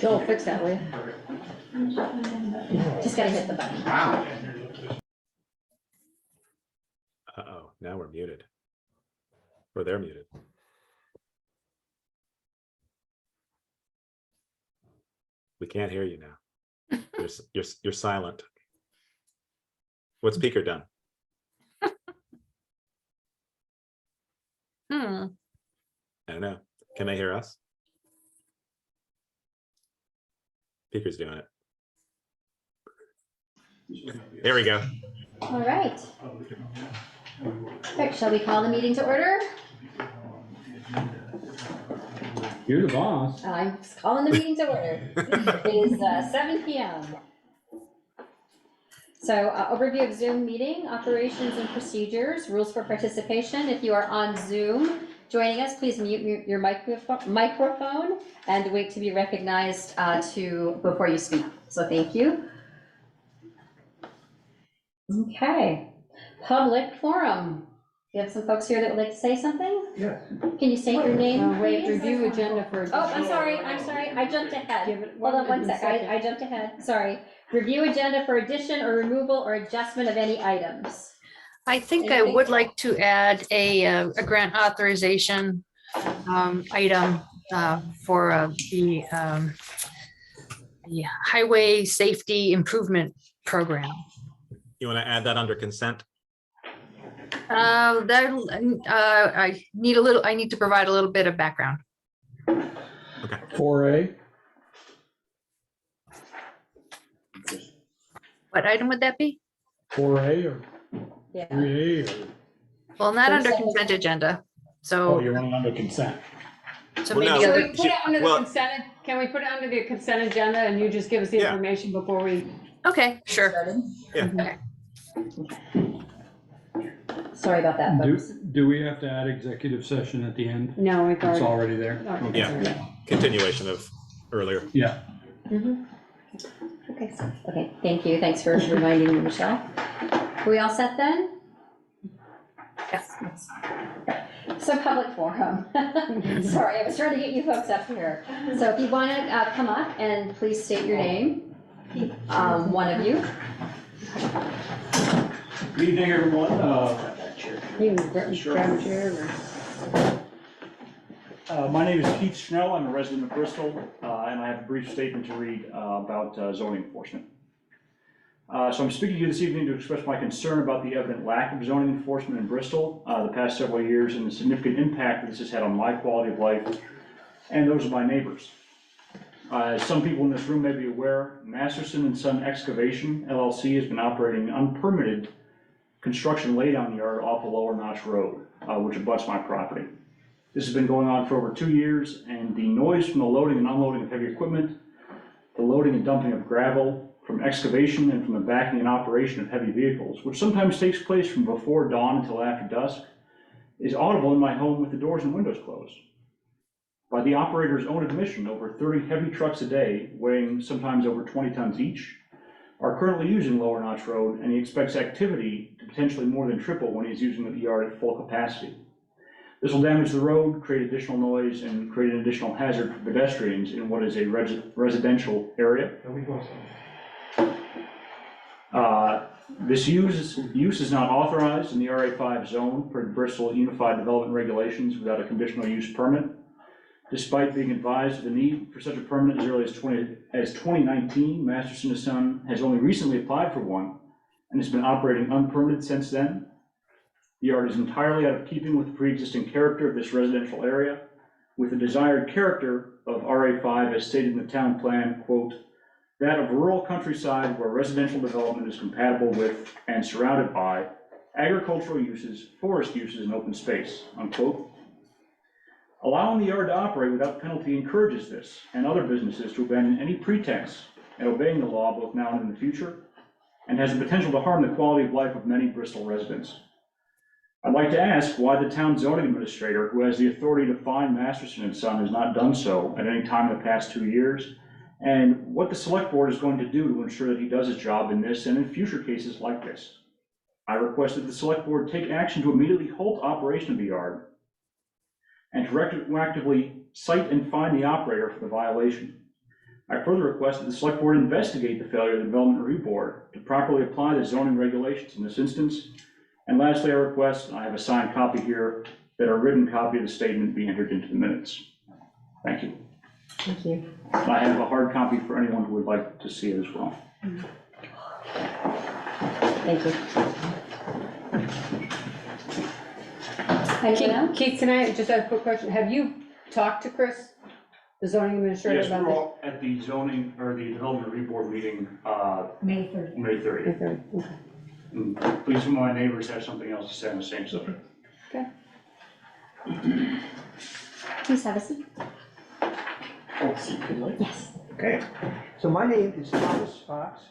Joel, fix that, will you? Just gotta hit the button. Wow. Uh-oh, now we're muted. Or they're muted. We can't hear you now. You're silent. What's Peeker done? Hmm. I don't know. Can they hear us? Peeker's doing it. There we go. All right. Okay, shall we call the meeting to order? You're the boss. I'm just calling the meeting to order. It is 7 p.m. So overview of Zoom meeting, operations and procedures, rules for participation. If you are on Zoom joining us, please mute your microphone and wait to be recognized before you speak. So thank you. Okay, public forum. You have some folks here that would like to say something? Yes. Can you state your name, Wait, please? review agenda for. Oh, I'm sorry, I jumped ahead. Give it Hold on one second. sec, I jumped ahead, sorry. Review agenda for addition or removal or adjustment of any items. I think I would like to add a grant authorization item for the highway safety improvement program. You want to add that under consent? I need to provide a little bit of background. Okay. 4A. What item would that be? 4A or Yeah. 3A or, Well, not under Consent. consent agenda. oh, So, you're running under consent. so Well, maybe no. Can other, we put it under the Well- consent, can we put it under the consent agenda and you just give us the Yeah. information before we? okay, sure. Started? Yeah. Sorry about that, folks. Do we have to add executive session at the end? No, we've It's already. already there. Okay. Yeah. Continuation of earlier. Yeah. Mhm. Okay, thank you, thanks for reminding me, Michelle. Are we all set then? Yes. So public forum. Sorry, I was trying to get you folks up here. So if you want to come up and please state your name, one of you. Good evening, everyone. You can grab a chair or. My name is Keith Schnell. I'm a resident of Bristol, and I have a brief statement to read about zoning enforcement. So I'm speaking to you this evening to express my concern about the evident lack of zoning enforcement in Bristol the past several years and the significant impact that this has had on my quality of life and those of my neighbors. As some people in this room may be aware, Masterson & Son Excavation, LLC, has been operating unpermitted construction laydown yard off of Lower Notch Road, which abuts my property. This has been going on for over 2 years, and the noise from the loading and unloading of heavy equipment, the loading and dumping of gravel, from excavation and from the backing and operation of heavy vehicles, which sometimes takes place from before dawn until after dusk, is audible in my home with the doors and windows closed. By the operator's own admission, over 30 heavy trucks a day, weighing sometimes over 20 tons each, are currently using Lower Notch Road, and he expects activity to potentially more than triple when he's using the yard at full capacity. This will damage the road, create additional noise, and create an additional hazard for pedestrians in what is a residential area. This use is not authorized in the RA5 zone per the Bristol Unified Development Regulations without a conditional use permit. Despite being advised of the need for such a permit as early as 2019, Masterson & Son has only recently applied for one and has been operating unpermitted since then. The yard is entirely out of keeping with the pre-existing character of this residential area, with the desired character of RA5 as stated in the town plan, quote, that of rural countryside where residential development is compatible with and surrounded by agricultural uses, forest uses, and open space, unquote. Allowing the yard to operate without penalty encourages this and other businesses to abandon any pretense at obeying the law both now and in the future, and has the potential to harm the quality of life of many Bristol residents. I'd like to ask why the town zoning administrator, who has the authority to fine Masterson & Son, has not done so at any time in the past 2 years, and what the select board is going to do to ensure that he does his job in this and in future cases like this. I request that the select board take action to immediately halt operation of the yard and to retroactively cite and fine the operator for the violation. I further request that the select board investigate the failure of the Development Review Board to properly apply the zoning regulations in this instance. And lastly, I request, and I have a signed copy here, that a written copy of the statement be entered into the minutes. Thank you. Thank you. I have a hard copy for anyone who would like to see it as well. Thank you. Anyone else? Keith, can I just ask a quick question? Have you talked to Chris, the zoning administrator, Yes, about we're this? all at the zoning, or the Development Review Board meeting, May 30th. May 30th. Okay. And please, some of my neighbors have something else to say on the same subject. Please have a seat. Yes. Okay, so my name is Thomas Fox.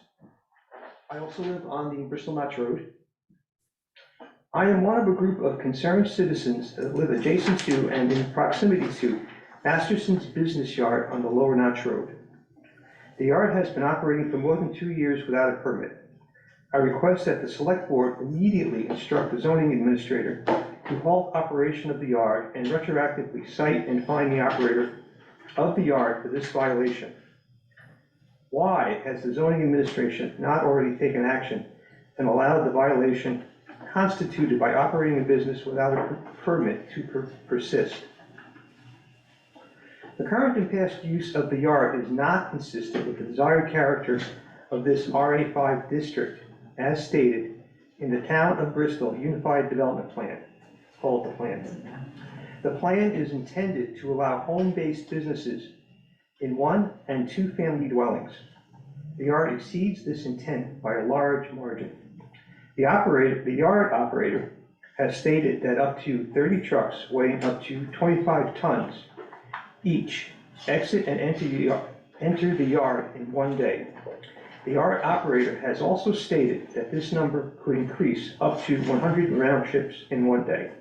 I also live on the Bristol Notch Road. I am one of a group of concerned citizens that live adjacent to and in proximity to Masterson's business yard on the Lower Notch Road. The yard has been operating for more than 2 years without a permit. I request that the select board immediately instruct the zoning administrator to halt operation of the yard and retroactively cite and fine the operator of the yard for this violation. Why has the zoning administration not already taken action and allowed the violation constituted by operating a business without a permit to persist? The current and past use of the yard is not consistent with the desired character of this RA5 district, as stated in the Town of Bristol Unified Development Plan, called the plan. The plan is intended to allow home-based businesses in 1- and 2-family dwellings. The yard exceeds this intent by a large margin. The yard operator has stated that up to 30 trucks weighing up to 25 tons each exit and enter the yard in one day. The yard operator has also stated that this number could increase up to 100 round trips in one day.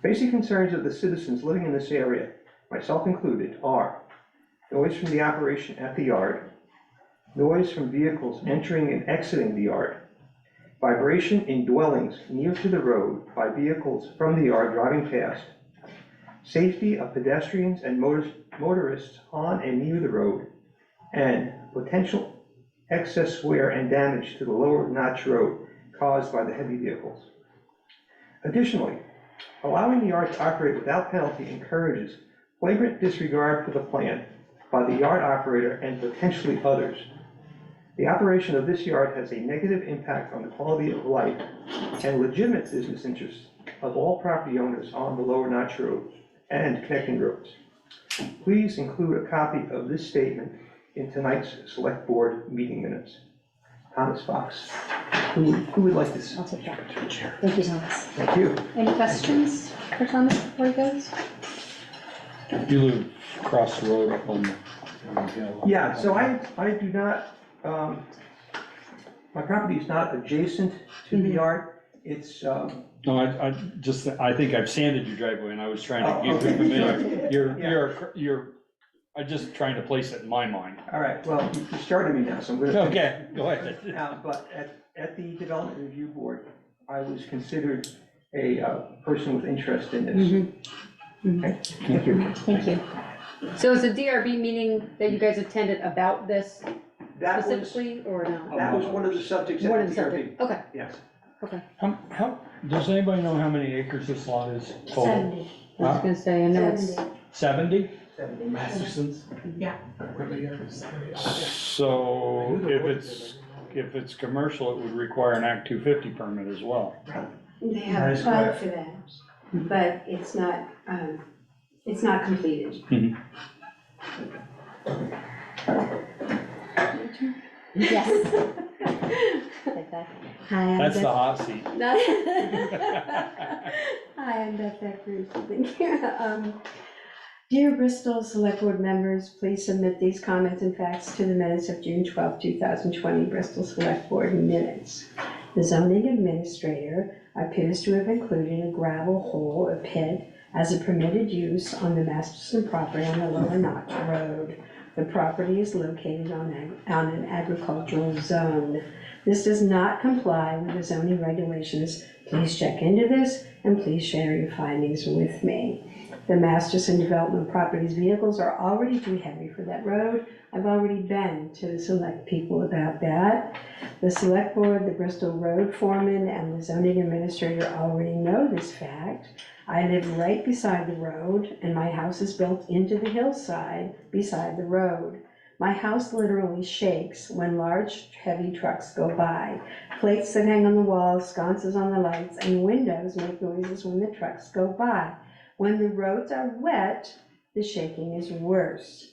Basic concerns of the citizens living in this area, myself included, are noise from the operation at the yard, noise from vehicles entering and exiting the yard, vibration in dwellings near to the road by vehicles from the yard driving past, safety of pedestrians and motorists on and near the road, and potential excess wear and damage to the Lower Notch Road caused by the heavy vehicles. Additionally, allowing the yard to operate without penalty encourages flagrant disregard for the plan by the yard operator and potentially others. The operation of this yard has a negative impact on the quality of life and legitimate business interests of all property owners on the Lower Notch Road and connecting roads. Please include a copy of this statement in tonight's select board meeting minutes. Thomas Fox. Who would like this? I'll take that. Thank you, Thomas. Thank you. Any questions for Thomas before he goes? You live across the road up on the hill. Yeah, so I do not, my property is not adjacent to the yard. It's, No, I think I've sanded your driveway and I was trying to Oh, get okay, familiar. sure. I'm just trying to place it in my mind. all right, well, you started me now, so I'm gonna. Okay, go ahead. But at the Development Review Board, I was considered a person with interest in this. Okay, thank you. Thank you. So is the DRB meeting that you guys attended about this That was, specifically, or no? that was one of the subjects One at of the the DRB. subject, okay, Yes. okay. How, does anybody know how many acres this lot is total? 70. I was gonna say, I know it's, 70? Masterson's? Yeah. So if it's commercial, it would require an Act 250 permit as well. They have applied for that, but it's not completed. Yes. Like that. Hi, I'm That's the Beth. hot seat. Hi, I'm Beth Becker. Thank you. Dear Bristol Select Board members, please submit these comments and facts to the minutes of June 12, 2020 Bristol Select Board minutes. The zoning administrator appears to have included a gravel hole or pit as a permitted use on the Masterson property on the Lower Notch Road. The property is located on an agricultural zone. This does not comply with the zoning regulations. Please check into this and please share your findings with me. The Masterson Development Properties vehicles are already too heavy for that road. I've already been to the select people about that. The select board, the Bristol road foreman, and the zoning administrator already know this fact. I live right beside the road, and my house is built into the hillside beside the road. My house literally shakes when large, heavy trucks go by. Plates that hang on the walls, sconces on the lights, and windows make noises when the trucks go by. When the roads are wet, the shaking is worse.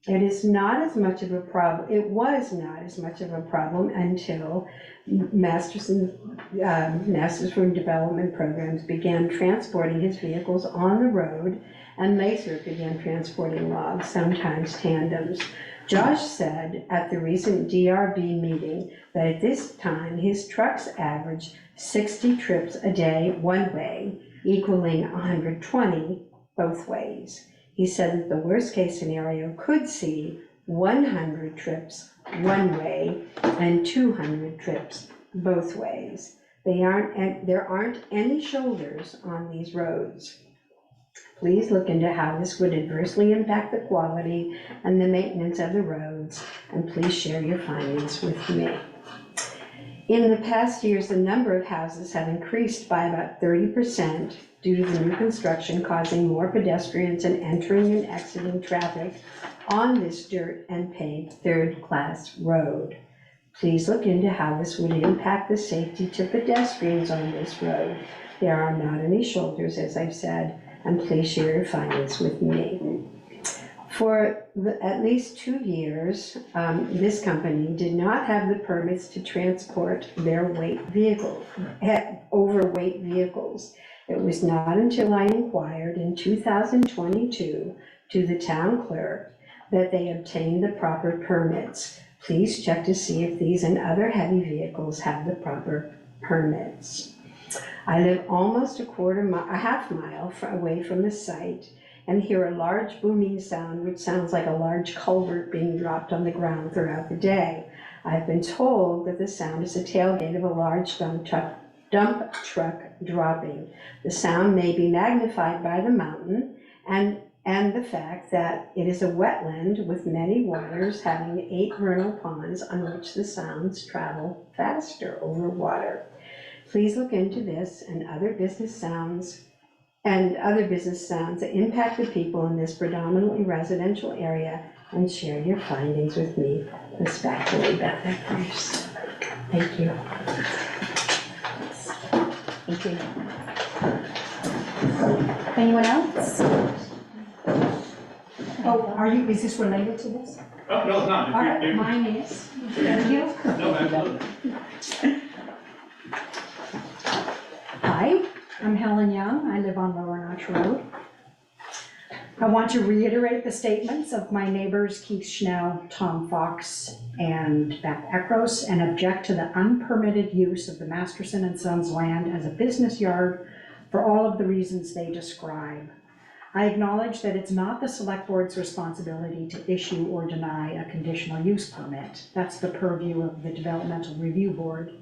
It is not as much of a problem. It was not as much of a problem until Masterson Development Programs began transporting his vehicles on the road, and Lacer began transporting logs, sometimes tandems. Josh said at the recent DRB meeting that at this time his trucks average 60 trips a day one way, equaling 120 both ways. He said that the worst case scenario could see 100 trips one way and 200 trips both ways. There aren't any shoulders on these roads. Please look into how this would adversely impact the quality and the maintenance of the roads, and please share your findings with me. In the past years, the number of houses have increased by about 30% due to the new construction, causing more pedestrians and entering and exiting traffic on this dirt and paved third-class road. Please look into how this would impact the safety to pedestrians on this road. There are not any shoulders, as I've said, and please share your findings with me. For at least 2 years, this company did not have the permits to transport their overweight vehicles. It was not until I inquired in 2022 to the town clerk that they obtained the proper permits. Please check to see if these and other heavy vehicles have the proper permits. I live almost a half mile away from the site and hear a large booming sound, which sounds like a large culvert being dropped on the ground throughout the day. I've been told that the sound is the tailgate of a large dump truck dropping. The sound may be magnified by the mountain and the fact that it is a wetland with many waters, having 8 vernal ponds on which the sounds travel faster over water. Please look into this and other business sounds that impact the people in this predominantly residential area, and share your findings with me. Respectfully, Beth Eckers. Thank you. Thank you. Anyone else? Oh, is this related to this? Oh, no, it's not. All right, mine is. Thank you. No, absolutely. Hi, I'm Helen Young. I live on Lower Notch Road. I want to reiterate the statements of my neighbors Keith Schnell, Tom Fox, and Beth Eckros, and object to the unpermitted use of the Masterson and Sons land as a business yard for all of the reasons they describe. I acknowledge that it's not the select board's responsibility to issue or deny a conditional use permit. That's the purview of the Developmental Review Board.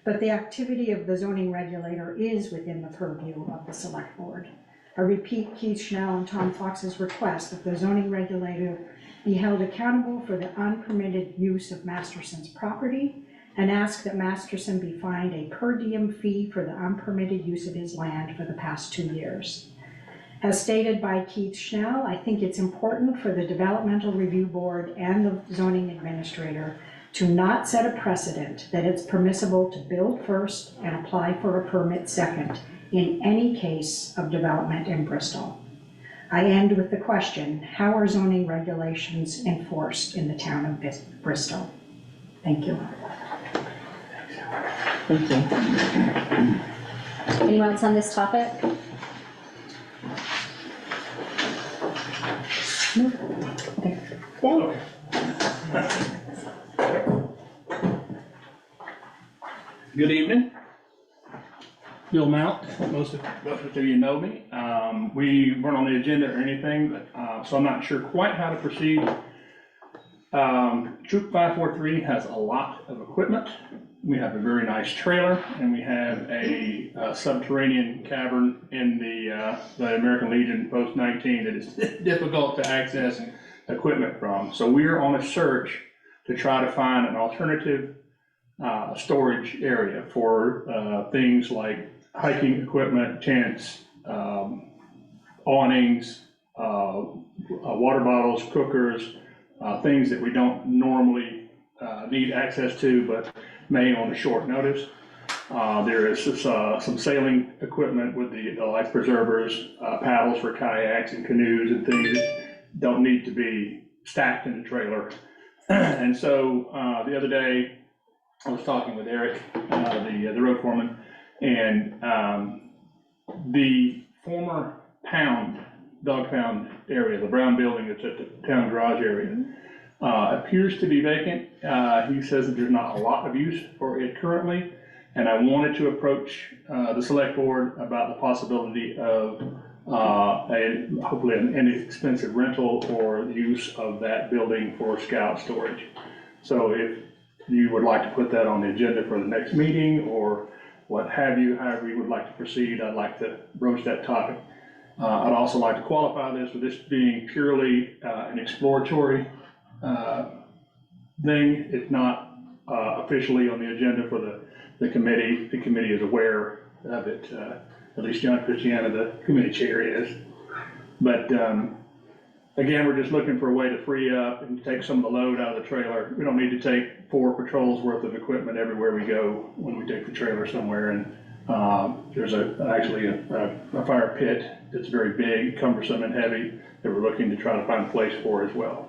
But the activity of the zoning regulator is within the purview of the select board. I repeat Keith Schnell and Tom Fox's request that the zoning regulator be held accountable for the unpermitted use of Masterson's property, and ask that Masterson be fined a per diem fee for the unpermitted use of his land for the past 2 years. As stated by Keith Schnell, I think it's important for the Developmental Review Board and the zoning administrator to not set a precedent that it's permissible to build first and apply for a permit second in any case of development in Bristol. I end with the question, how are zoning regulations enforced in the town of Bristol? Thank you. Thank you. Anyone else on this topic? No? Okay. Bill? Good evening. Bill Mount, most of you know me. We weren't on the agenda or anything, but, so I'm not sure quite how to proceed Troop 543 has a lot of equipment. We have a very nice trailer, and we have a subterranean cavern in the American Legion Post 19 that is difficult to access equipment from. So we are on a search to try to find an alternative storage area for things like hiking equipment, tents, awnings, water bottles, cookers, things that we don't normally need access to, but may on a short notice. There is some sailing equipment with the life preservers, paddles for kayaks and canoes and things that don't need to be stacked in the trailer. And so the other day, I was talking with Eric, the road foreman, and the former dog pound area, the brown building that's at the town garage area, appears to be vacant. He says that there's not a lot of use for it currently, and I wanted to approach the select board about the possibility of hopefully an inexpensive rental or use of that building for scout storage. So if you would like to put that on the agenda for the next meeting or what have you, however you would like to proceed, I'd like to broach that topic. I'd also like to qualify this with this being purely an exploratory thing. It's not officially on the agenda for the committee. The committee is aware of it, at least John Christiana, the committee chair, is. But again, we're just looking for a way to free up and take some of the load out of the trailer. We don't need to take 4 patrols worth of equipment everywhere we go when we take the trailer somewhere. And there's actually a fire pit that's very big, cumbersome, and heavy that we're looking to try to find a place for as well.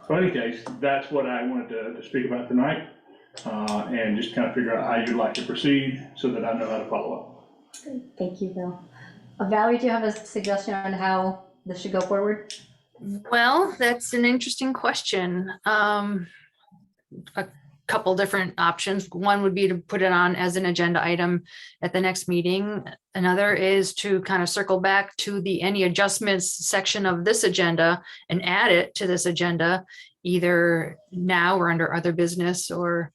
So in any case, that's what I wanted to speak about tonight, and just kind of figure out how you'd like to proceed so that I know how to follow up. Thank you, Bill. Valerie, do you have a suggestion on how this should go forward? Well, that's an interesting question. A couple different options. One would be to put it on as an agenda item at the next meeting. Another is to kind of circle back to the any adjustments section of this agenda and add it to this agenda, either now or under other business or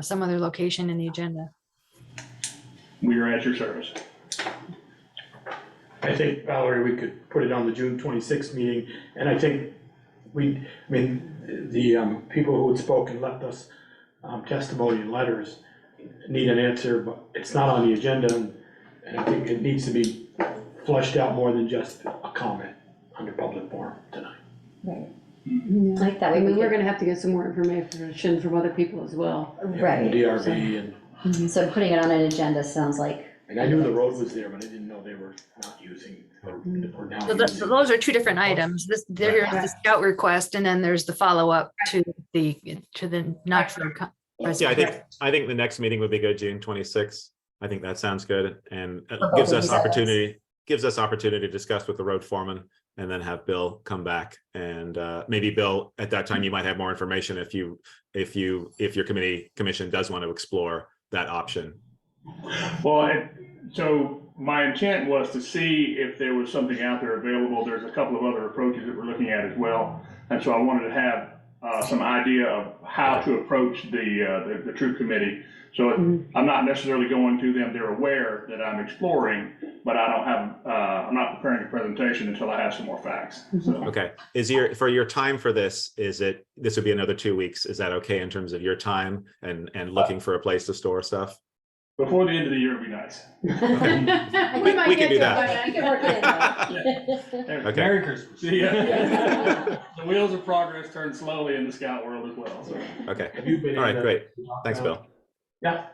some other location in the agenda. We are at your service. I think, Valerie, we could put it on the June 26th meeting, and I think the people who had spoken left us testimony and letters need an answer, but it's not on the agenda, and I think it needs to be flushed out more than just a comment under public forum tonight. Right. Yeah. Like that I way mean, we we're could, gonna have to get some more information from other people as well. right. DRB and So putting it on an agenda sounds like, I knew the road was there, but I didn't know they were not using or now So using. those are two different items. There's the scout request, and then there's the follow-up to the Knoxville. Yeah, I think the next meeting would be good, June 26th. I think that sounds good, and it For gives both us of you guys. opportunity to discuss with the road foreman, and then have Bill come back. And maybe Bill, at that time, you might have more information if your commission does want to explore that option. Well, so my intent was to see if there was something out there available. There's a couple of other approaches that we're looking at as well. And so I wanted to have some idea of how to approach the troop committee. So I'm not necessarily going to them. They're aware that I'm exploring, but I'm not preparing a presentation until I have some more facts. So. Okay, for your time for this would be another 2 weeks. Is that okay in terms of your time and looking for a place to store stuff? Before the end of the year would be nice. We can do that. You can work it in. Okay. Merry Christmas. Yeah. The wheels of progress turn slowly in the scout world as well. So. Okay, Have you been all right, in great. Thanks, Bill. Yeah.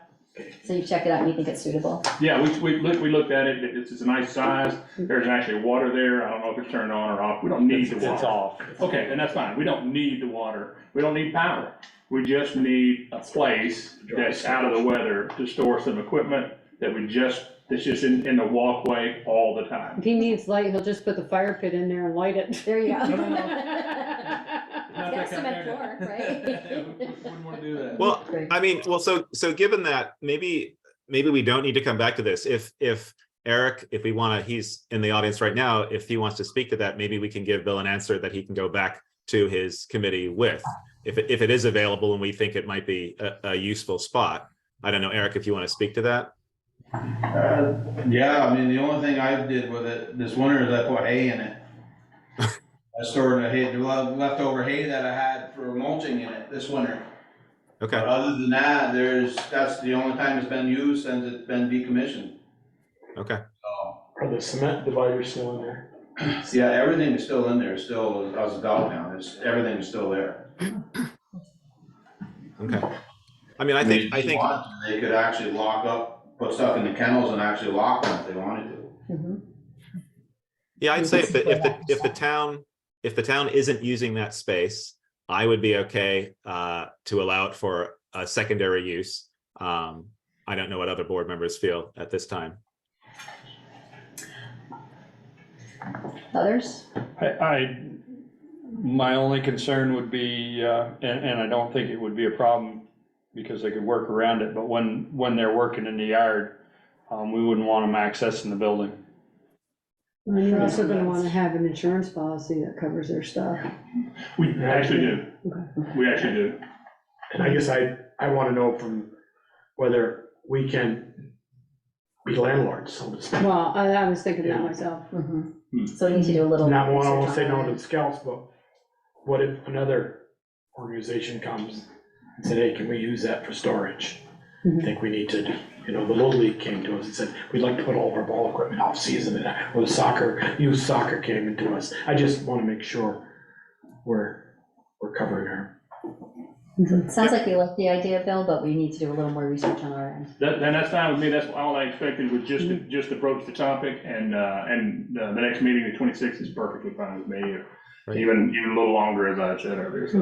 So you checked it out and you think it's suitable? Yeah, we looked at it. It's a nice size. There's actually water there. I don't know if it's turned on or off. We don't need the water. It's off. Okay, then that's fine. We don't need the water. We don't need power. We just need a place that's out of the weather to store some equipment that's just in the walkway all the time. If he needs light, he'll just put the fire pit in there and light it. There you go. No, no, no. It's got cement floor, right? Wouldn't want to do that. Well, I mean, so given that, maybe we don't need to come back to this. If Eric, he's in the audience right now, if he wants to speak to that, maybe we can give Bill an answer that he can go back to his committee with. if it is available and we think it might be a useful spot. I don't know, Eric, if you want to speak to that? Yeah, I mean, the only thing I did with it this winter is I put hay in it. I stored the hay, the leftover hay that I had for mulching in it this winter. Okay. But other than that, that's the only time it's been used since it's been decommissioned. Okay. So, Are the cement dividers still in there? yeah, everything is still in there, still as a dog pound. Everything is still there. Okay. I mean, I think if they wanted to, they could actually lock up, put stuff in the kennels and actually lock them if they wanted to. yeah, I'd say if the town isn't using that space, I would be okay to allow it for a secondary use. I don't know what other board members feel at this time. Others? My only concern would be, and I don't think it would be a problem because they could work around it, but when they're working in the yard, we wouldn't want them accessing the building. And you're also gonna wanna have an insurance policy that covers their stuff. We actually do. Okay. We actually do. And I guess I want to know from whether we can be landlords, so to speak. Well, I was thinking that myself. So we need to do a little. Not want to research say on no that. to the scouts, but what if another organization comes and said, hey, can we use that for storage? I think we need to, the Little League came to us and said, we'd like to put all of our ball equipment off season, and or the youth soccer came into us. I just want to make sure we're covering our. Sounds like we like the idea, Bill, but we need to do a little more research on our end. Then that's fine with me. That's all I expected, was just approach the topic, and the next meeting, the 26th, is perfectly fine with me, or Right. even a little longer, as I said earlier. So,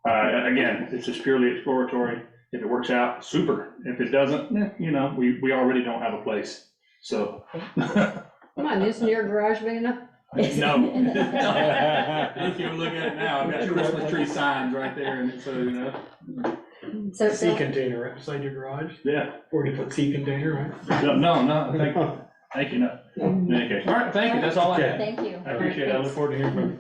again, it's just purely exploratory. If it works out, super. If it doesn't, we already don't have a place. So. Come on, isn't your garage big enough? No. If you look at it now, I've got Christmas tree signs right there, and so, So, Sea container right beside your garage, yeah. 40-foot sea container, right? No, thank you, no. In any case, all right, thank you, that's all I have. thank you. I appreciate it, I look forward to hearing from you.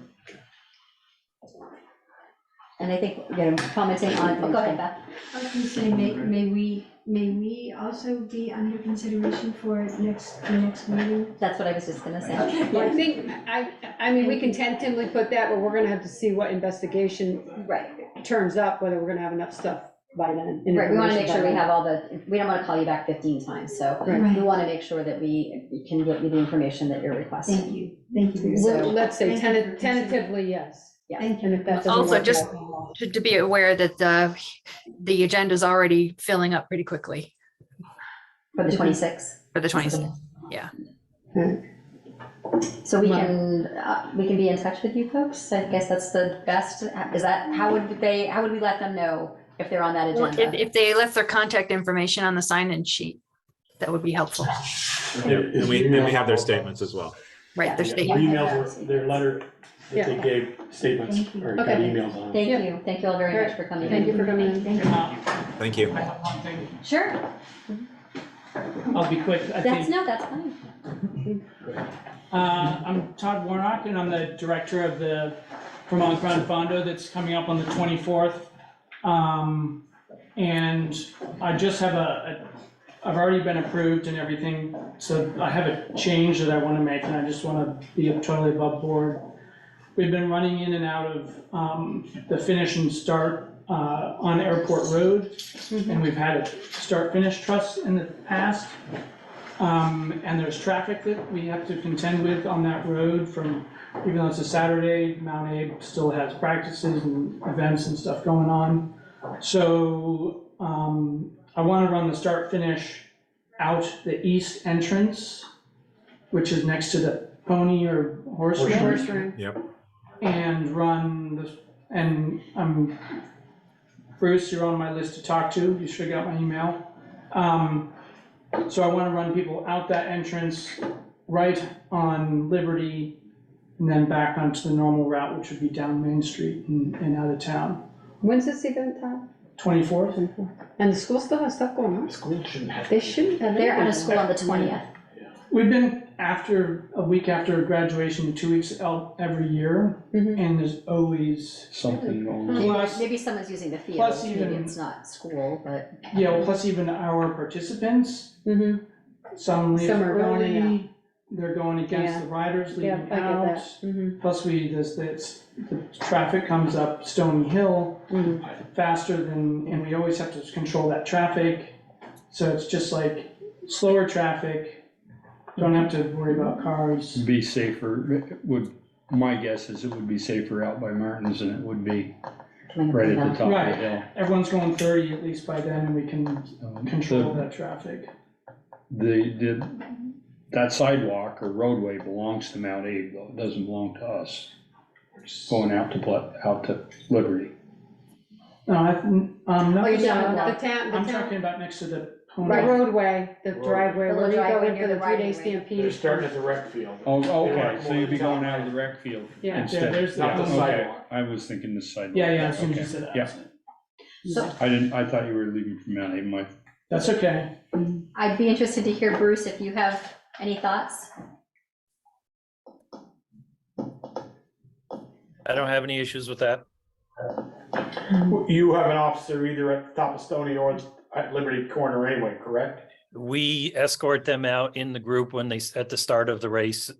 And I think, commenting on, go ahead, Beth. I was gonna say, may we also be under consideration for the next meeting? That's what I was just gonna say. Well, I think, I mean, we can tentatively put that, but we're gonna have to see what investigation Right, turns up, whether we're gonna have enough stuff by then. right, we wanna make information sure by we then. have all we don't wanna call you back 15 times, so Right. we wanna make sure that we can get you the information that you're requesting. Thank you for your. So- Well, let's say Thank you for tentatively, yes. Thank And you. if that doesn't Also, work just out, to be aware that the agenda's already filling up pretty quickly For the 26th. for the 26th. So we can be in touch with you folks, I guess that's the best, is that, how would we let them know if they're on that Well, agenda? If they left their contact information on the sign-in sheet, that would be helpful. Yeah, and we have their statements as well. Right, their Their statement. emails, their letter that they gave statements, Thank you. or got Okay. emails on. Thank you all very much for coming in. Thank you for coming in. Thank you. Thank you. I have one thing. Sure, I'll be quick. I think, that's fine. I'm Todd Warnock, and I'm the director of the Vermont Ground Fondo that's coming up on the 24th. And I just have I've already been approved and everything, so I have a change that I want to make, and I just want to be totally above board. We've been running in and out of the finish and start on Airport Road, and we've had a start-finish truss in the past. And there's traffic that we have to contend with on that road from, even though it's a Saturday, Mount Abe still has practices and events and stuff going on. So I want to run the start-finish out the east entrance, which is next to the pony or horse ring. Horse ring. Yep. And run this, and Bruce, you're on my list to talk to, you should have got my email. So I want to run people out that entrance, right on Liberty, and then back onto the normal route, which would be down Main Street and out of town. When's this event time? 24th? And the school still has stuff going on? School shouldn't have. They shouldn't have. They're out anything. of school on the 20th. We've been a week after graduation, 2 weeks out every year, and there's always, Something going on. Plus- Maybe someone's using the field, plus maybe even- it's not school, but. yeah, well, plus even our participants, some leave Some are going in and early, they're going against Yeah. the riders Yeah, leaving I get out. that. Plus the traffic comes up Stony Hill faster than, and we always have to control that traffic. So it's just like slower traffic, don't have to worry about cars. Be safer, my guess is it would be safer out by Martin's than it would be right at the top of the Right. hill. Everyone's going 30 at least by then, and we can control The- that traffic. That sidewalk or roadway belongs to Mount Abe, though, it doesn't belong to us. Going out to Liberty. No, Oh, you're talking The about- town, I'm talking about next to the the pony. roadway, the driveway, The where you little go driveway in for near the the 3-day riding ring. stampede. They're starting at the rec field. Oh, okay, so you'd be going out of the rec field Yeah. instead. Yeah, there's the- Yeah, Not the okay. sidewalk. I was thinking the sidewalk. Yeah, as soon as Okay. you said that. Yeah. So I thought you were leaving from Mount Abe, That's okay. I'd be interested to hear, Bruce, if you have any thoughts. I don't have any issues with that. You have an officer either at the top of Stony or at Liberty Corner anyway, correct? We escort them out in the group when at the start of the race,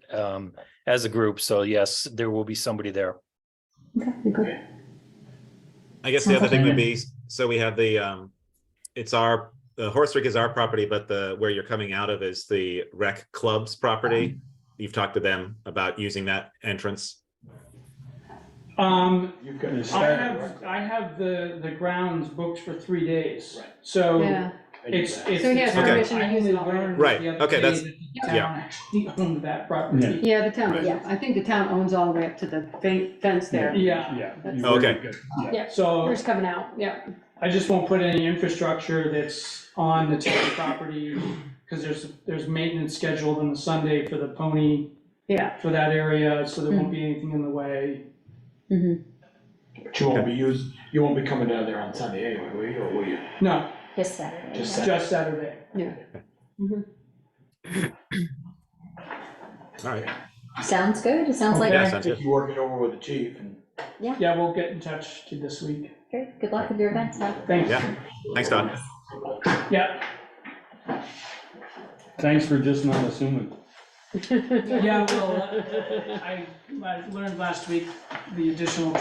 as a group. So yes, there will be somebody there. I guess the other thing would be, so we have the horse rig is our property, but where you're coming out of is the rec club's property. You've talked to them about using that entrance. You've got the I have the grounds booked for 3 days, so Yeah. it's. So he has Okay. permission to use it already. Right, The other okay, day that's- that the town actually owned that property. Yeah, the town, Yeah. I think the town owns all the way up to the fence there. Yeah, yeah. Oh, okay. Yeah, so first coming out, yeah. I just won't put any infrastructure that's on the town property, because there's maintenance scheduled on the Sunday for the pony, Yeah. for that area, so there won't be anything in the way. But you won't be coming down there on Sunday anyway, will you, or will you? No, This Saturday. Just yeah. just Saturday. Yeah. All right. Sounds good, it sounds like, Yeah, Okay. sounds If good. you work it over with the chief and. Yeah, we'll get in touch this week. great, good luck with your events, Todd. Thanks. Yeah. Thanks, Todd. Yeah, Thanks for just not assuming. yeah, well, I learned last week the additional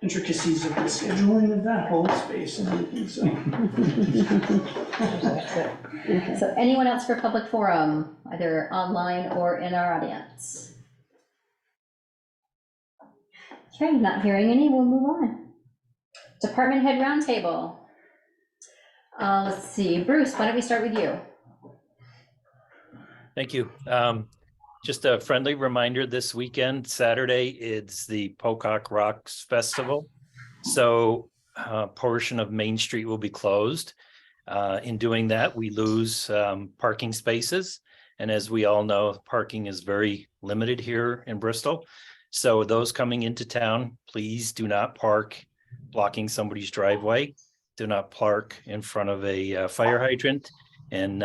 intricacies of the scheduling of that whole space and everything, so. So anyone else for public forum, either online or in our audience? Okay, not hearing any, we'll move on. Department head roundtable. Let's see, Bruce, why don't we start with you? Thank you. Just a friendly reminder, this weekend, Saturday, it's the Pocock Rocks Festival. So a portion of Main Street will be closed. In doing that, we lose parking spaces. And as we all know, parking is very limited here in Bristol. So those coming into town, please do not park blocking somebody's driveway. Do not park in front of a fire hydrant, and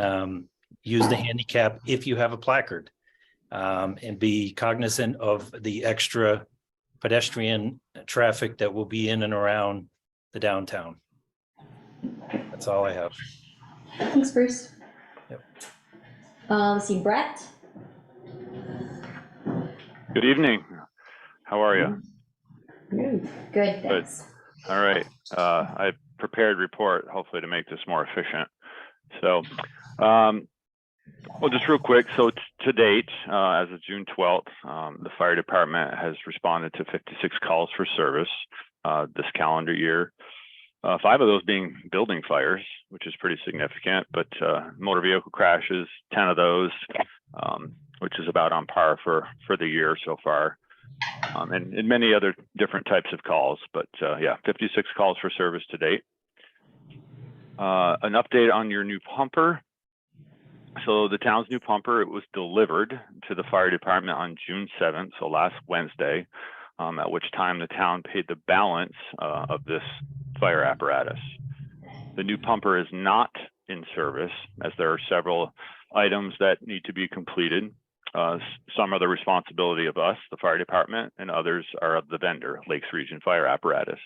use the handicap if you have a placard. And be cognizant of the extra pedestrian traffic that will be in and around the downtown. That's all I have. Thanks, Bruce. Yep. Let's see, Brett? Good evening. How are you? Good, thanks. All right. I prepared report, hopefully to make this more efficient. So, well, just real quick. So to date, as of June 12th, the fire department has responded to 56 calls for service this calendar year. 5 of those being building fires, which is pretty significant, but motor vehicle crashes, 10 of those, which is about on par for the year so far. And many other different types of calls, but yeah, 56 calls for service to date. An update on your new pumper. So the town's new pumper, it was delivered to the fire department on June 7th, so last Wednesday, at which time the town paid the balance of this fire apparatus. The new pumper is not in service, as there are several items that need to be completed. Some are the responsibility of us, the fire department, and others are of the vendor, Lakes Region Fire Apparatus.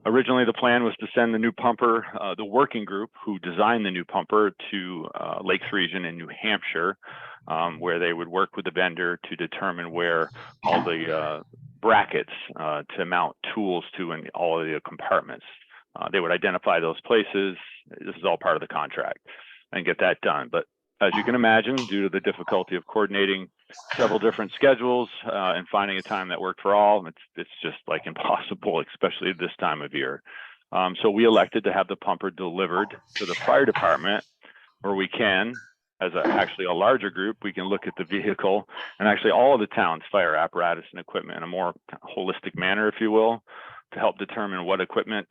Originally, the plan was to send the new pumper, the working group who designed the new pumper, to Lakes Region in New Hampshire, where they would work with the vendor to determine where all the brackets to mount tools to in all of the compartments. They would identify those places. This is all part of the contract, and get that done. But as you can imagine, due to the difficulty of coordinating several different schedules and finding a time that worked for all, it's just like impossible, especially this time of year. So we elected to have the pumper delivered to the fire department, where we can, as actually a larger group, we can look at the vehicle and actually all of the town's fire apparatus and equipment in a more holistic manner, if you will, to help determine what equipment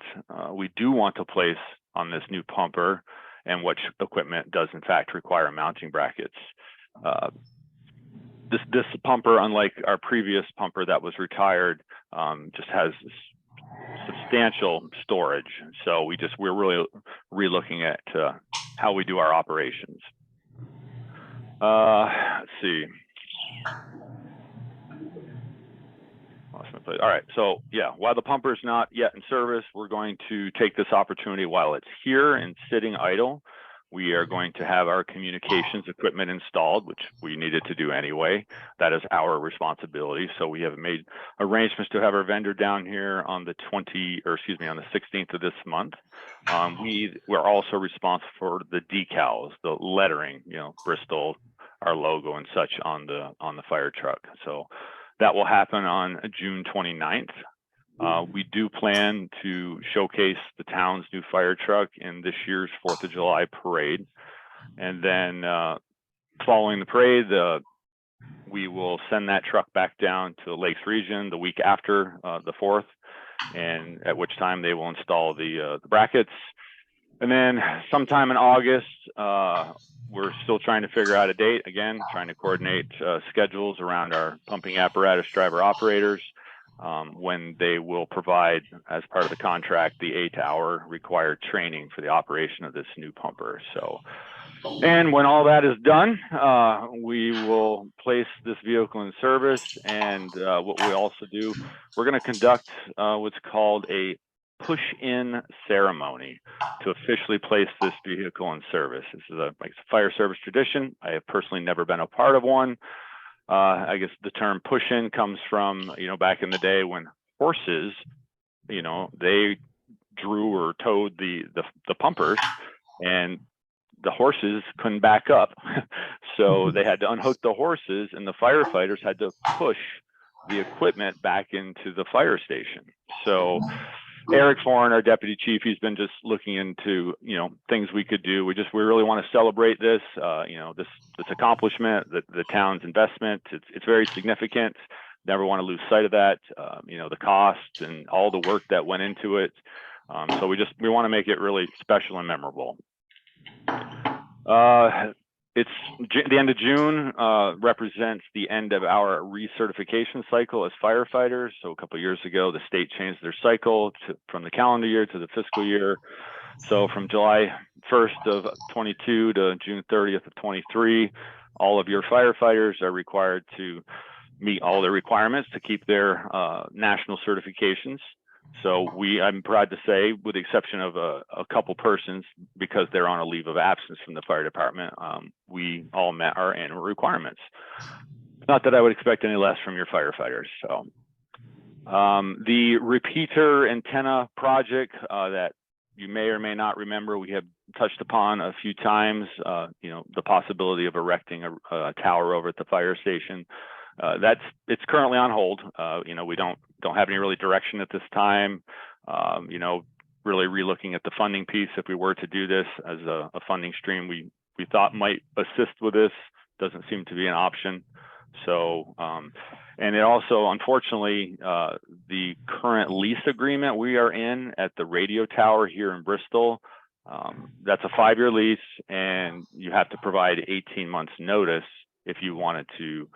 we do want to place on this new pumper, and which equipment does in fact require mounting brackets. This pumper, unlike our previous pumper that was retired, just has substantial storage. So we're really re-looking at how we do our operations. Let's see. Lost my place. All right, so yeah, while the pumper is not yet in service, we're going to take this opportunity while it's here and sitting idle. We are going to have our communications equipment installed, which we needed to do anyway. That is our responsibility. So we have made arrangements to have our vendor down here on the 16th of this month. We're also responsible for the decals, the lettering, Bristol, our logo and such on the fire truck. So that will happen on June 29th. We do plan to showcase the town's new fire truck in this year's 4th of July parade. And then following the parade, we will send that truck back down to the Lakes Region the week after the 4th, and at which time they will install the brackets. And then sometime in August, we're still trying to figure out a date, again, trying to coordinate schedules around our pumping apparatus driver operators, when they will provide, as part of the contract, the 8-hour required training for the operation of this new pumper. So, and when all that is done, we will place this vehicle in service. And what we also do, we're going to conduct what's called a push-in ceremony to officially place this vehicle in service. This is a fire service tradition. I have personally never been a part of one. I guess the term push-in comes from, back in the day when horses, they drew or towed the pumpers, and the horses couldn't back up. So they had to unhook the horses, and the firefighters had to push the equipment back into the fire station. So Eric Foran, our deputy chief, he's been just looking into, things we could do. We really want to celebrate this, this accomplishment, the town's investment. It's very significant. Never want to lose sight of that. The cost and all the work that went into it. So we want to make it really special and memorable. It's the end of June, represents the end of our recertification cycle as firefighters. So a couple of years ago, the state changed their cycle from the calendar year to the fiscal year. So from July 1st of 22 to June 30th of 23, all of your firefighters are required to meet all their requirements to keep their national certifications. So I'm proud to say, with the exception of a couple persons, because they're on a leave of absence from the fire department, we all met our annual requirements. Not that I would expect any less from your firefighters. So the repeater antenna project that you may or may not remember, we have touched upon a few times, the possibility of erecting a tower over at the fire station. It's currently on hold. We don't have any really direction at this time. Really relooking at the funding piece. If we were to do this as a funding stream, we thought might assist with this. Doesn't seem to be an option. So, and it also, unfortunately, the current lease agreement we are in at the radio tower here in Bristol, that's a 5-year lease, and you have to provide 18 months notice if you wanted to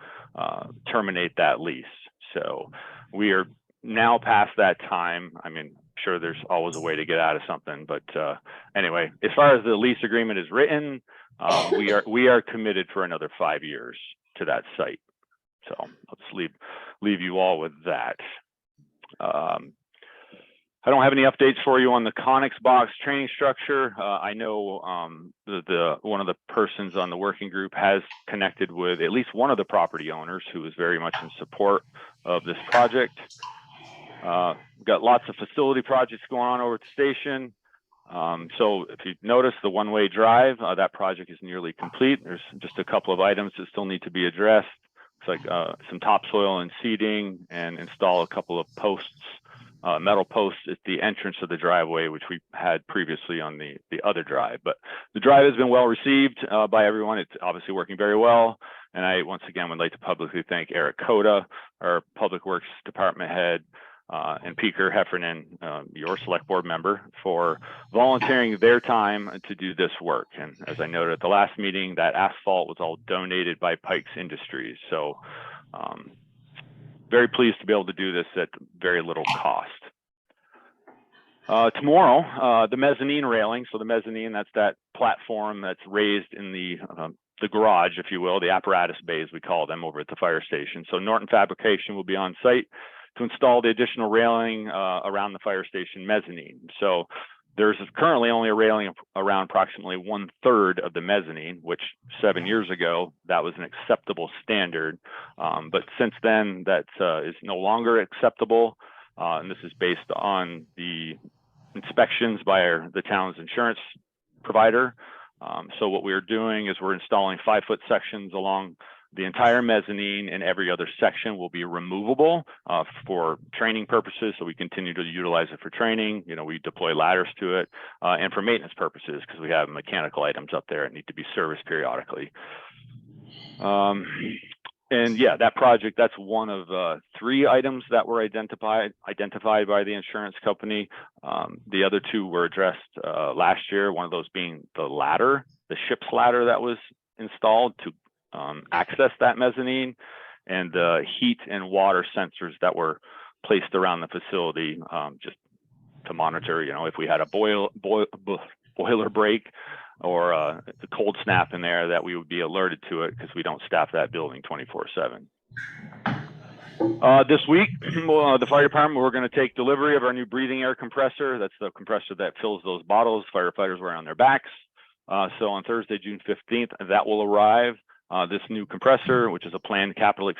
terminate that lease. So we are now past that time. I mean, sure, there's always a way to get out of something, but anyway, as far as the lease agreement is written, We are committed for another 5 years to that site. So I'll just leave you all with that. I don't have any updates for you on the Conics box training structure. I know one of the persons on the working group has connected with at least one of the property owners who is very much in support of this project. We've got lots of facility projects going on over at the station. So if you notice the one-way drive, that project is nearly complete. There's just a couple of items that still need to be addressed. It's like some topsoil and seeding, and install a couple of posts, metal posts at the entrance of the driveway, which we had previously on the other drive. But the drive has been well received by everyone. It's obviously working very well. And I once again would like to publicly thank Eric Coda, our Public Works Department head, and Peeker Heffernan, your select board member, for volunteering their time to do this work. And as I noted at the last meeting, that asphalt was all donated by Pikes Industries. So very pleased to be able to do this at very little cost. Tomorrow, the mezzanine railing. So the mezzanine, that's that platform that's raised in the garage, if you will, the apparatus bays, we call them, over at the fire station. So Norton Fabrication will be on site to install the additional railing around the fire station mezzanine. So there's currently only a railing around approximately 1/3 of the mezzanine, which 7 years ago, that was an acceptable standard. But since then, that is no longer acceptable. And this is based on the inspections by the town's insurance provider. So what we're doing is we're installing 5-foot sections along the entire mezzanine, and every other section will be removable for training purposes. So we continue to utilize it for training. You know, we deploy ladders to it, and for maintenance purposes, because we have mechanical items up there that need to be serviced periodically. And yeah, that project, that's one of 3 items that were identified by the insurance company. The other 2 were addressed last year, one of those being the ladder, the ship's ladder that was installed to access that mezzanine, and the heat and water sensors that were placed around the facility, just to monitor, you know, if we had a boiler break or a cold snap in there, that we would be alerted to it, because we don't staff that building 24/7. This week, the fire department, we're going to take delivery of our new breathing air compressor. That's the compressor that fills those bottles firefighters wear on their backs. So on Thursday, June 15th, that will arrive. This new compressor, which is a planned capital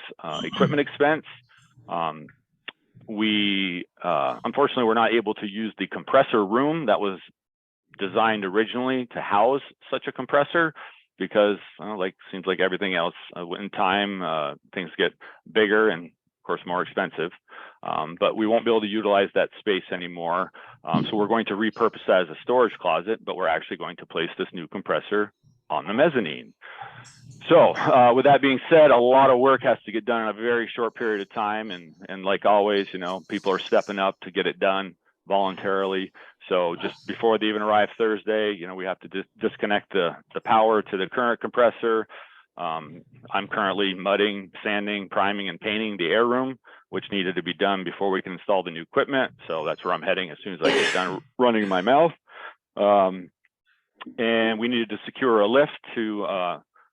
equipment expense. Unfortunately, we're not able to use the compressor room that was designed originally to house such a compressor, because seems like everything else, in time, things get bigger and of course more expensive. But we won't be able to utilize that space anymore. So we're going to repurpose that as a storage closet, but we're actually going to place this new compressor on the mezzanine. So with that being said, a lot of work has to get done in a very short period of time. And like always, you know, people are stepping up to get it done voluntarily. So just before they even arrive Thursday, you know, we have to disconnect the power to the current compressor. I'm currently mudding, sanding, priming, and painting the air room, which needed to be done before we can install the new equipment. So that's where I'm heading as soon as I get done running my mouth. And we needed to secure a lift to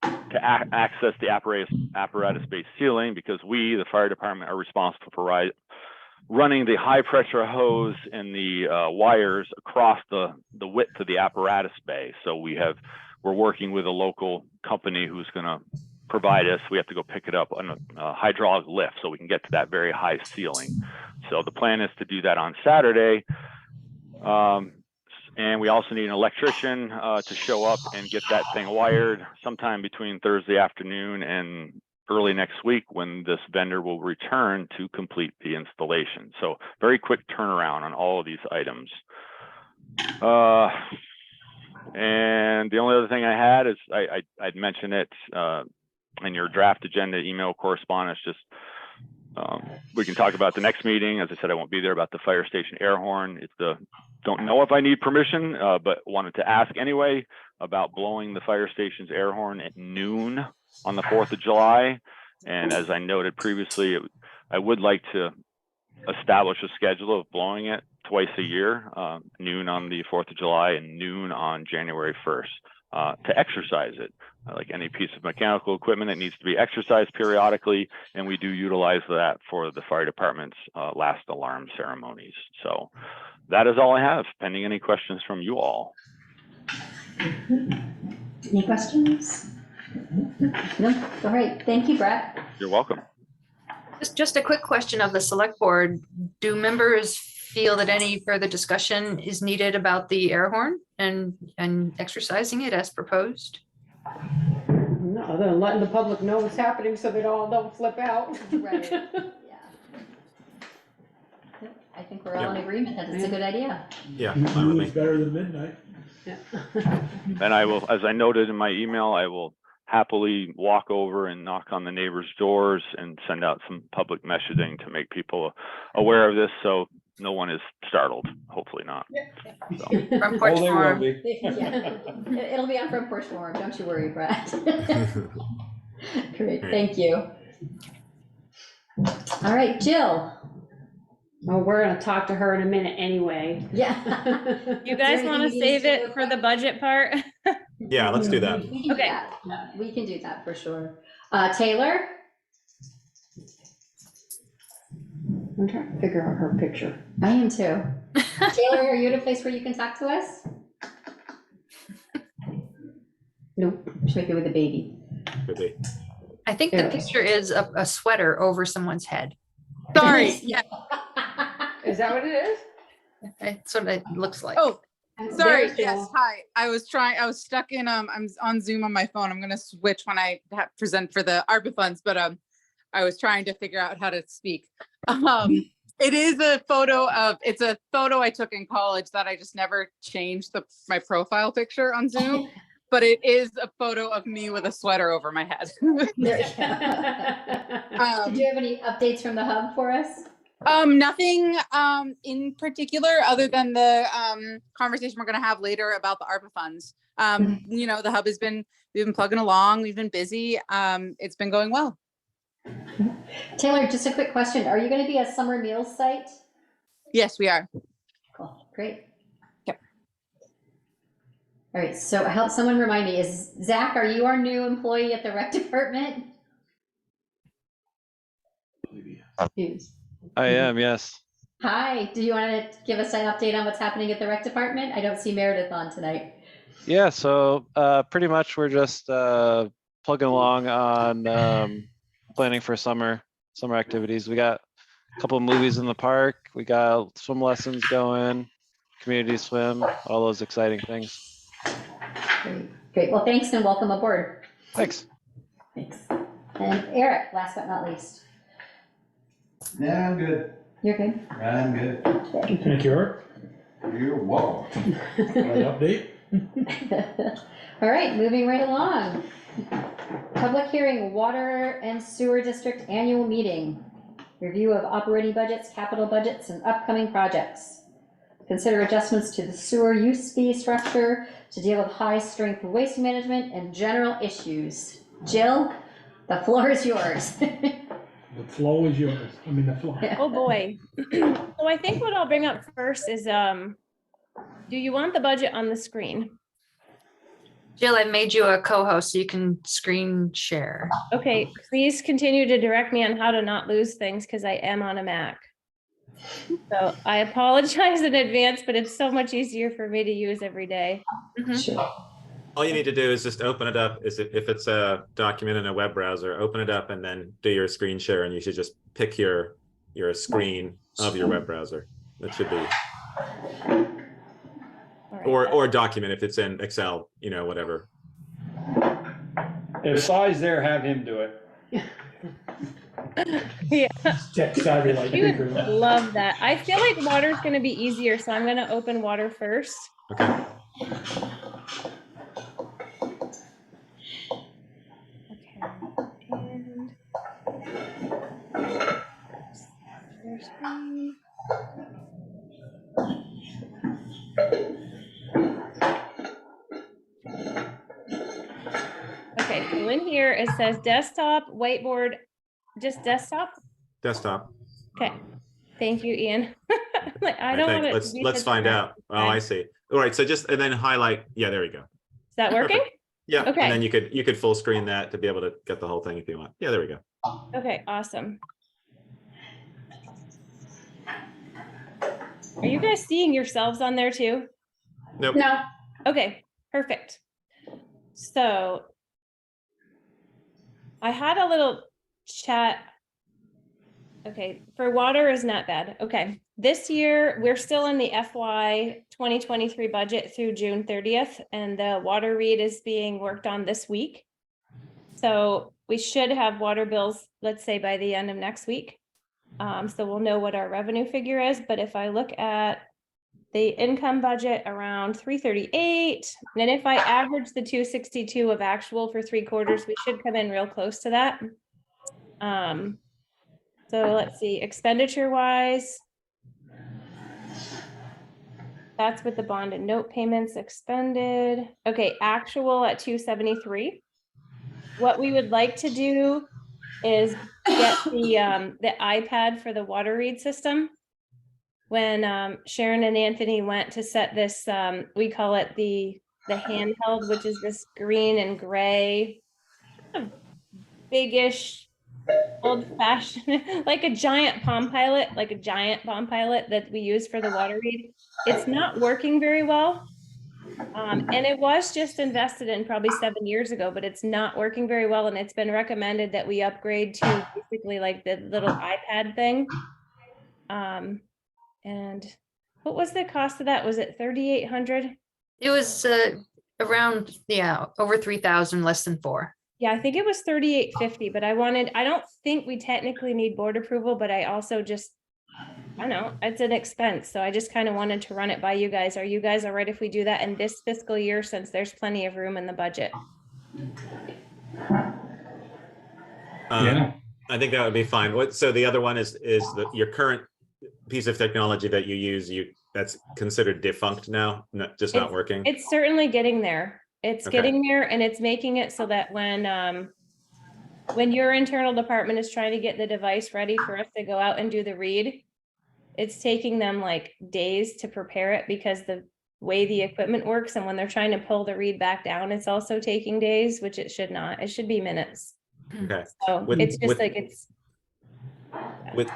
access the apparatus-based ceiling, because we, the fire department, are responsible for running the high pressure hose and the wires across the width of the apparatus bay. So we're working with a local company who's going to provide us. We have to go pick it up on a hydraulic lift so we can get to that very high ceiling. So the plan is to do that on Saturday. And we also need an electrician to show up and get that thing wired sometime between Thursday afternoon and early next week, when this vendor will return to complete the installation. So very quick turnaround on all of these items. And the only other thing I had is I'd mention it in your draft agenda email correspondence. Just we can talk about the next meeting. As I said, I won't be there, about the fire station air horn. Don't know if I need permission, but wanted to ask anyway about blowing the fire station's air horn at noon on the 4th of July. And as I noted previously, I would like to establish a schedule of blowing it twice a year, noon on the 4th of July and noon on January 1st. to exercise it. Like any piece of mechanical equipment, it needs to be exercised periodically, and we do utilize that for the fire department's last alarm ceremonies. So that is all I have, pending any questions from you all. Any questions? No, all right, thank you, Brett. You're welcome. Just a quick question of the select board. Do members feel that any further discussion is needed about the air horn and exercising it as proposed? No, other than letting the public know what's happening so they all don't flip out. Right, yeah. I think we're all in agreement that it's a good idea. Yeah, fine with me. It's better than midnight. And I will, as I noted in my email, I will happily walk over and knock on the neighbors' doors and send out some public messaging to make people aware of this, so no one is startled. Hopefully not. So. Front porch forum. Yeah. It'll be on Front Porch Forum, don't you worry, Brett. Great, thank you. All right, Jill. Well, we're gonna talk to her in a minute anyway. Yeah. You guys want to save it for the budget part? Yeah, let's do that. We can do that. Yeah, we can do that for sure. Taylor? I'm trying to figure out her picture. I am too. Taylor, are you at a place where you can talk to us? Nope, she might be with a baby. Could be. I think the picture is a sweater over someone's head. Sorry, yeah. Is that what it is? That's what it looks like. Oh, sorry, There's yes, Jill. hi. I was stuck in, I'm on Zoom on my phone. I'm gonna switch when I present for the ARPA funds, but I was trying to figure out how to speak. It is a photo I took in college that I just never changed my profile picture on Zoom, but it is a photo of me with a sweater over my head. There you go. Did you have any updates from the hub for us? Nothing in particular other than the conversation we're gonna have later about the ARPA funds. You know, the hub we've been plugging along, we've been busy. It's been going well. Taylor, just a quick question. Are you going to be at Summer Meals site? Yes, we are. Cool, great. Yep. All right, so help someone remind me, is Zach, are you our new employee at the rec department? I am, yes. Hi, do you want to give us an update on what's happening at the rec department? I don't see Meredith on tonight. Yeah, so pretty much we're just plugging along on planning for summer activities. We got a couple of movies in the park. We got swim lessons going, community swim, all those exciting things. Great. Well, thanks and welcome aboard. Thanks. Thanks. And Eric, last but not least. Yeah, I'm good. You're good? I'm good. Thank you, Eric. You're welcome. Update. All right, moving right along. Public hearing, Water and Sewer District Annual Meeting. Review of operating budgets, capital budgets, and upcoming projects. Consider adjustments to the sewer use fee structure to deal with high-strength waste management and general issues. Jill, the floor is yours. The flow is yours. I mean, the flow. Oh, boy. So I think what I'll bring up first is, do you want the budget on the screen? Jill, I made you a co-host so you can screen share. Okay, please continue to direct me on how to not lose things because I am on a Mac. So I apologize in advance, but it's so much easier for me to use every day. Sure. All you need to do is just open it up. If it's a document in a web browser, open it up and then do your screen share, and you should just pick your screen of your web browser. That should be. Or document if it's in Excel, you know, whatever. If Sai's there, have him do it. Yeah. Tech savvy like You Baker. would love that. I feel like water's gonna be easier, so I'm gonna open water first. Okay. And share screen. Okay, so in here it says desktop, whiteboard, just desktop. Desktop. Okay, thank you, Ian. Like, I don't want it to be Let's such find a out. Oh, I see. All right. So just, and then highlight. Yeah, there we go. that working? Yeah, and Okay. then you could full screen that to be able to get the whole thing if you want. Yeah, there we go. Okay, awesome. Are you guys seeing yourselves on there too? Nope. No. Okay, perfect. So I had a little chat. Okay, for water is not bad. Okay, this year we're still in the FY 2023 budget through June 30th, and the water read is being worked on this week. So we should have water bills, let's say by the end of next week. So we'll know what our revenue figure is, but if I look at the income budget around 338, and if I average the 262 of actual for 3 quarters, we should come in real close to that. So let's see, expenditure wise. That's with the bond and note payments expended. Okay, actual at 273. What we would like to do is get the iPad for the water read system. When Sharon and Anthony went to set this, we call it the handheld, which is this green and gray, biggish, old-fashioned, like a giant Palm Pilot, that we use for the water read. It's not working very well. And it was just invested in probably 7 years ago, but it's not working very well. And it's been recommended that we upgrade to basically like the little iPad thing. And what was the cost of that? Was it 3,800? It was around, yeah, over 3,000, less than 4. Yeah, I think it was 3,850, but I don't think we technically need board approval, but I also just, I don't know, it's an expense. So I just kind of wanted to run it by you guys. Are you guys all right if we do that in this fiscal year, since there's plenty of room in the budget? Yeah. I think that would be fine. So the other one is your current piece of technology that you use, that's considered defunct now, not working? It's certainly getting there. It's getting there, and it's making it so that when your internal department is trying to get the device ready for us to go out and do the read, it's taking them like days to prepare it because the way the equipment works, and when they're trying to pull the read back down, it's also taking days, which it should not. It should be minutes. Okay. So it's just like it's.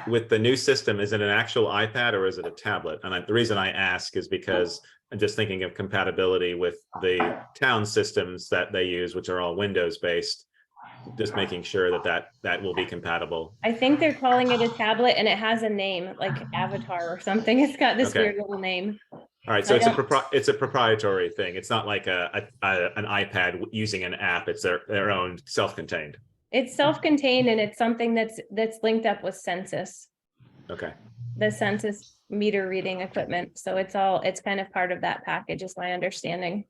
With the new system, is it an actual iPad or is it a tablet? And the reason I ask is because I'm just thinking of compatibility with the town systems that they use, which are all Windows based. Just making sure that will be compatible. I think they're calling it a tablet, and it has a name like Avatar or something. It's got this weird little name. All right, so it's a proprietary thing. It's not like an iPad using an app. It's their own self-contained. It's self-contained, and it's something that's linked up with census. Okay. The census meter reading equipment. So it's kind of part of that package, is my understanding.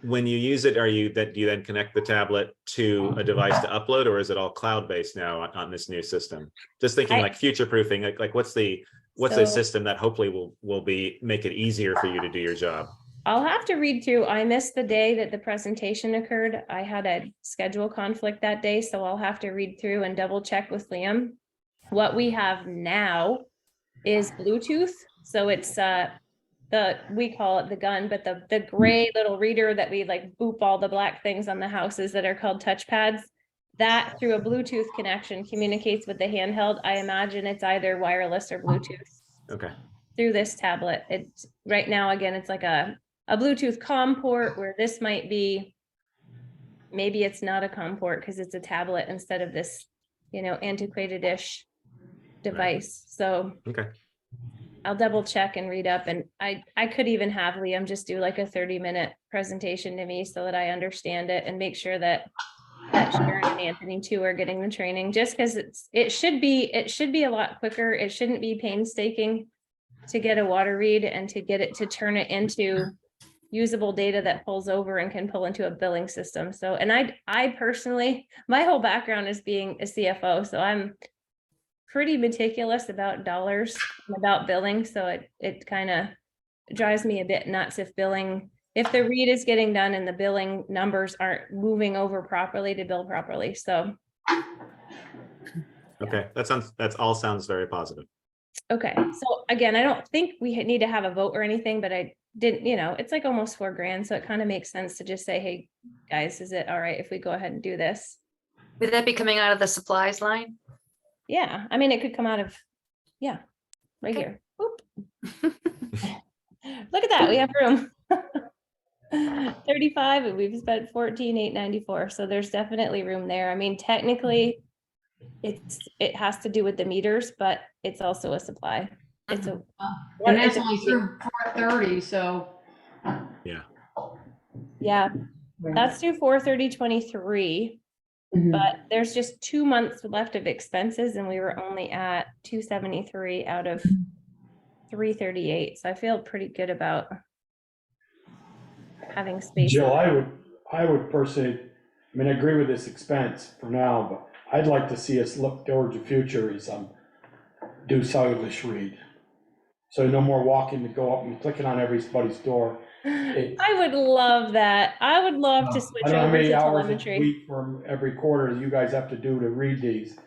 When you use it, do you then connect the tablet to a device to upload, or is it all cloud-based now on this new system? Just thinking like future-proofing, like what's a system that hopefully will make it easier for you to do your job? I'll have to read through. I missed the day that the presentation occurred. I had a schedule conflict that day, so I'll have to read through and double check with Liam. What we have now is Bluetooth. So it's we call it the gun, but the gray little reader that we like boop all the black things on the houses that are called touchpads, that through a Bluetooth connection communicates with the handheld. I imagine it's either wireless or Bluetooth. Okay. Through this tablet. It's right now, again, it's like a Bluetooth COM port, where this might be, maybe it's not a COM port because it's a tablet instead of this, antiquated-ish device. So okay. I'll double check and read up, and I could even have Liam just do like a 30-minute presentation to me so that I understand it, and make sure that Sharon and Anthony too are getting the training, just because it should be a lot quicker. It shouldn't be painstaking to get a water read and to get it to turn it into usable data that pulls over and can pull into a billing system. So, and I personally, my whole background is being a CFO, so I'm pretty meticulous about dollars and about billing. So it kind of drives me a bit nuts if the read is getting done and the billing numbers aren't moving over properly to bill properly. So. Okay, that all sounds very positive. Okay, so again, I don't think we need to have a vote or anything, but didn't, it's like almost $4,000, so it kind of makes sense to just say, hey, guys, is it all right if we go ahead and do this? Would that be coming out of the supplies line? Yeah, I mean, it could come out of, right here. Oop. Look at that, we have room. 35, and we've spent 14,894, so there's definitely room there. I mean, technically, it has to do with the meters, but it's also a supply. It's a And that's only through 4:30, so. Yeah, that's due 4/30/23. But there's just 2 months left of expenses, and we were only at 273 out of 338. So I feel pretty good about having space. Jill, I would personally, I mean, I agree with this expense for now, but I'd like to see us look towards the future is, do cellular read. So no more walking to go up and clicking on everybody's door. I would love that. I would love to switch I don't know how over to many hours a telemetry. week from every quarter you guys have to do to read these.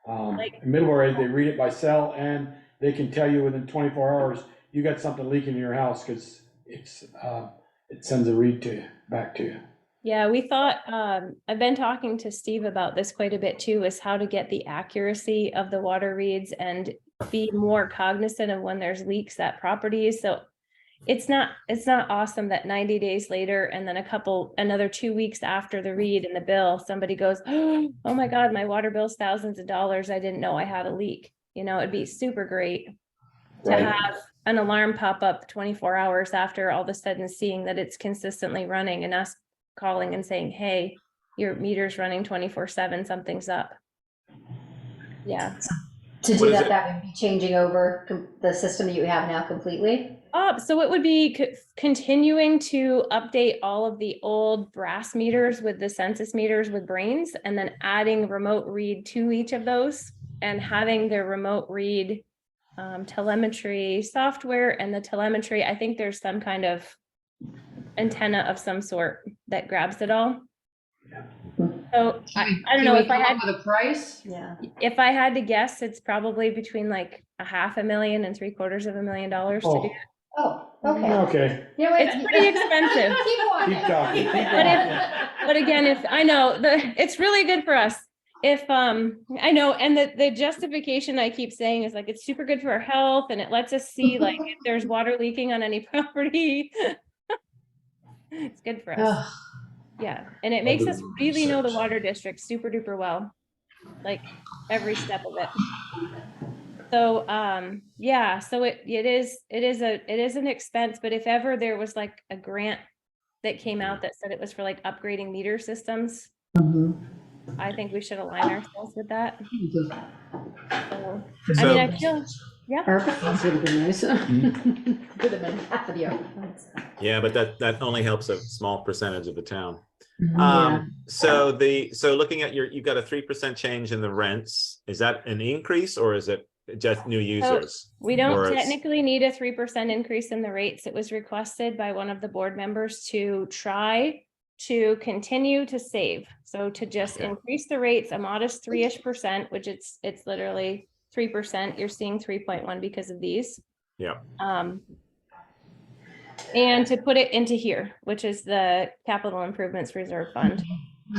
In Middleborough, they read it by cell, and they can tell you within 24 hours, you got something leaking in your house, because it sends a read to you, back to you. Yeah, we thought, I've been talking to Steve about this quite a bit too, is how to get the accuracy of the water reads and be more cognizant of when there's leaks at properties. So it's not awesome that 90 days later, and then another 2 weeks after the read and the bill, somebody goes, oh my God, my water bill's thousands of dollars. I didn't know I had a leak. It'd be super great to have an alarm pop up 24 hours after all of a sudden seeing that it's consistently running, and us calling and saying, hey, your meter's running 24/7, something's up. Yeah. To do that, that would be changing over the system that you have now completely? So it would be continuing to update all of the old brass meters with the census meters with brains, and then adding remote read to each of those, and having the remote read telemetry software. And the telemetry, I think there's some kind of antenna of some sort that grabs it all. So I don't know if I had the price. Yeah. If I had to guess, it's probably between like $500,000 and $750,000 to do it. Oh, okay. Okay. It's pretty expensive. Keep talking. But again, if I know it's really good for us. If I know, and the justification I keep saying is like, it's super good for our health, and it lets us see like if there's water leaking on any property. It's good for us. Yeah, and it makes us really know the water district super duper well, like every step of it. So yeah, so it is an expense, but if ever there was like a grant that came out that said it was for like upgrading meter systems, I think we should align ourselves with that. So, I mean, I feel, yeah. That would have been nice. Could have been half of the other. Yeah, but that only helps a small percentage of the town. Yeah. So looking at you've got a 3% change in the rents. Is that an increase, or is it just new users? We don't technically need a 3% increase in the rates. It was requested by one of the board members to try to continue to save. So to just increase the rates a modest 3-ish%, which it's literally 3%. You're seeing 3.1 because of these. Yeah. And to put it into here, which is the capital improvements reserve fund.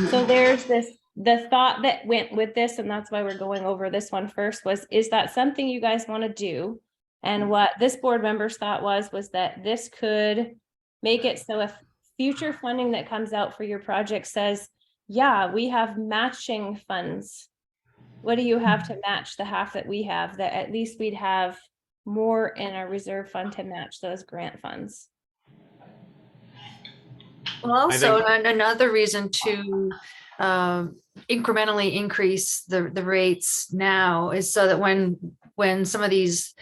So there's the thought that went with this, and that's why we're going over this one first, is that something you guys want to do? And what this board member's thought was that this could make it so if future funding that comes out for your project says, yeah, we have matching funds. What do you have to match the half that we have? That at least we'd have more in our reserve fund to match those grant funds. Well, also another reason to incrementally increase the rates now is so that when some of these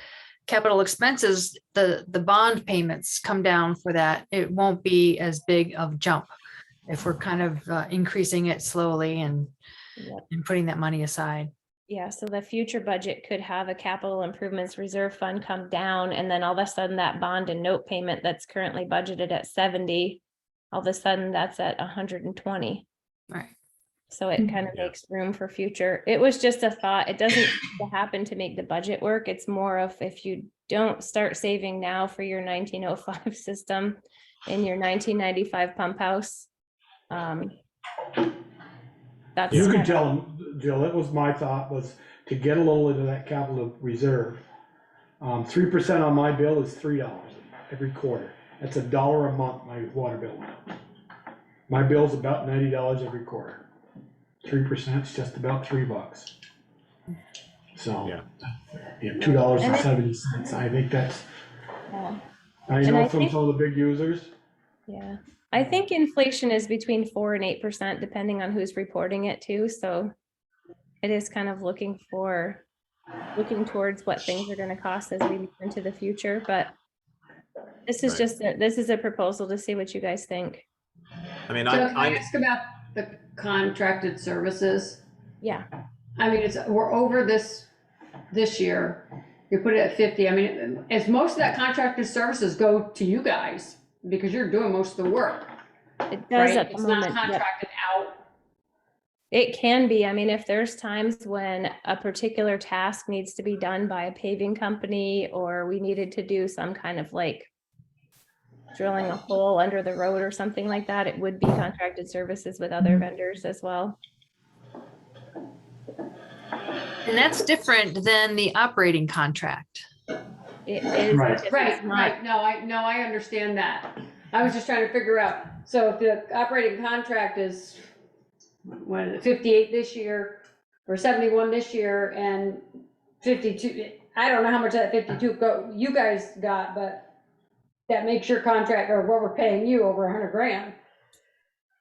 capital expenses, the bond payments come down for that, it won't be as big of jump if we're kind of increasing it slowly and putting that money aside. Yeah, so the future budget could have a capital improvements reserve fund come down, and then all of a sudden that bond and note payment that's currently budgeted at 70, all of a sudden that's at 120. Right. So it kind of makes room for future. It was just a thought. It doesn't happen to make the budget work. It's more of if you don't start saving now for your 1905 system in your 1995 pump house. That's You can kind of- tell them, Jill, that was my thought, was to get a little into that capital reserve. 3% on my bill is $3 every quarter. That's $1 a month, my water bill. My bill's about $90 every quarter. 3% is just about $3. So, Yeah. $2.70, I think that's, yeah. I And know I from think- some of the big users. Yeah, I think inflation is between 4 and 8%, depending on who's reporting it too, so it is kind of looking towards what things are gonna cost as we move into the future, but this is this is a proposal to see what you guys think. I mean, So can I I'm, ask about the contracted services? Yeah. I mean, we're over this year. You put it at 50. I mean, as most of that contracted services go to you guys because you're doing most of the work. It does right? at the It's not moment, yep. contracted out. It can be, I mean, if there's times when a particular task needs to be done by a paving company, or we needed to do some kind of like drilling a hole under the road or something like that, it would be contracted services with other vendors as well. And that's different than the operating contract. It is. Right. because Right, it's not- right. No, I understand that. I was just trying to figure out, so if the operating contract is, what is it, 58 this year, or 71 this year, and 52, I don't know how much that 52 you guys got, but that makes your contract, or what we're paying you, over 100 grand.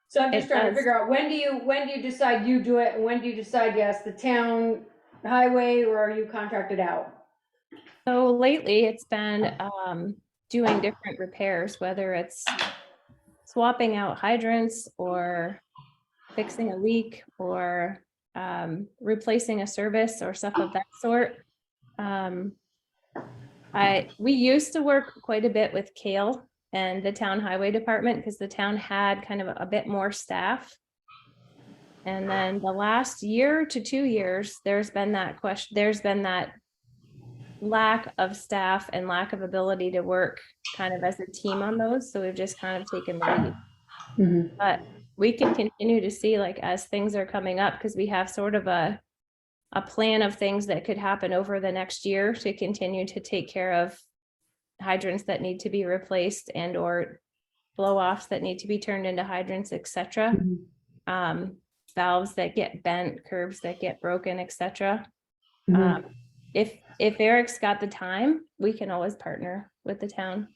So I'm just It trying to does. figure out, when do you decide you do it, and when do you decide, yes, the town highway, or are you contracted out? So lately, it's been doing different repairs, whether it's swapping out hydrants or fixing a leak or replacing a service or stuff of that sort. We used to work quite a bit with Kale and the town highway department because the town had kind of a bit more staff. And then the last year to 2 years, there's been that lack of staff and lack of ability to work kind of as a team on those. So we've just kind of taken the lead. Mm-hmm. But we can continue to see, like, as things are coming up, because we have sort of a plan of things that could happen over the next year to continue to take care of hydrants that need to be replaced and or blow offs that need to be turned into hydrants, etc. Valves that get bent, curbs that get broken, etc. If Eric's got the time, we can always partner with the town.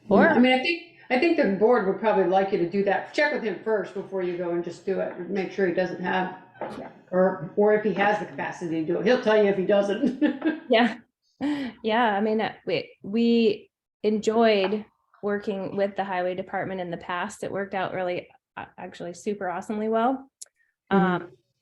Or I mean, I think the board would probably like you to do that. Check with him first before you go and just do it, and make sure he doesn't have, or if he has the capacity to do it. He'll tell you if he doesn't. yeah, I mean, we enjoyed working with the highway department in the past. It worked out really, actually super awesomely well.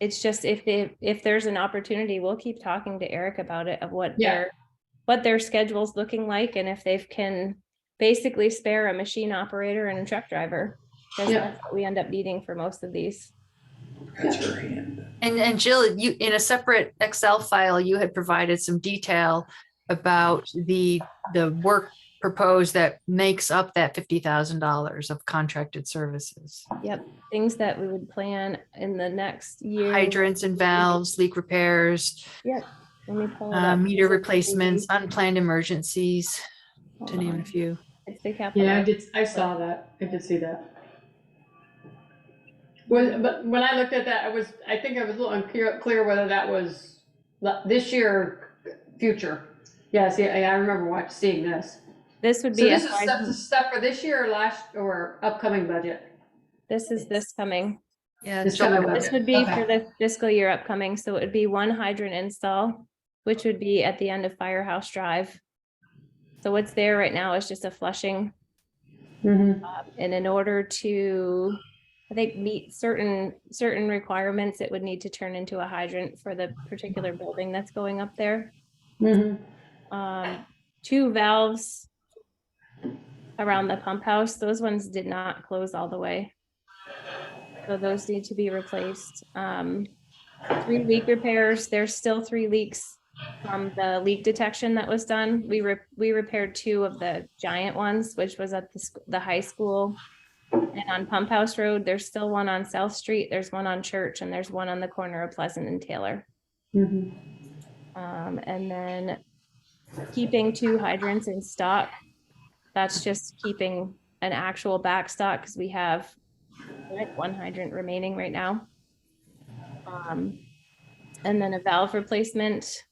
It's just if there's an opportunity, we'll keep talking to Eric about it, of what their schedule's looking like, and if they can basically spare a machine operator and a truck driver, because that's what we end up needing for most of these. That's her hand. And Jill, you, in a separate Excel file, you had provided some detail about the work proposed that makes up that $50,000 of contracted services. Yep, things that we would plan in the next year. Hydrants and valves, leak repairs. Yep. Let me pull it up. Meter replacements, unplanned emergencies, to name a few. It's the capital. Yeah, I saw that. I did see that. But when I looked at that, I think I was a little unclear whether that was this year or future. Yeah, see, I remember seeing this. This would So be this is stuff for this year or upcoming budget? This is this coming. Yeah, This coming This budget. would be Okay. for the fiscal year upcoming, so it would be one hydrant install, which would be at the end of Firehouse Drive. So what's there right now is just a flushing. And in order to, I think, meet certain requirements, it would need to turn into a hydrant for the particular building that's going up there. 2 valves around the pump house, those ones did not close all the way. So those need to be replaced. 3 leak repairs, there's still 3 leaks from the leak detection that was done. We repaired 2 of the giant ones, which was at the high school and on Pump House Road. There's still one on South Street, there's one on Church, and there's one on the corner of Pleasant and Taylor. And then keeping 2 hydrants in stock. That's just keeping an actual back stock because we have like 1 hydrant remaining right now. And then a valve replacement.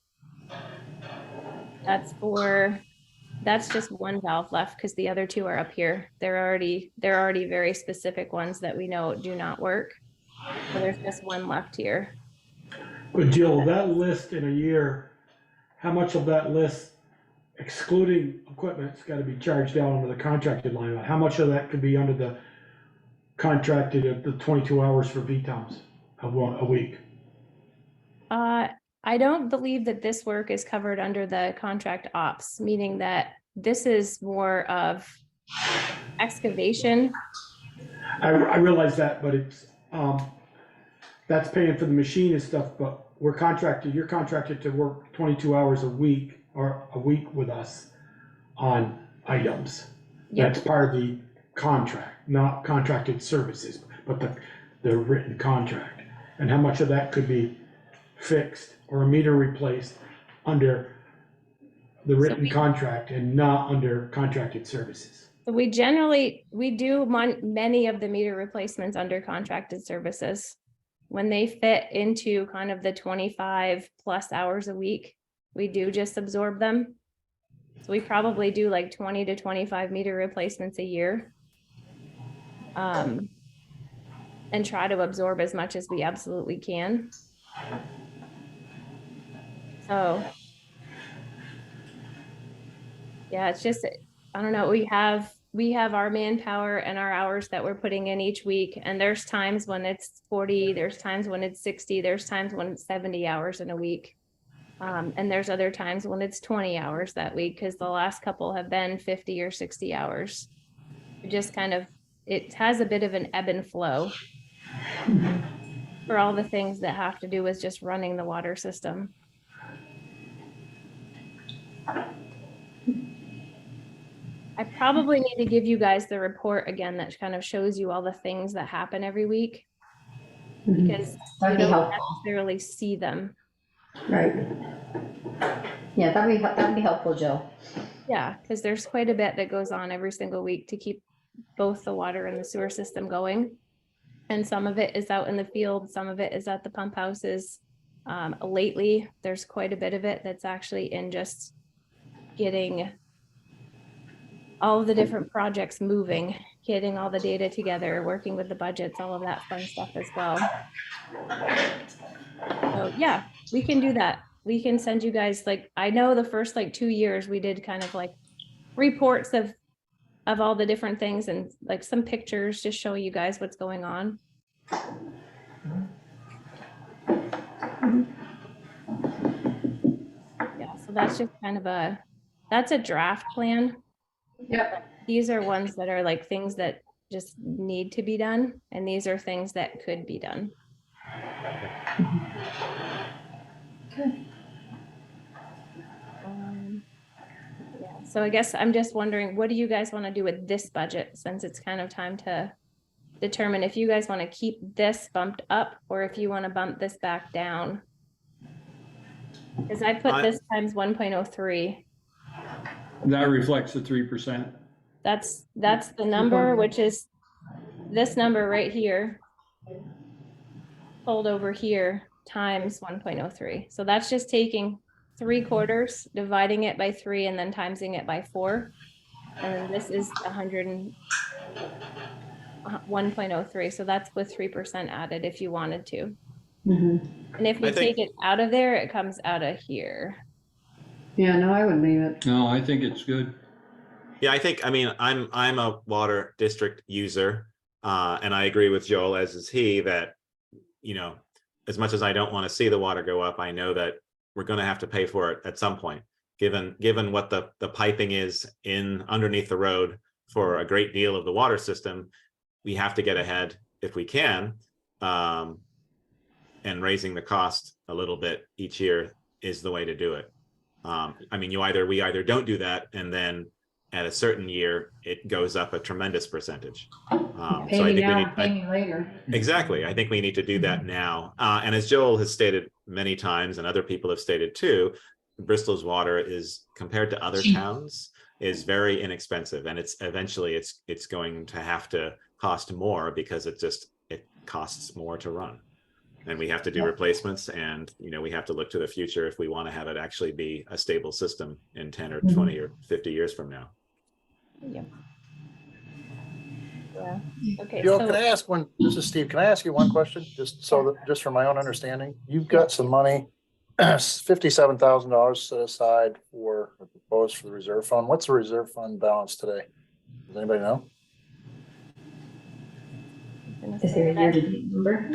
That's just 1 valve left because the other 2 are up here. They're already very specific ones that we know do not work. So there's just 1 left here. But Jill, that list in a year, how much of that list, excluding equipment's gotta be charged down under the contracted line? How much of that could be under the contracted at the 22 hours for VTOMs a week? I don't believe that this work is covered under the contract ops, meaning that this is more of excavation. I realize that, but it's, that's paying for the machine and stuff, but you're contracted to work 22 hours a week or a week with us on items. Yep. That's part of the contract, not contracted services, but the written contract. And how much of that could be fixed or a meter replaced under the written contract and not under contracted services? So we do many of the meter replacements under contracted services. When they fit into kind of the 25 plus hours a week, we do just absorb them. So we probably do like 20 to 25 meter replacements a year. And try to absorb as much as we absolutely can. So yeah, it's just, I don't know, we have our manpower and our hours that we're putting in each week, and there's times when it's 40, there's times when it's 60, there's times when it's 70 hours in a week. And there's other times when it's 20 hours that week, because the last couple have been 50 or 60 hours. It has a bit of an ebb and flow for all the things that have to do with just running the water system. I probably need to give you guys the report again that kind of shows you all the things that happen every week, because That'd you be don't helpful. necessarily see them. Right. Yeah, that'd be helpful, Jill. Yeah, because there's quite a bit that goes on every single week to keep both the water and the sewer system going. And some of it is out in the field, some of it is at the pump houses. Lately, there's quite a bit of it that's actually in just getting all of the different projects moving, getting all the data together, working with the budgets, all of that fun stuff as well. So yeah, we can do that. We can send you guys, like, I know the first like 2 years we did kind of like reports of all the different things and like some pictures just show you guys what's going on. Yeah, so that's just kind of that's a draft plan. Yep. These are ones that are like things that just need to be done, and these are things that could be done. Yeah, so I guess I'm just wondering, what do you guys want to do with this budget, since it's kind of time to determine if you guys want to keep this bumped up or if you want to bump this back down? Because I put this times 1.03. That reflects the 3%. That's the number, which is this number right here, pulled over here, times 1.03. So that's just taking 3/4, dividing it by 3, and then timesing it by 4. And then this is 1.03. So that's with 3% added if you wanted to. And if we take it out of there, it comes out of here. Yeah, no, I would leave it. No, I think it's good. Yeah, I mean, I'm a water district user, and I agree with Joel, as is he, that, you know, as much as I don't want to see the water go up, I know that we're going to have to pay for it at some point, given what the piping is in underneath the road for a great deal of the water system. We have to get ahead if we can, and raising the cost a little bit each year is the way to do it. I mean, we either don't do that, and then at a certain year, it goes up a tremendous percentage. So Pay I me think we now, need, pay me later. exactly, I think we need to do that now. And as Joel has stated many times, and other people have stated too, Bristol's water is, compared to other towns, is very inexpensive, and it's eventually it's going to have to cost more because it costs more to run. And we have to do replacements, and we have to look to the future if we want to have it actually be a stable system in 10 or 20 or 50 years from now. Yeah. Yeah, okay, Joe, so. can I ask one, this is Steve, can I ask you one question? Just for my own understanding, you've got some money, $57,000 set aside for, proposed for the reserve fund. What's the reserve fund balance today? Does anybody know? Is there a year-to-date number?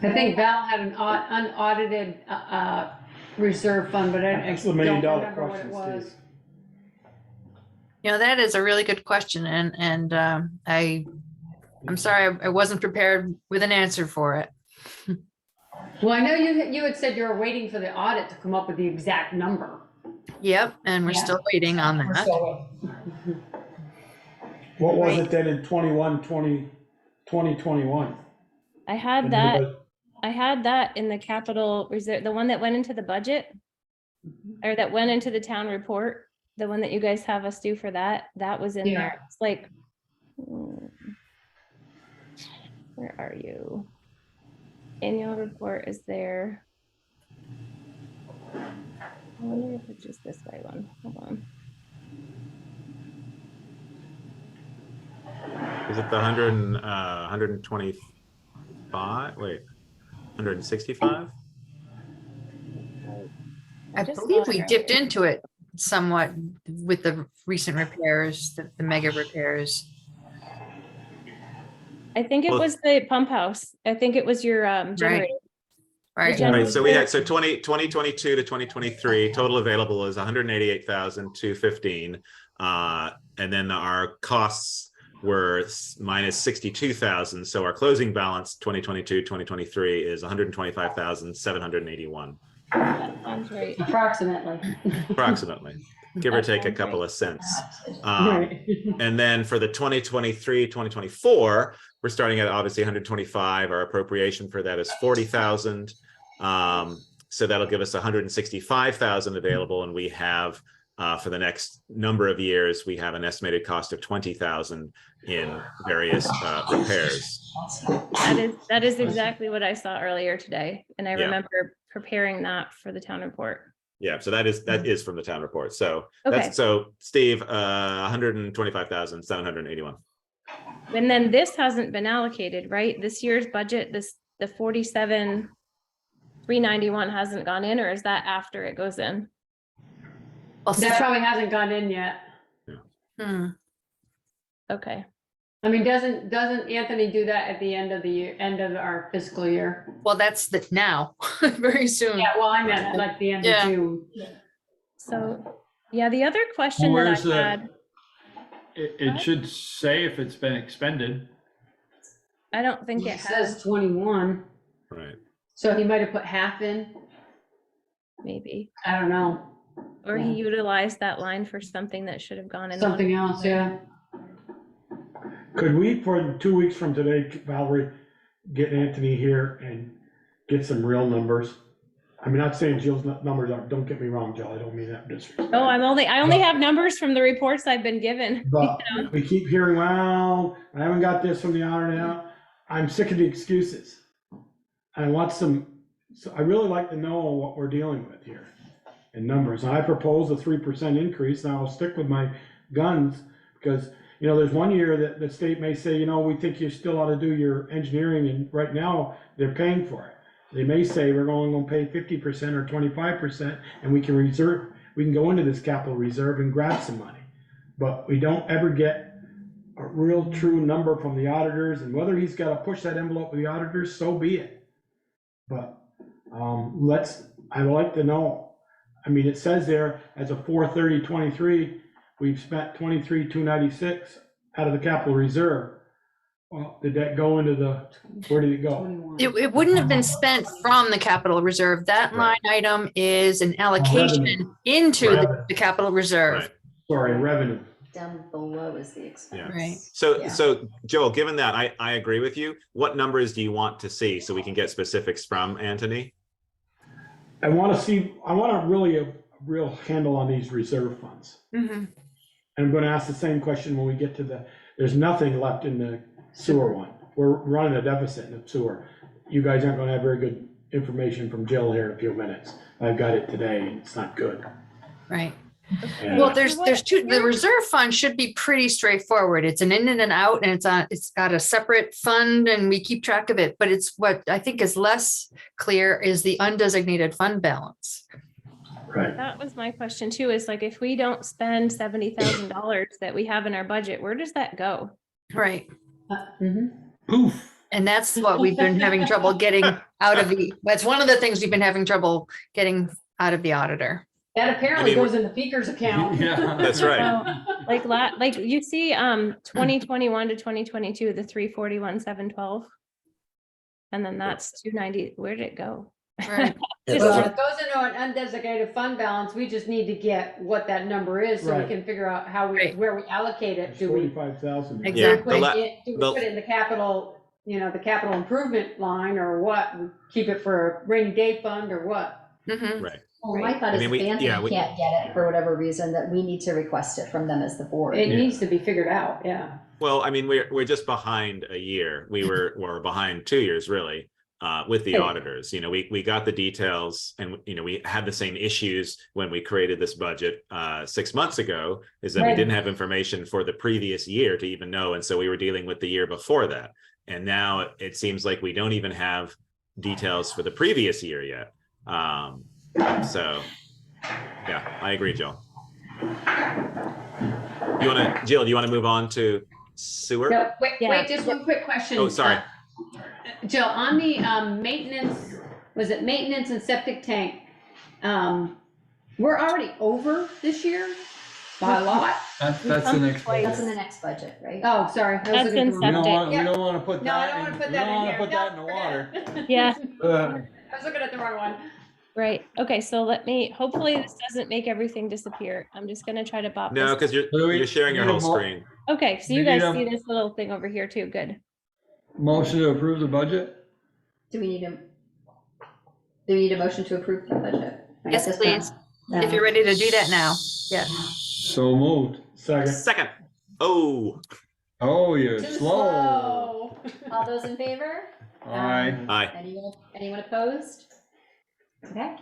I think Val had an unaudited reserve fund, but I That's the don't million-dollar remember what it question, was. Steve. That is a really good question, and I'm sorry I wasn't prepared with an answer for it. Well, I know you had said you were waiting for the audit to come up with the exact number. Yep, and we're still waiting on that. What was it then in 2021? I had that in the capital reserve, the one that went into the budget, or that went into the town report, the one that you guys have us do for that was in there. It's like, where are you? Annual report is there. I wonder if it's just this way one. Hold on. Is it the 125? Wait, 165? I believe we dipped into it somewhat with the recent repairs, the mega repairs. I think it was the pump house. I think it was your generator. Right. Right. So we had 2022 to 2023 total available is 188,215, and then our costs were minus 62,000. So our closing balance 2022 2023 is 125,781. That sounds right. Approximately, give or take a couple of cents. And then for the 2023 2024, we're starting at obviously 125. Our appropriation for that is 40,000. So that'll give us 165,000 available, and we have for the next number of years, we have an estimated cost of 20,000 in various repairs. That is exactly what I saw earlier today, and I remember preparing that for the town report. Yeah, so that is from the town report. So Okay. so Steve, 125,781. And then this hasn't been allocated, right? This year's budget, the 47,391 hasn't gone in, or is that after it goes in? That probably hasn't gone in yet. Okay. I mean, doesn't Anthony do that at the end of the year, end of our fiscal year? Well, that's now, very soon. Yeah, well, I meant like the end of June. So, yeah, the other question that I had. It should say if it's been expended. I don't think it has. Says 21. Right. So he might have put half in. Maybe. I don't know. Or he utilized that line for something that should have gone in. Something else, yeah. Could we, for 2 weeks from today, Valerie, get Anthony here and get some real numbers? I mean, not saying Jill's numbers aren't, don't get me wrong, Jill, I don't mean that disrespect. Oh, I only have numbers from the reports I've been given. But we keep hearing, well, I haven't got this from the auditor now. I'm sick of the excuses. I want so I really like to know what we're dealing with here in numbers. And I propose a 3% increase, and I'll stick with my guns, because there's one year that the state may say, we think you still ought to do your engineering, and right now they're paying for it. They may say we're only going to pay 50% or 25%, and we can go into this capital reserve and grab some money. But we don't ever get a real true number from the auditors, and whether he's got to push that envelope with the auditors, so be it. But I'd like to know. I mean, it says there as a 4/30/23, we've spent 23,296 out of the capital reserve. Well, did that go into the, where did it go? It wouldn't have been spent from the capital reserve. That line item is an allocation into the capital reserve. Sorry, revenue. Down below is the expense. Right. So Joel, given that, I agree with you. What numbers do you want to see so we can get specifics from Anthony? I want really a real handle on these reserve funds. Mm-hmm. And I'm gonna ask the same question when we get to there's nothing left in the sewer one. We're running a deficit in the sewer. You guys aren't gonna have very good information from Jill here in a few minutes. I've got it today and it's not good. Right. Yeah. Well, there's two. The reserve fund should be pretty straightforward. It's an in and an out, and it's got a separate fund, and we keep track of it. But it's what I think is less clear is the undesignated fund balance. Right. That was my question too, is like, if we don't spend $70,000 that we have in our budget, where does that go? Right. Poof. And that's what we've been having trouble getting out of that's one of the things we've been having trouble getting out of the auditor. That apparently goes in the Peaker's account. Yeah, that's right. So, like you see, 2021 to 2022, the 341,712. And then that's 290. Where did it go? Right. Well, if it goes into an undesignated fund balance, we just need to get what that number is so we can figure out where we allocate it. Do we 45,000. Exactly. put it in the capital, the capital improvement line, or what? Keep it for a rainy day fund or what? Mm-hmm. Right. Well, my thought is if Anthony can't get it for whatever reason, that we need to request it from them as the board. It needs to be figured out, yeah. Well, I mean, we're just behind a year. We're behind 2 years really, with the auditors. We got the details, and we had the same issues when we created this budget 6 months ago, is that we didn't have information for the previous year to even know, and so we were dealing with the year before that. And now it seems like we don't even have details for the previous year yet. So yeah, I agree, Jill. Jill, do you want to move on to sewer? No, wait, just one quick question. Oh, sorry. Jill, on the maintenance, was it maintenance and septic tank? We're already over this year by a lot. That's the next. That's in the next budget, right? Oh, sorry. That's in septic. We don't want to put that. No, I don't want to put that in here. put that in the water. Yeah. I was looking at the wrong one. Right. Okay. So hopefully this doesn't make everything disappear. I'm just going to try to bop No, this. because you're sharing your whole screen. Okay. So you guys see this little thing over here too. Good. Motion to approve the budget? Do we need a motion to approve the budget? Yes, please. If you're ready to do that now. Yeah. So moved. Second. Oh, you're Too slow. All those in favor? Aye. Anyone opposed? Okay,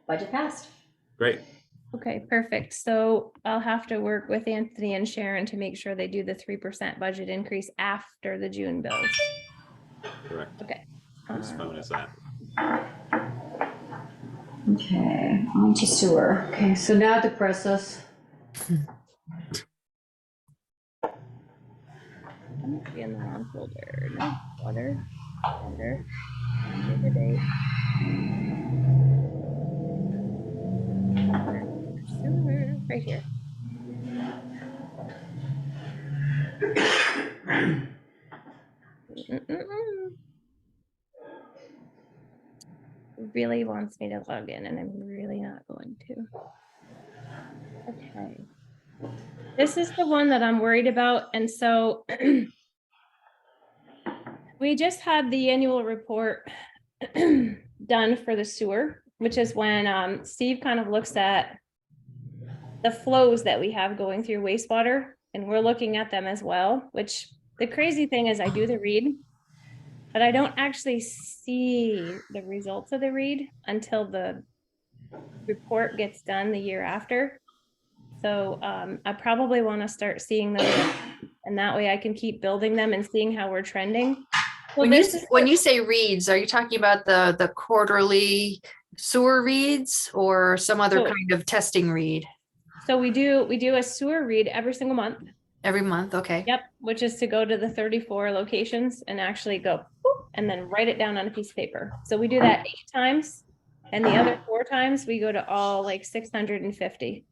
budget passed. Great. Okay, perfect. So I'll have to work with Anthony and Sharon to make sure they do the 3% budget increase after the June bills. Correct. Okay. Whose phone is that? Okay, on to sewer. Okay, so now depress us. I might be in the wrong folder. No, water. The date. Sewer, right here. Really wants me to log in, and I'm really not going to. Okay. This is the one that I'm worried about, and so we just had the annual report done for the sewer, which is when Steve kind of looks at the flows that we have going through wastewater, and we're looking at them as well, which the crazy thing is I do the read, but I don't actually see the results of the read until the report gets done the year after. So I probably want to start seeing them, and that way I can keep building them and seeing how we're trending. Well, when you say reads, are you talking about the quarterly sewer reads or some other kind of testing read? So we do a sewer read every single month. Every month, okay. Yep, which is to go to the 34 locations and actually go whoop, and then write it down on a piece of paper. So we do that 8 times, and the other 4 times we go to all like 650,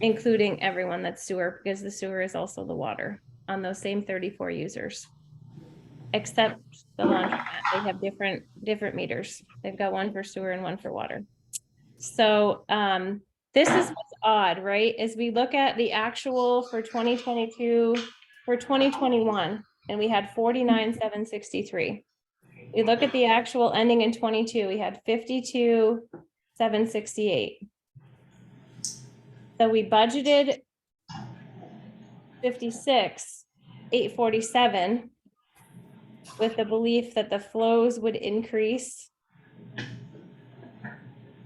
including everyone that's sewer, because the sewer is also the water. on those same 34 users. Except the laundromat, they have different meters. They've got one for sewer and one for water. So this is what's odd, right? As we look at the actual for 2022, for 2021, and we had 49,763. We look at the actual ending in 22, we had 52,768. So we budgeted 56,847 with the belief that the flows would increase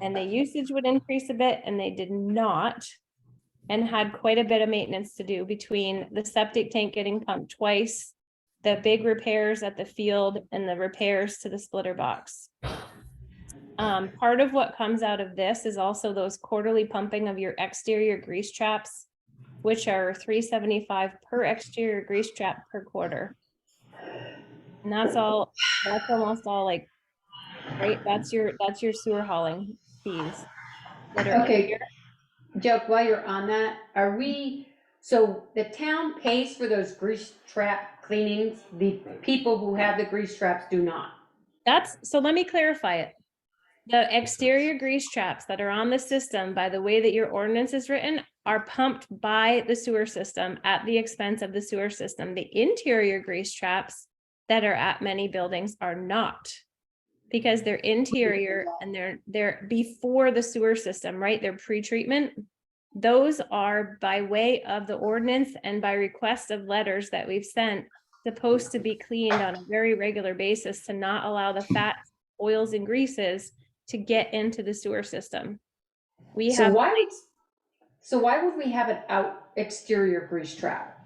and the usage would increase a bit, and they did not, and had quite a bit of maintenance to do between the septic tank getting pumped twice, the big repairs at the field, and the repairs to the splitter box. Part of what comes out of this is also those quarterly pumping of your exterior grease traps, which are $375 per exterior grease trap per quarter. And that's almost all like, right? That's your sewer hauling fees. That are Okay, Joe, while you're on that, so the town pays for those grease trap cleanings, the people who have the grease traps do not? So let me clarify it. The exterior grease traps that are on the system, by the way that your ordinance is written, are pumped by the sewer system at the expense of the sewer system. The interior grease traps that are at many buildings are not, because they're interior and they're before the sewer system, right? They're pre-treatment. Those are by way of the ordinance and by request of letters that we've sent, supposed to be cleaned on a very regular basis to not allow the fats, oils, and greases to get into the sewer system. So why would we have an exterior grease trap?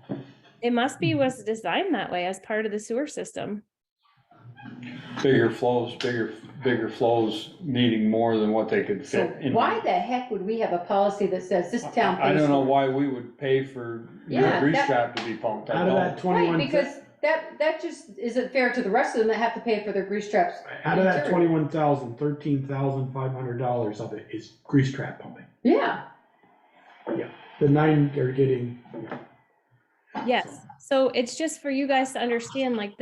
It must be was designed that way as part of the sewer system. Bigger flows needing more than what they could So fit in. why the heck would we have a policy that says this town pays? I don't know for it? why we would pay for your grease trap to be pumped. Out of that 21. Right, because that just isn't fair to the rest of them that have to pay for their grease traps. Out of that 21,000, $13,500 of it is grease trap pumping. Yeah. Yeah, the 9 are getting. Yes, so it's just for you guys to understand, like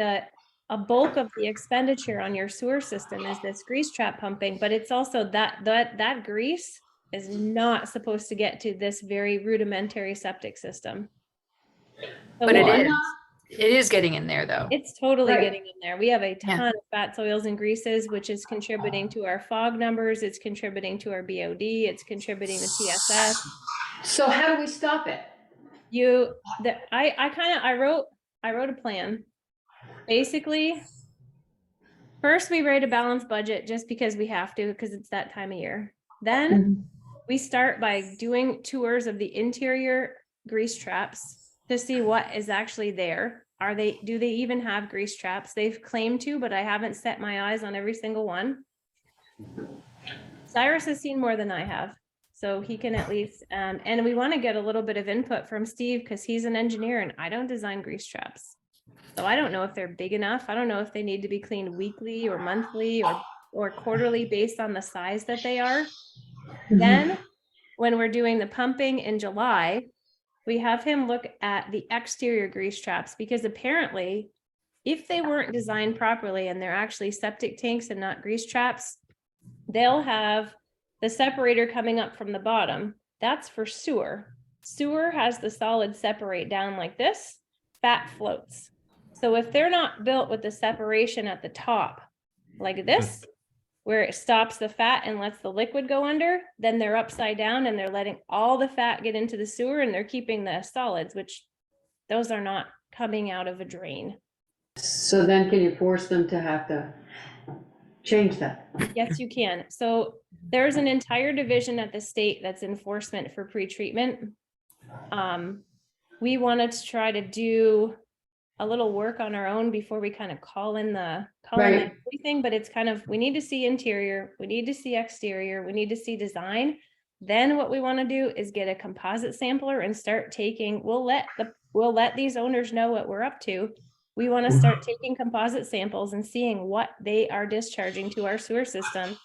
a bulk of the expenditure on your sewer system is this grease trap pumping, but it's also that grease is not supposed to get to this very rudimentary septic system. So But it is getting in there though. It's totally Right. getting in there. We have a ton of fats, oils, and greases, which is contributing to our FOG numbers. It's contributing to our BOD. It's contributing to TSS. So how do we stop it? I wrote a plan. Basically, first we write a balanced budget just because we have to, because it's that time of year. Then we start by doing tours of the interior grease traps to see what is actually there. Do they even have grease traps? They've claimed to, but I haven't set my eyes on every single one. Cyrus has seen more than I have, so he can at least, and we want to get a little bit of input from Steve because he's an engineer and I don't design grease traps. So I don't know if they're big enough. I don't know if they need to be cleaned weekly or monthly or quarterly based on the size that they are. Then when we're doing the pumping in July, we have him look at the exterior grease traps, because apparently if they weren't designed properly and they're actually septic tanks and not grease traps, they'll have the separator coming up from the bottom. That's for sewer. Sewer has the solid separate down like this, fat floats. So if they're not built with the separation at the top like this, where it stops the fat and lets the liquid go under, then they're upside down and they're letting all the fat get into the sewer and they're keeping the solids, which those are not coming out of a drain. So then can you force them to have to change that? Yes, you can. So there's an entire division at the state that's enforcement for pretreatment. We wanted to try to do a little work on our own before we kind of call in everything, but it's kind of, we need to see interior, we need to see exterior, we need to see design. Then what we want to do is get a composite sampler and start taking, we'll let these owners know what we're up to. We want to start taking composite samples and seeing what they are discharging to our sewer system.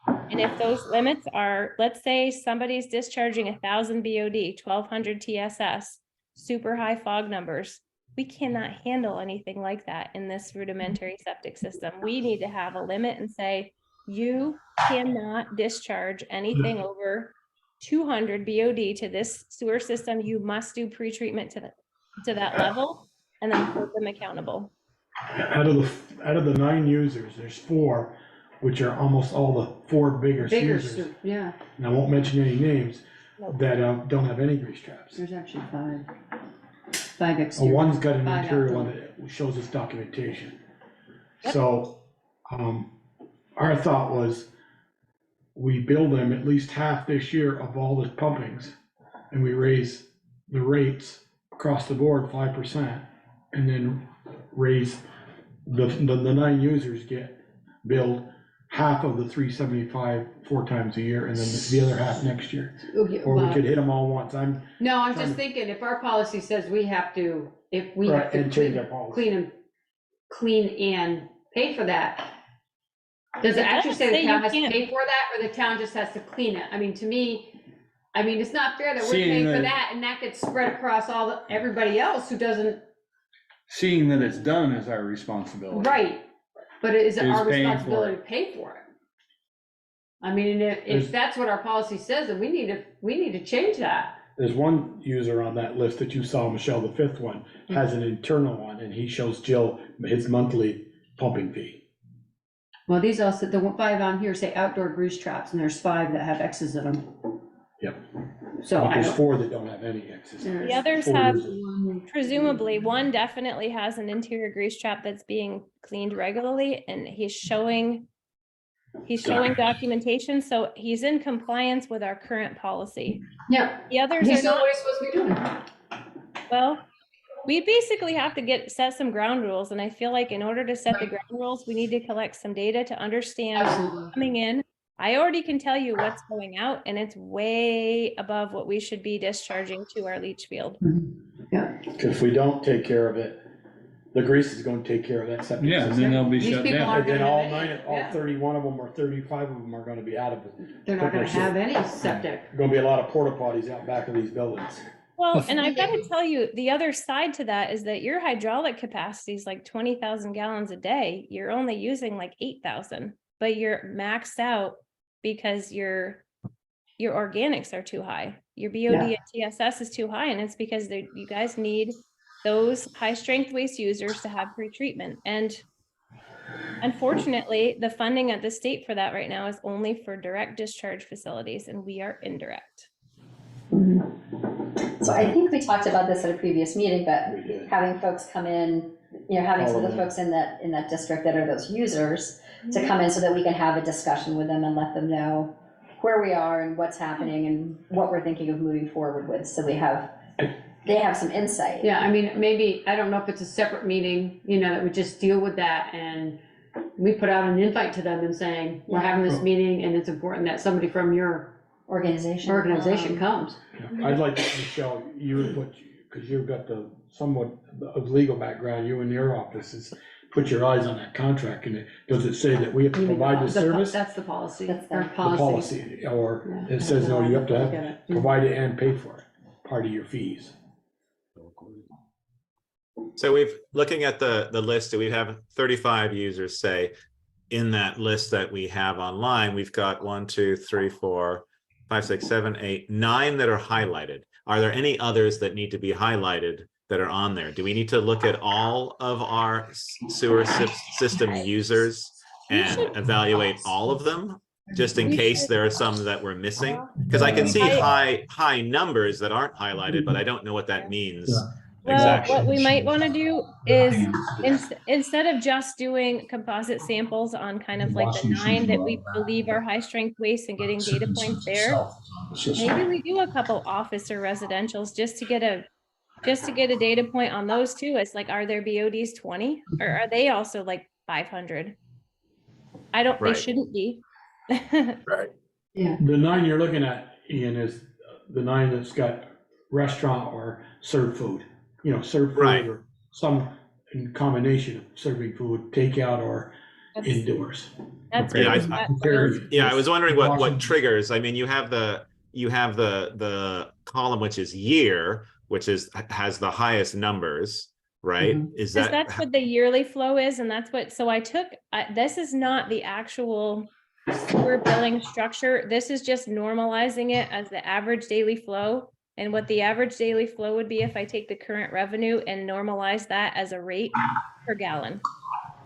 And if those limits are, let's say somebody's discharging 1,000 BOD, 1,200 TSS, super high FOG numbers, We cannot handle anything like that in this rudimentary septic system. We need to have a limit and say, you cannot discharge anything over 200 BOD to this sewer system. You must do pretreatment to that level and then hold them accountable. Out of the 9 users, there's 4, which are almost all the 4 biggest users. Yeah, And I won't mention any names that don't have any grease traps. there's actually 5 exterior. One's got an 5 interior outdoor. one that shows its documentation. So, our thought was, we bill them at least half this year of all the pumpings, and we raise the rates across the board 5%, and then raise the 9 users get billed half of the 375 4 times a year, and then the other half next year. Okay, Or we well, could hit them all once. no, I'm trying just to- thinking, if our policy says we have to, if we have Right, to and change our policy. clean and pay for that, does it It actually doesn't say the say town you has to can't. pay for that, or the town just has to clean it? I mean, to me, it's not fair that we're Seeing paying for that- that, and that gets spread across everybody else who doesn't, Seeing that it's done is our responsibility. right, but is it Is our paying for responsibility it. to pay for it? I mean, and if that's what our policy says, then we need to change that. There's one user on that list that you saw, Michelle, the 5th one, has an internal one, and he shows Jill his monthly pumping fee. Well, these also, the 5 on here say outdoor grease traps, and there's 5 that have X's in them. Yep. So But I there's don't, 4 that don't have any X's. The others 4 have, users. presumably, one definitely has an interior grease trap that's being cleaned regularly, and he's showing documentation, so he's in compliance with our current policy. yeah, The others he's are doing not. what he's supposed to be doing. Well, we basically have to set some ground rules, and I feel like in order to set the ground rules, we need to collect some data to understand what's coming in. I already can tell you what's going out, and it's way above what we should be discharging to our leach field. If we don't take care of it, the grease is gonna take care of that septic Yeah, system. then they'll be These shut people down. aren't And then gonna all have any, 9, all yeah. 31 of them or 35 of them are gonna be out of it. They're not gonna have any septic. Gonna be a lot of porta potties out back of these buildings. Well, and I've got to tell you, the other side to that is that your hydraulic capacity is like 20,000 gallons a day. You're only using like 8,000, but you're maxed out because your organics are too high. Your BOD and TSS is too high, and it's because you guys need those high strength waste users to have pretreatment. And unfortunately, the funding at the state for that right now is only for direct discharge facilities, and we are indirect. So I think we talked about this at a previous meeting, but having folks come in, having some of the folks in that district that are those users to come in so that we can have a discussion with them and let them know where we are and what's happening and what we're thinking of moving forward with, so they have some insight. Yeah, I mean, maybe, I don't know if it's a separate meeting, that would just deal with that, and we put out an invite to them and saying, we're having this meeting, and it's important that somebody from your organization comes. I'd like, Michelle, because you've got the somewhat of legal background, you in your office is, put your eyes on that contract, and does it say that we have to provide the service? That's the policy. That's Our The policy, or it says, no, you have to have, provide it and pay for it, part of your fees. So looking at the list, we have 35 users, say, in that list that we have online. We've got 1, 2, 3, 4, 5, 6, 7, 8, 9 that are highlighted. Are there any others that need to be highlighted that are on there? Do we need to look at all of our sewer system users and evaluate all of them, just in case there are some that we're missing? Because I can see high numbers that aren't highlighted, but I don't know what that means. Well, Exactly. what we might want to do is instead of just doing composite samples on kind of like the 9 that we believe are high strength waste and getting data points there, maybe we do a couple office or residentials just to get a data point on those too. It's like, are their BODs 20 or are they also like 500? They shouldn't be. Right. Yeah. The 9 you're looking at, Ian, is the 9 that's got restaurant or serve food. Serve food or some combination of serving food, takeout or indoors. That's I was wondering what triggers. I mean, you have the column which is year, which has the highest numbers, right? Mhm. Is Because that, that's what the yearly flow is, and that's what, so this is not the actual sewer billing structure. This is just normalizing it as the average daily flow. And what the average daily flow would be if I take the current revenue and normalize that as a rate per gallon.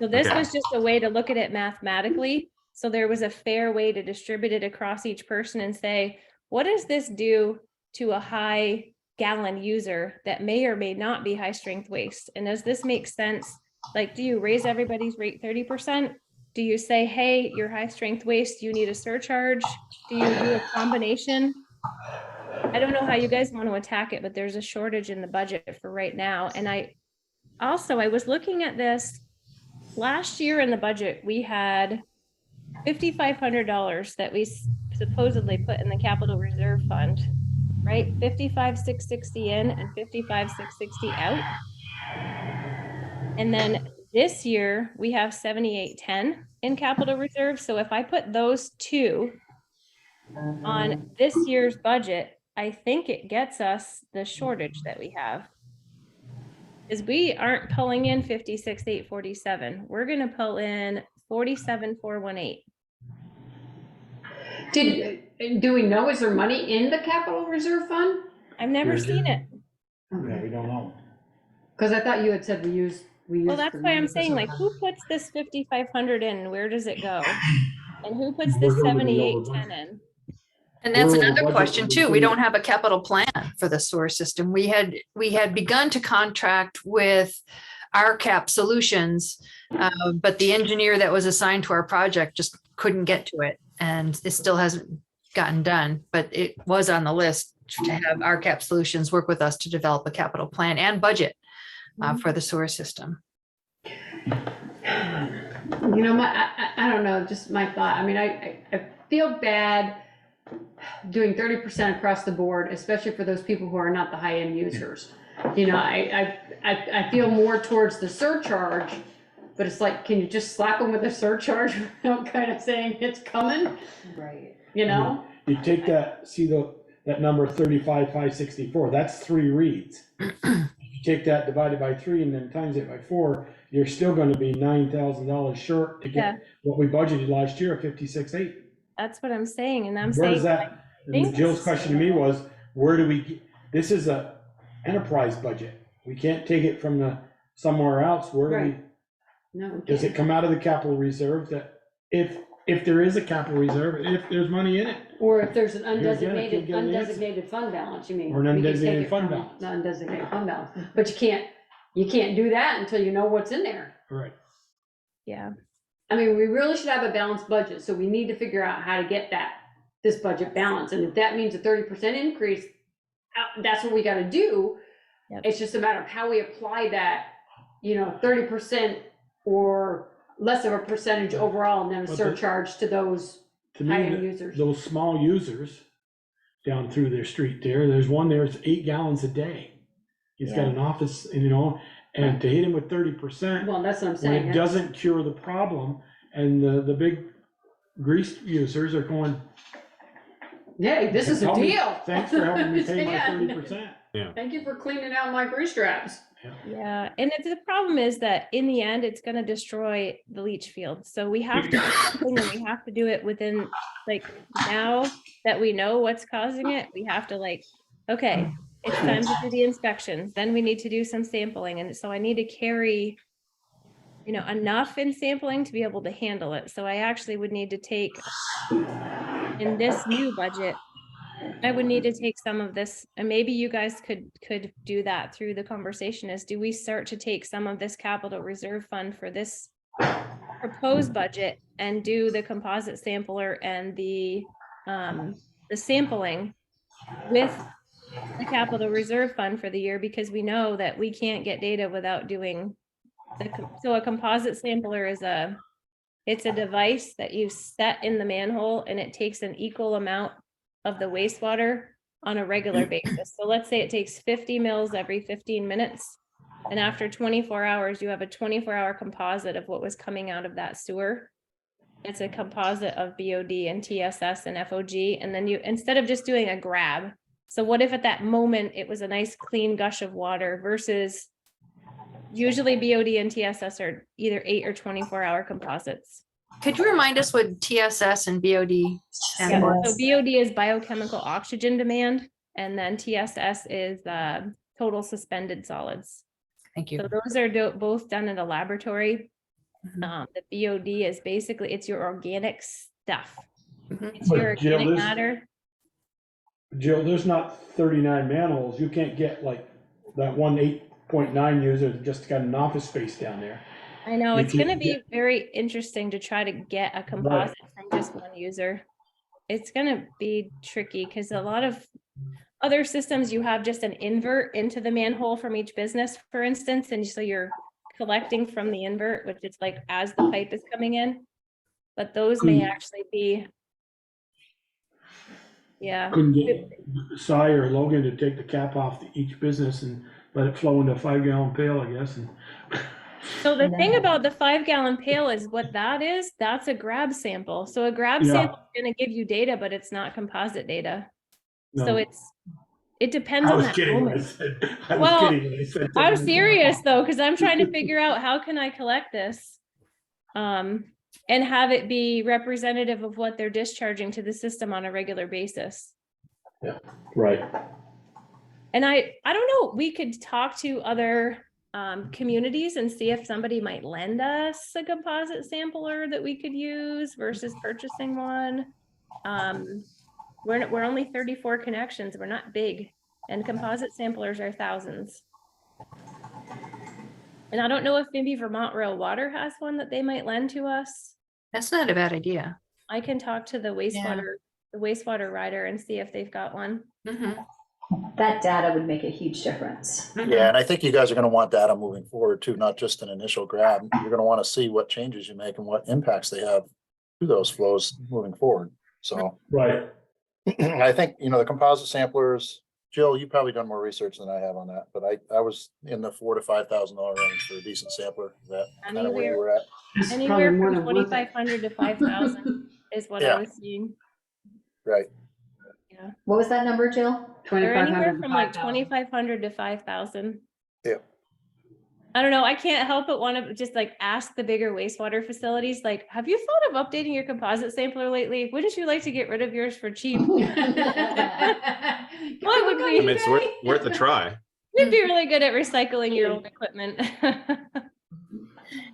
So this Okay. was just a way to look at it mathematically. So there was a fair way to distribute it across each person and say, what does this do to a high gallon user that may or may not be high strength waste? And does this make sense? Like, do you raise everybody's rate 30%? Do you say, hey, you're high strength waste, you need a surcharge? Do you do a combination? I don't know how you guys want to attack it, but there's a shortage in the budget for right now. And I was looking at this last year in the budget, we had $5,500 that we supposedly put in the capital reserve fund, right? 55,660 in and 55,660 out. And then this year we have 7810 in capital reserve. So if I put those two on this year's budget, I think it gets us the shortage that we have. Is we aren't pulling in 56,847. We're gonna pull in 47,418. Do we know, is there money in the capital reserve fund? I've never seen it. Yeah, we don't know. Because I thought you had said we used. Well, that's why I'm saying, like, who puts this 5,500 in and where does it go? And who puts this 7810 in? And that's We're over another budget question when we too. We couldn't- don't have a capital plan for the sewer system. We had begun to contract with RCAP Solutions, but the engineer that was assigned to our project just couldn't get to it, and it still hasn't gotten done. But it was on the list to have RCAP Solutions work with us to develop a capital plan and budget for the sewer system. You know, I don't know, just my thought. I mean, I feel bad doing 30% across the board, especially for those people who are not the high-end users. You know, I feel more towards the surcharge, but it's like, can you just slap them with a surcharge without kind of saying it's coming? Right. You know? You take that, see that number 35,564, that's 3 reads. You take that divided by 3 and then times it by 4, you're still gonna be $9,000 short to Yeah. get what we budgeted last year at 56,800. That's what I'm saying, and I'm Where saying, does that, and Jill's question to me was, where do we, this is a enterprise budget. We can't take it from somewhere else. Where do we? Right. No. Does it come out of the capital reserve that if there is a capital reserve, if there's money in it? Or if there's an Here again, I can't get an answer. undesignated fund balance, you mean? Or an We can take undesignated it fund from balance. the undesignated fund balance, but you can't do that until you know what's in there. Right. yeah. I mean, we really should have a balanced budget, so we need to figure out how to get this budget balance, and if that means a 30% increase, that's what we gotta do. Yep. It's just a matter of how we apply that, 30% or less of a percentage overall, and then a But surcharge to those To me, high-end users. those small users down through their street there's one there's 8 gallons a day. He's got Yeah. an office, and to hit him with 30%. Well, that's what I'm When saying. it doesn't cure the problem, and the big grease users are going, Yeah, this is a "Help me- deal. Thanks for helping me pay my Yeah. 30%. Thank you for cleaning out my grease traps. Yeah, and if the problem is that in the end, it's gonna destroy the leach field. So we have to do something, and we have to do it within, like, now that we know what's causing it, we have to okay, it's time to do the inspections, then we need to do some sampling, and so I need to carry, enough in sampling to be able to handle it. So I actually would need to take, in this new budget, I would need to take some of this, and maybe you guys could do that through the conversation, is do we start to take some of this capital reserve fund for this proposed budget and do the composite sampler and the sampling with the capital reserve fund for the year, because we know that we can't get data without doing so a composite sampler it's a device that you set in the manhole, and it takes an equal amount of the wastewater on a regular basis. So let's say it takes 50 mils every 15 minutes. And after 24 hours, you have a 24-hour composite of what was coming out of that sewer. It's a composite of BOD and TSS and FOG. And then instead of just doing a grab, so what if at that moment it was a nice clean gush of water versus Usually BOD and TSS are either 8 or 24-hour composites. Could you remind us what TSS and BOD stand Yeah, for? so BOD is biochemical oxygen demand, and then TSS is total suspended solids. Thank you. So those are both done in a laboratory. The BOD is basically, it's your organic stuff. It's But your Jill, organic this- matter. Jill, there's not 39 manholes. You can't get like that one 8.9 user that just got an office space down there. I know, You it's gonna can't be get- very interesting to try to get a composite from just one user. It's gonna be tricky because a lot of other systems, you have just an invert into the manhole from each business, for instance, and so you're collecting from the invert, which is like as the pipe is coming in. But those may actually be, yeah. Couldn't get Cy or Logan to take the cap off each business and let it flow into a 5-gallon pail, I guess. And So the thing about the 5-gallon pail is what that is, that's a grab sample. So a grab Yeah. sample is gonna give you data, but it's not composite data. So No. it depends I on was that kidding when I moment. said, I was Well, kidding when I said. I'm that. serious though, because I'm trying to figure out how can I collect this? And have it be representative of what they're discharging to the system on a regular basis. Yeah, right. And I don't know, we could talk to other communities and see if somebody might lend us a composite sampler that we could use versus purchasing one. We're only 34 connections, we're not big, and composite samplers are thousands. And I don't know if maybe Vermont Rural Water has one that they might lend to us. That's not a bad idea. I can talk to the wastewater rider and see if they've got one. That data would make a huge difference. Yeah, and I think you guys are gonna want data moving forward too, not just an initial grab. You're gonna wanna see what changes you make and what impacts they have to those flows moving forward. So Right. I think, the composite samplers, Jill, you've probably done more research than I have on that, but I was in the $4,000 to $5,000 range for a decent sampler. Is that kind of where you were at? Anywhere from 2,500 to 5,000 is what I Yeah. was seeing. Right. Yeah. What was that number, Jill? They're 2,500 anywhere to from like 5,000. 2,500 to 5,000. Yeah. I don't know. I can't help but want to just like ask the bigger wastewater facilities, like, have you thought of updating your composite sampler lately? Wouldn't you like to get rid of yours for cheap? What would I we? mean, it's worth a try. You'd be really good at recycling your old equipment.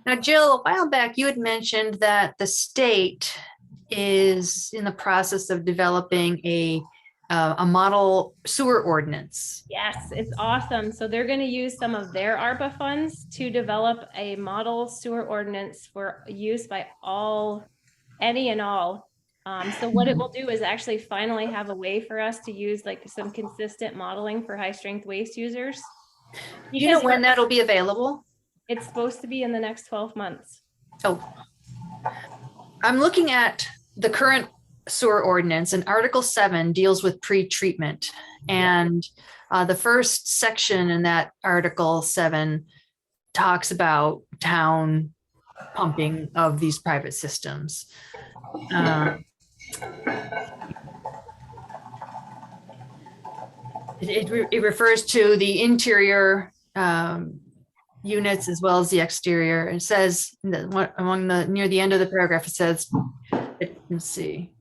Now, Jill, a while back, you had mentioned that the state is in the process of developing a model sewer ordinance. Yes, it's awesome. So they're going to use some of their ARPA funds to develop a model sewer ordinance for use by any and all. So what it will do is actually finally have a way for us to use like some consistent modeling for high strength waste users. Do you know when that'll be available? It's supposed to be in the next 12 months. Oh, I'm looking at the current sewer ordinance, and Article 7 deals with pre-treatment. And the first section in that Article 7 talks about town pumping of these private systems. It refers to the interior units as well as the exterior. It says that near the end of the paragraph, it says, let's see.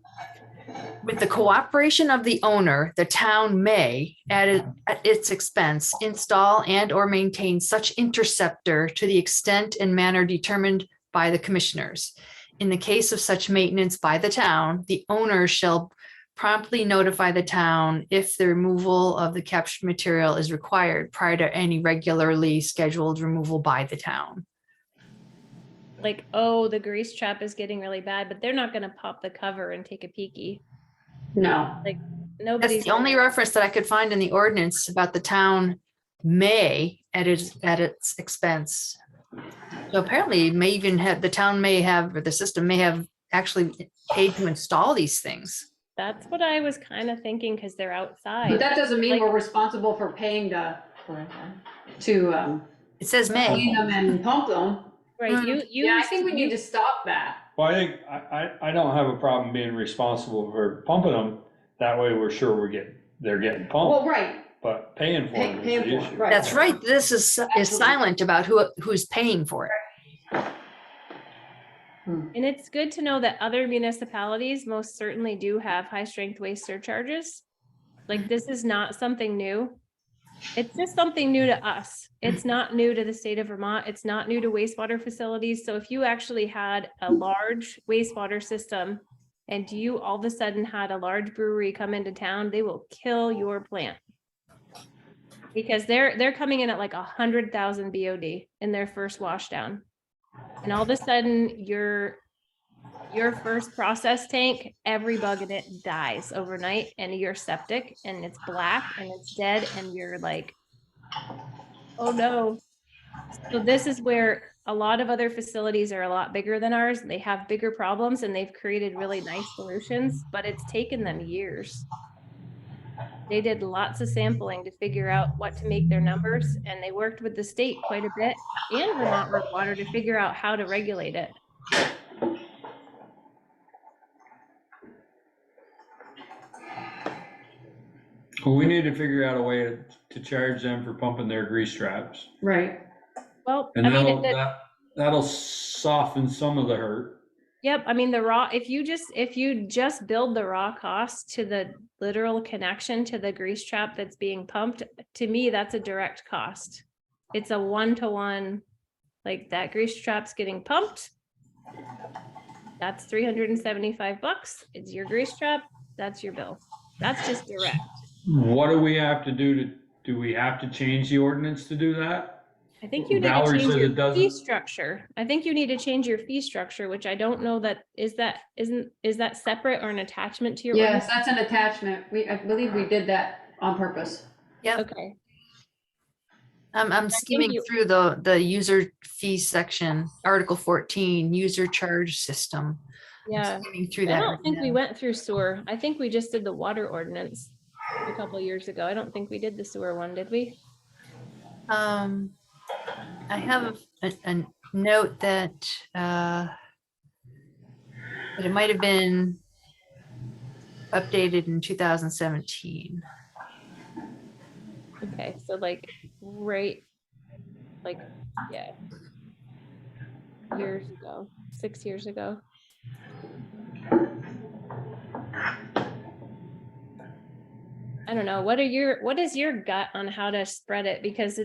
With the cooperation of the owner, the town may, at its expense, install and or maintain such interceptor to the extent and manner determined by the commissioners. In the case of such maintenance by the town, the owner shall promptly notify the town if the removal of the captured material is required prior to any regularly scheduled removal by the town. Like, oh, the grease trap is getting really bad, but they're not going to pop the cover and take a peekie. No. Like nobody's. That's the only reference that I could find in the ordinance about the town may at its expense. So apparently the town may have, or the system may have actually paid to install these things. That's what I was kind of thinking, because they're outside. But that doesn't mean Like- we're responsible for paying to It says may. clean them and pump them. Right, Yeah, I think we need to stop that. Well, I think, I don't have a problem being responsible for pumping them. That way we're sure they're getting pumped. Well, right, but paying for it is Paying the for it, issue. right. That's right. This is silent about who's paying for it. And it's good to know that other municipalities most certainly do have high-strength waste surcharges. Like, this is not something new. It's just something new to us. It's not new to the state of Vermont. It's not new to wastewater facilities. So if you actually had a large wastewater system and you all of a sudden had a large brewery come into town, they will kill your plant. Because they're coming in at like 100,000 BOD in their first washdown. And all of a sudden your first process tank, every bug in it dies overnight, and you're septic and it's black and it's dead and you're like, oh no. So this is where a lot of other facilities are a lot bigger than ours. They have bigger problems and they've created really nice solutions, but it's taken them years. They did lots of sampling to figure out what to make their numbers, and they worked with the state quite a bit and Vermont Road Water to figure out how to regulate it. Well, we need to figure out a way to charge them for pumping their grease traps. Right. Well, And I mean, that'll soften some of the hurt. yep, I mean, the raw, if you just build the raw cost to the literal connection to the grease trap that's being pumped, to me, that's a direct cost. It's a 1-to-1, like that grease trap's getting pumped. That's $375. It's your grease trap, that's your bill. That's just direct. What do we have to do we have to change the ordinance to do that? I think you need Valerie to change says your it doesn't. fee structure. I think you need to change your fee structure, which I don't know is that separate or an attachment to your? Yes, ordinance? that's an attachment. I believe we did that on purpose. Yeah. Okay. I'm skimming through the user fee section, Article 14, user charge system. Yeah. Skimming through I that don't right think we now. went through sewer. I think we just did the water ordinance a couple of years ago. I don't think we did the sewer one, did we? I have a note that it might have been updated in 2017. Okay, so like yeah, years ago, 6 years ago. I don't know. What is your gut on how to spread it? Because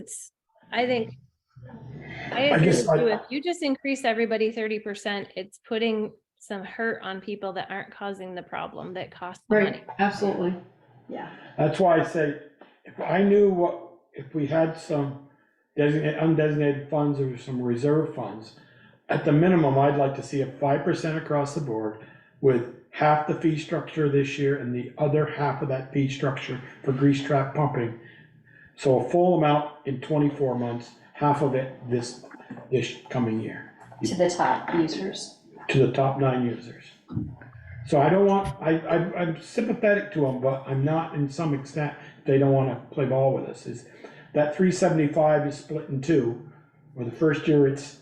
I think I agree with you. If you just increase everybody 30%, it's putting some hurt on people that aren't causing the problem that costs the money. Absolutely. Yeah. That's why I say, if I knew if we had some undesignated funds or some reserve funds, at the minimum, I'd like to see a 5% across the board with half the fee structure this year and the other half of that fee structure for grease trap pumping. So a full amount in 24 months, half of it this coming year. To the top users. To the top 9 users. So I don't want, I'm sympathetic to them, but I'm not in some extent, they don't want to play ball with us. Is that 375 is split in two, where the first year it's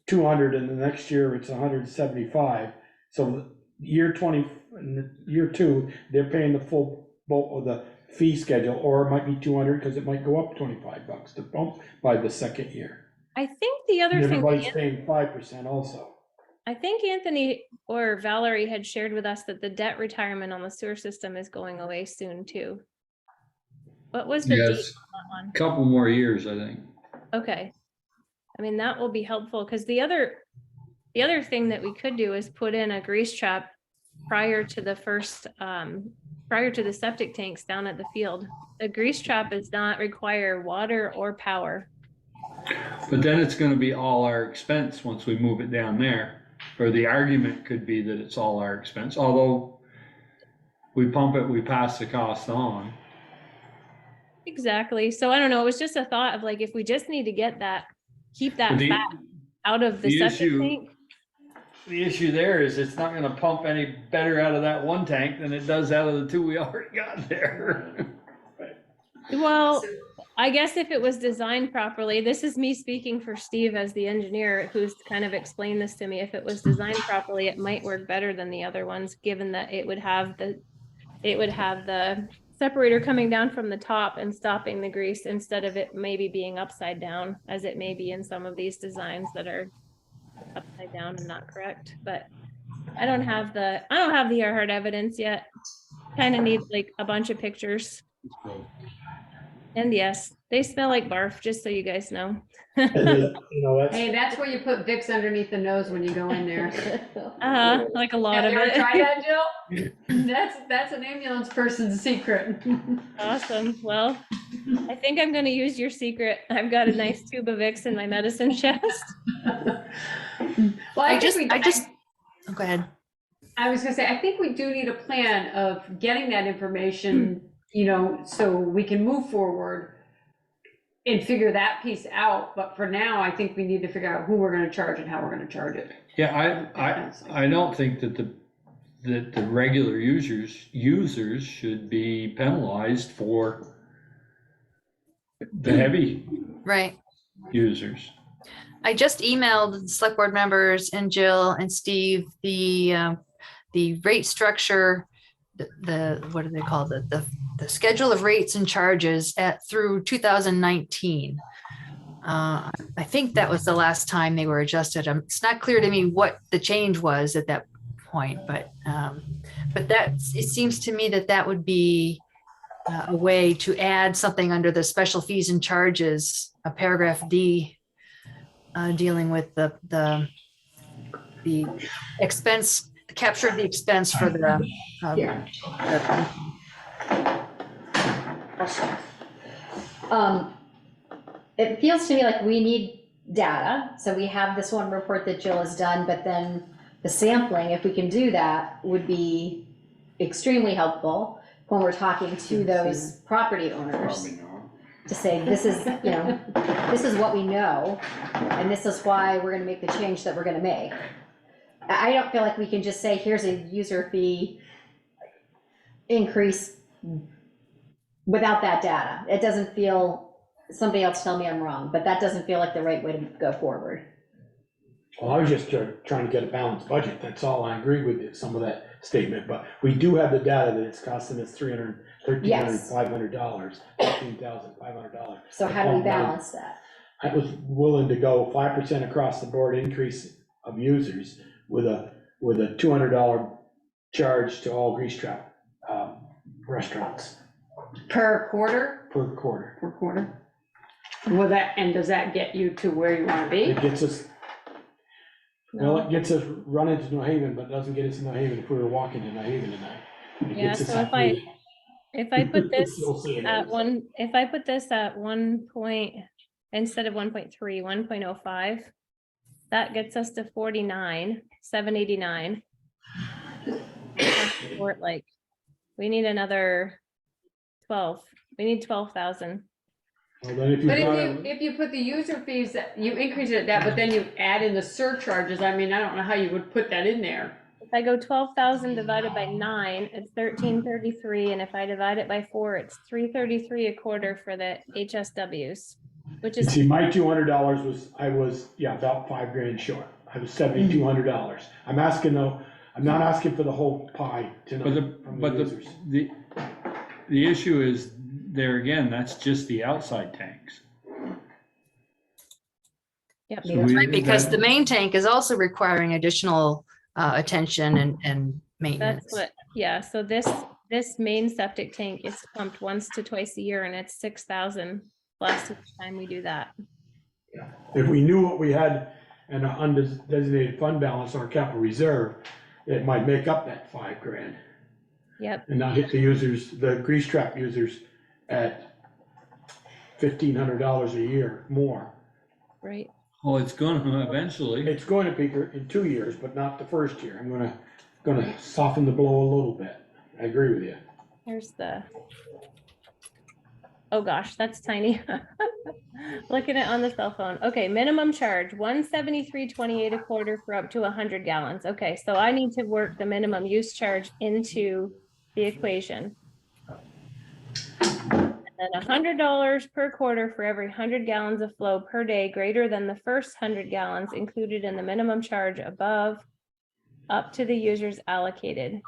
200 and the next year it's 175. So year 2, they're paying the full bulk of the fee schedule, or it might be 200 because it might go up $25 to pump by the second year. I think the other thing. Everybody's paying 5% also. I think Anthony or Valerie had shared with us that the debt retirement on the sewer system is going away soon too. What was the date on that one? Couple more years, I think. Okay. I mean, that will be helpful because the other thing that we could do is put in a grease trap prior to the septic tanks down at the field. The grease trap does not require water or power. But then it's gonna be all our expense once we move it down there. Or the argument could be that it's all our expense, although we pump it, we pass the cost on. Exactly. So I don't know. It was just a thought of like, if we just need to get that, keep that But fat out of the septic tank. The issue there is it's not gonna pump any better out of that one tank than it does out of the two we already got there. Well, I guess if it was designed properly, this is me speaking for Steve as the engineer who's kind of explained this to me. If it was designed properly, it might work better than the other ones, given that it would have the separator coming down from the top and stopping the grease instead of it maybe being upside down, as it may be in some of these designs that are upside down and not correct. But I don't have the hard evidence yet. Kind of need like a bunch of pictures. And yes, they smell like barf, just so you guys know. Hey, that's where you put Vicks underneath the nose when you go in there. Like a lot Have of you ever it. tried that, Jill? That's an ambulance person's secret. Awesome. Well, I think I'm gonna use your secret. I've got a nice tube of Vicks in my medicine chest. Well, oh, go ahead. I was gonna say, I think we do need a plan of getting that information, so we can move forward and figure that piece out. But for now, I think we need to figure out who we're gonna charge and how we're gonna charge it. Yeah, I don't think that the regular users should be penalized for the heavy Right. users. I just emailed the select board members and Jill and Steve the rate structure, the what do they call the schedule of rates and charges through 2019. I think that was the last time they were adjusted. It's not clear to me what the change was at that point, but it seems to me that would be a way to add something under the special fees and charges, paragraph D, dealing with the expense, capture of the expense for the It feels to me like we need data, so we have this one report that Jill has done, but then the sampling, if we can do that, would be extremely helpful when we're talking to those property owners. To say, this is, this is what we know, and this is why we're gonna make the change that we're gonna make. I don't feel like we can just say, here's a user fee increase without that data. It doesn't feel, somebody else tell me I'm wrong, but that doesn't feel like the right way to go forward. Well, I was just trying to get a balanced budget, that's all. I agree with some of that statement, but we do have the data that it's costing us $1,500, $15,500. So how do we balance that? I was willing to go 5% across the board increase of users with a $200 charge to all grease trap restaurants. Per quarter? Per quarter. Per quarter. Well, does that get you to where you wanna be? It gets us, well, it gets us running to New Haven, but doesn't get us to New Haven if we were walking to New Haven tonight. It Yeah, gets us so up if I put this You'll see it at is. one, if I put this at 1 point, instead of 1.3, 1.05, that gets us to 49,789. Like, we need another 12, we need 12,000. Well, then if you But got if you put the user fees, you increase it at that, but then you add in the surcharges, I mean, I don't know how you would put that in there. If I go 12,000 divided by 9, it's 1333, and if I divide it by 4, it's 333 a quarter for the HSWs, which is. see, my $200 was, about $5,000 short. I was $7,200. I'm asking though, I'm not asking for the whole pie tonight from the users. The issue is there again, that's just the outside tanks. Yep. So we- Right, because the main tank is also requiring additional attention and maintenance. That's what, yeah, so this main septic tank is pumped once to twice a year, and it's 6,000 plus each time we do that. If we knew what we had in an undesignated fund balance or capital reserve, it might make up that $5,000 Yep. and not hit the users, the grease trap users at $1,500 a year more. Right. Well, it's gonna eventually. It's going to be in 2 years, but not the first year. I'm gonna soften the blow a little bit. I agree with you. Here's oh gosh, that's tiny. Looking at it on the cell phone. Okay, minimum charge, $173.28 a quarter for up to 100 gallons. Okay, so I need to work the minimum use charge into the equation. And then $100 per quarter for every 100 gallons of flow per day greater than the first 100 gallons included in the minimum charge above, up to the users allocated.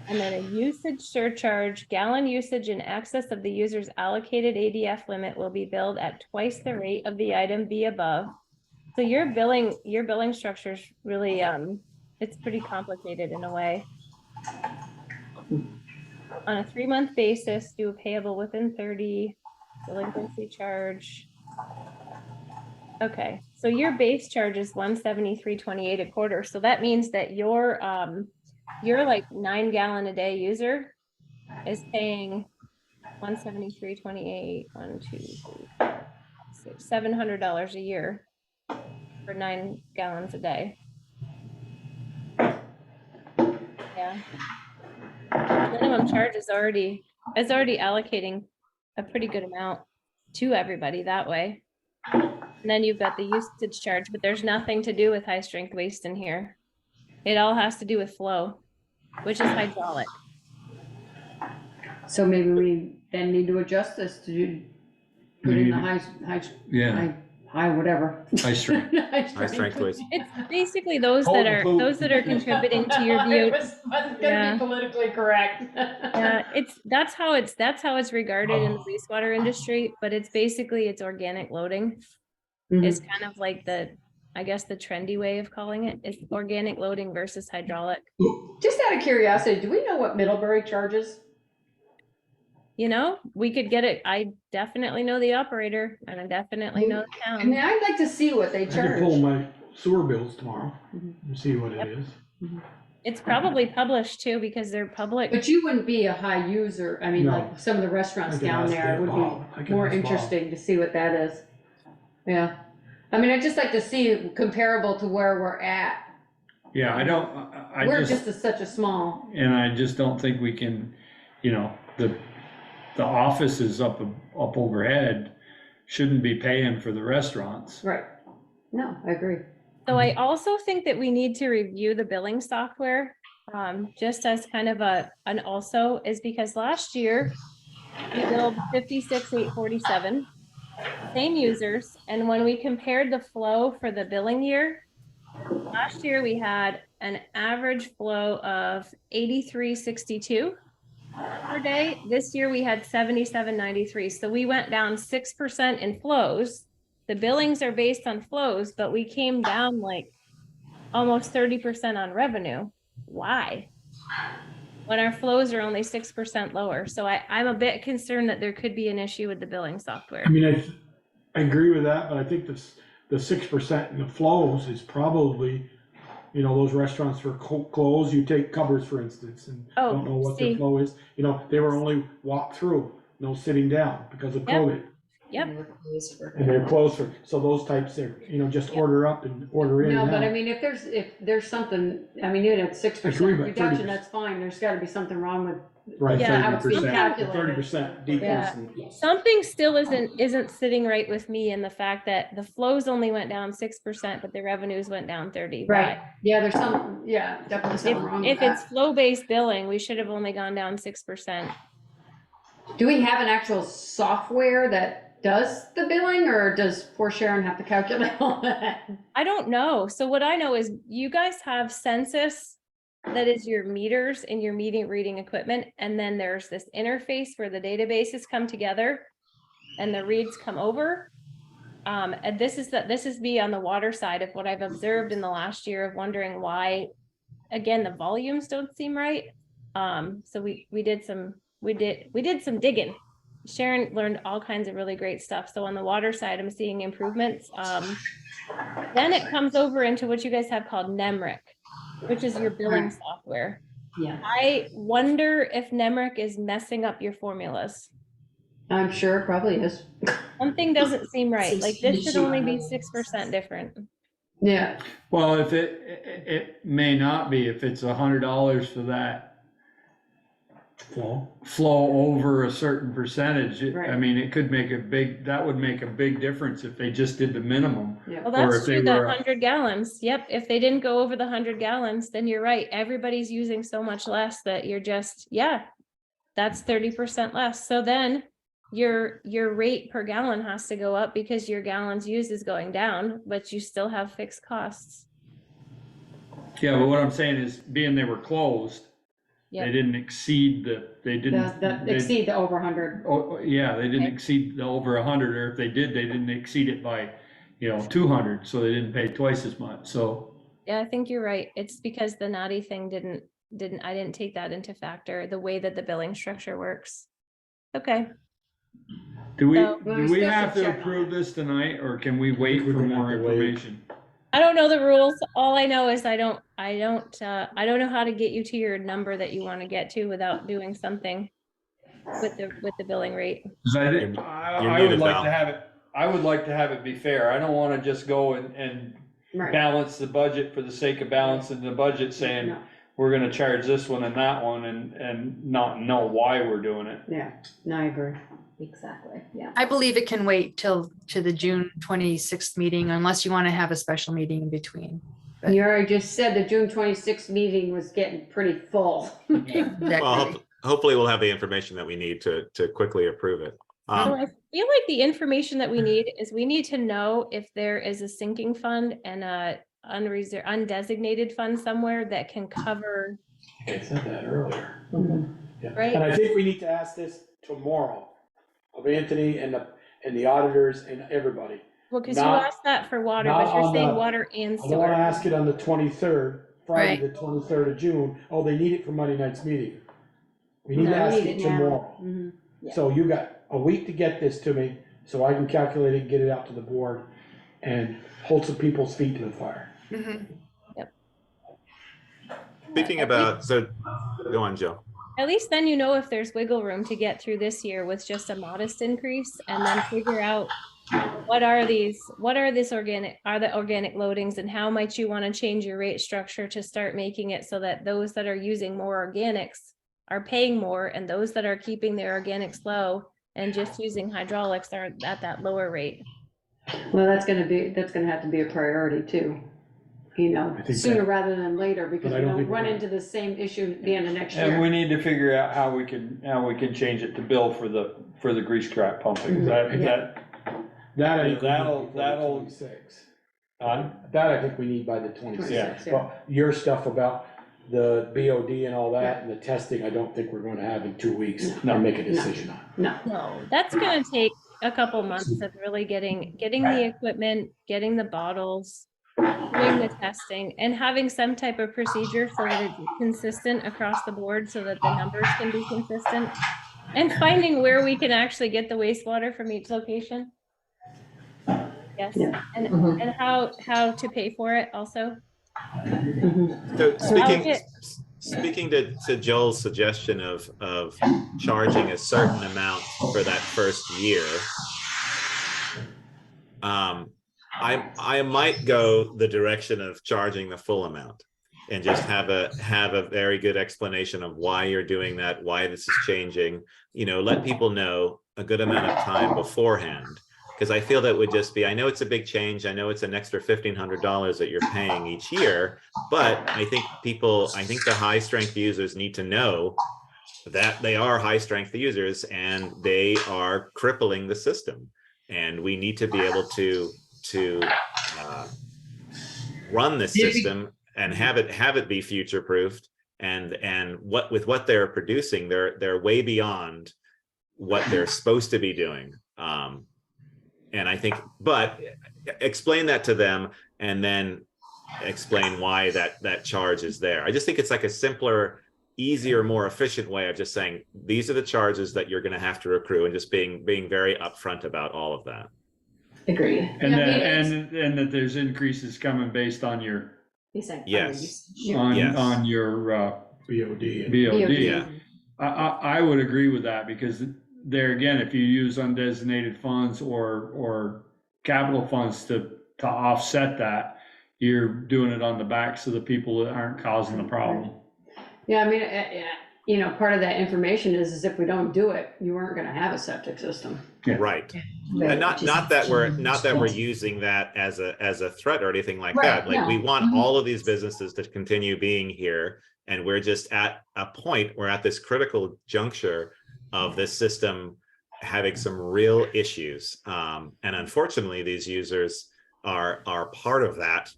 And then a usage surcharge, gallon usage in excess of the user's allocated ADF limit will be billed at twice the rate of the item B above. So your billing structure is really, it's pretty complicated in a way. On a 3-month basis, due payable within 30, delinquency charge. Okay, so your base charge is $173.28 a quarter. So that means that your like 9 gallon a day user is paying $173.28, 1, 2, 3, 4, 6, $700 a year for 9 gallons a day. Yeah. Minimum charge is already allocating a pretty good amount to everybody that way. And then you've got the usage charge, but there's nothing to do with high strength waste in here. It all has to do with flow, which is hydraulic. So maybe we then need to adjust this to put in the high whatever. High strength. High strength waste. It's basically those that are contributing to your view. It wasn't gonna be politically correct. Yeah, that's how it's regarded in the wastewater industry, but it's basically organic loading. It's kind of like I guess the trendy way of calling it is organic loading versus hydraulic. Just out of curiosity, do we know what Middlebury charges? You know, we could get it. I definitely know the operator and I definitely know the town. I mean, I'd like to see what they I can charge. pull my sewer bills tomorrow and see what it is. It's probably published too because they're public. But you wouldn't be a high user. I mean, No. like some of the restaurants I can down ask there, it would Bob. I be can more ask Bob. interesting to see what that is. Yeah. I mean, I'd just like to see comparable to where we're at. Yeah, We're just such a small. and I just don't think we can, the offices up overhead shouldn't be paying for the restaurants. Right. No, I agree. So I also think that we need to review the billing software, just as kind of an also is because last year we billed 56,847, same users. And when we compared the flow for the billing year, last year we had an average flow of 83.62 per day. This year we had 77.93. So we went down 6% in flows. The billings are based on flows, but we came down like almost 30% on revenue. Why? When our flows are only 6% lower. So I'm a bit concerned that there could be an issue with the billing software. I mean, I agree with that, but I think the 6% in the flows is probably, those restaurants were closed. You take Cupboards, for instance, and don't know what their flow is. They were only walk through, no sitting down because of COVID. Yep. And they're closed so those types are, just order up and order in. No, and but I out. mean, if there's something, I mean, even at 6% agree, but reduction, 30%. that's fine. There's gotta be something wrong with. Right, Yeah, 30%, 30% decrease. Yeah. in- Something still isn't sitting right with me in the fact that the flows only went down 6%, but the revenues went down 30. Right. Yeah, there's definitely something wrong with If it's that. flow-based billing, we should have only gone down 6%. Do we have an actual software that does the billing, or does poor Sharon have to calculate all that? I don't know. So what I know is you guys have census that is your meters and your meter reading equipment. And then there's this interface where the databases come together and the reads come over. And this is me on the water side of what I've observed in the last year of wondering why, again, the volumes don't seem right. So we did some digging. Sharon learned all kinds of really great stuff. So on the water side, I'm seeing improvements. Then it comes over into what you guys have called NEMRIC, which is your billing software. Yeah. I wonder if NEMRIC is messing up your formulas. I'm sure it probably is. Something doesn't seem right. Like this should only be 6% different. Yeah. Well, if it may not be, if it's $100 for that flow over a certain percentage, Right. I mean, it could make that would make a big difference if they just did the minimum. Yeah. Well, Or that's if they true, the were- 100 gallons. Yep, if they didn't go over the 100 gallons, then you're right. Everybody's using so much less that you're just, that's 30% less. So then your rate per gallon has to go up because your gallons used is going down, but you still have fixed costs. Yeah, but what I'm saying is, being they were closed, Yep. They didn't exceed they didn't. The exceed the over 100. Oh, yeah, they didn't Okay. exceed the over 100, or if they did, they didn't exceed it by, 200, so they didn't pay twice as much, so. Yeah, I think you're right. It's because the naughty thing I didn't take that into factor, the way that the billing structure works. Okay. Do we, So- do we have to approve this tonight, or can we wait for more information? I don't know the rules. All I know is I don't know how to get you to your number that you want to get to without doing something with the billing rate. 'Cause You're I muted, would like Val. to have it, I would like to have it be fair. I don't wanna just go and Right. balance the budget for the sake of balancing the budget, saying No. we're gonna charge this one and that one and not know why we're doing it. Yeah, no, I agree. Exactly, yeah. I believe it can wait till to the June 26th meeting unless you want to have a special meeting in between. But- You already just said the June 26th meeting was getting pretty full. Well, hopefully we'll have the information that we need to quickly approve it. So I feel like the information that we need is we need to know if there is a sinking fund and a undesignated fund somewhere that can cover. I said that earlier. Yeah. Right. And I think we need to ask this tomorrow of Anthony and the auditors and everybody. Well, because you Not- asked that for water, not but you're on saying the- water and I don't wanna sewer. ask it on the 23rd, Friday, Right. the 23rd of June. Oh, they need it for Monday night's meeting. We need No, to we ask need it it now. tomorrow. Mhm. Yeah. So you got a week to get this to me, so I can calculate it, get it out to the board, and hold some people's feet to the fire. Speaking about, so go on, Joe. At least then you know if there's wiggle room to get through this year with just a modest increase and then figure out what are the organic loadings and how might you want to change your rate structure to start making it so that those that are using more organics are paying more and those that are keeping their organics low and just using hydraulics are at that lower rate. Well, that's gonna have to be a priority too, I think sooner that- rather than later, because But I we don't don't think run we're- into the same issue at the end of next And we year. need to figure out how we can change it to bill for the grease trap pumping. That That I think we need that'll before the 26th. Huh? That I think we need by the 26th. 26th, yeah. But your stuff about the BOD and all that and the testing, I don't think we're gonna have in 2 weeks No. to make a decision on. No, that's gonna take a couple months of really getting the equipment, getting the bottles, doing the testing, and having some type of procedure so that it's consistent across the board so that the numbers can be consistent. And finding where we can actually get the wastewater from each location. Yes, Yeah. and how to pay for it also. So Okay. speaking to Joel's suggestion of charging a certain amount for that first year, I might go the direction of charging the full amount and just have a very good explanation of why you're doing that, why this is changing. Let people know a good amount of time beforehand. Because I feel that would just be, I know it's a big change. I know it's an extra $1,500 that you're paying each year, but I think the high strength users need to know that they are high strength users and they are crippling the system. And we need to be able to run the system and have it be future proofed. And what they're producing, they're way beyond what they're supposed to be doing. And I think, but explain that to them and then explain why that charge is there. I just think it's like a simpler, easier, more efficient way of just saying, these are the charges that you're going to have to accrue, and just being very upfront about all of that. Agreed. And and that there's increases coming based on your Yes. on your BOD. Yeah. I would agree with that, because there again, if you use undesignated funds or capital funds to offset that, you're doing it on the backs of the people that aren't causing the problem. Yeah, I mean, part of that information is if we don't do it, you aren't gonna have a septic system. Right. And not that we're using that as a threat or anything like Right, that. Like, we no. want all of these businesses to continue being here, and we're just at a point, we're at this critical juncture of this system having some real issues. And unfortunately, these users are part of that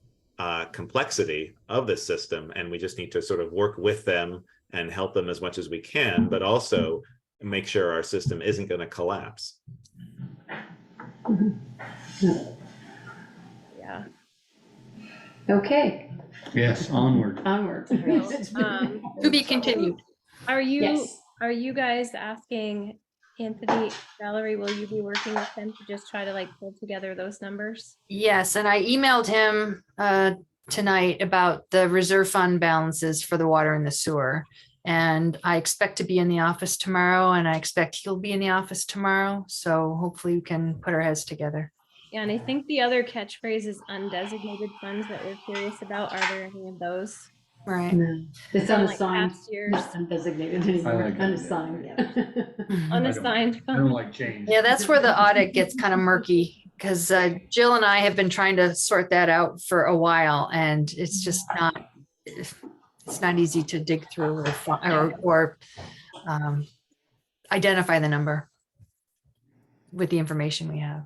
complexity of the system, and we just need to sort of work with them and help them as much as we can, but also make sure our system isn't going to collapse. Yeah. Okay, Yes, onward. onward. To be continued. Are you, Yes. are you guys asking Anthony, Valerie, will you be working with him to just try to like pull together those numbers? Yes, and I emailed him tonight about the reserve fund balances for the water and the sewer. And I expect to be in the office tomorrow, and I expect he'll be in the office tomorrow. So hopefully we can put our heads together. Yeah, and I think the other catchphrase is undesignated funds that we're curious about. Are there any of those? Right. No, it's So, like, unassigned, past years. not undesignated anymore, like unassigned. Unassigned I don't funds. like change. Yeah, that's where the audit gets kind of murky, because Jill and I have been trying to sort that out for a while, and it's just it's not easy to dig through or identify the number with the information we have.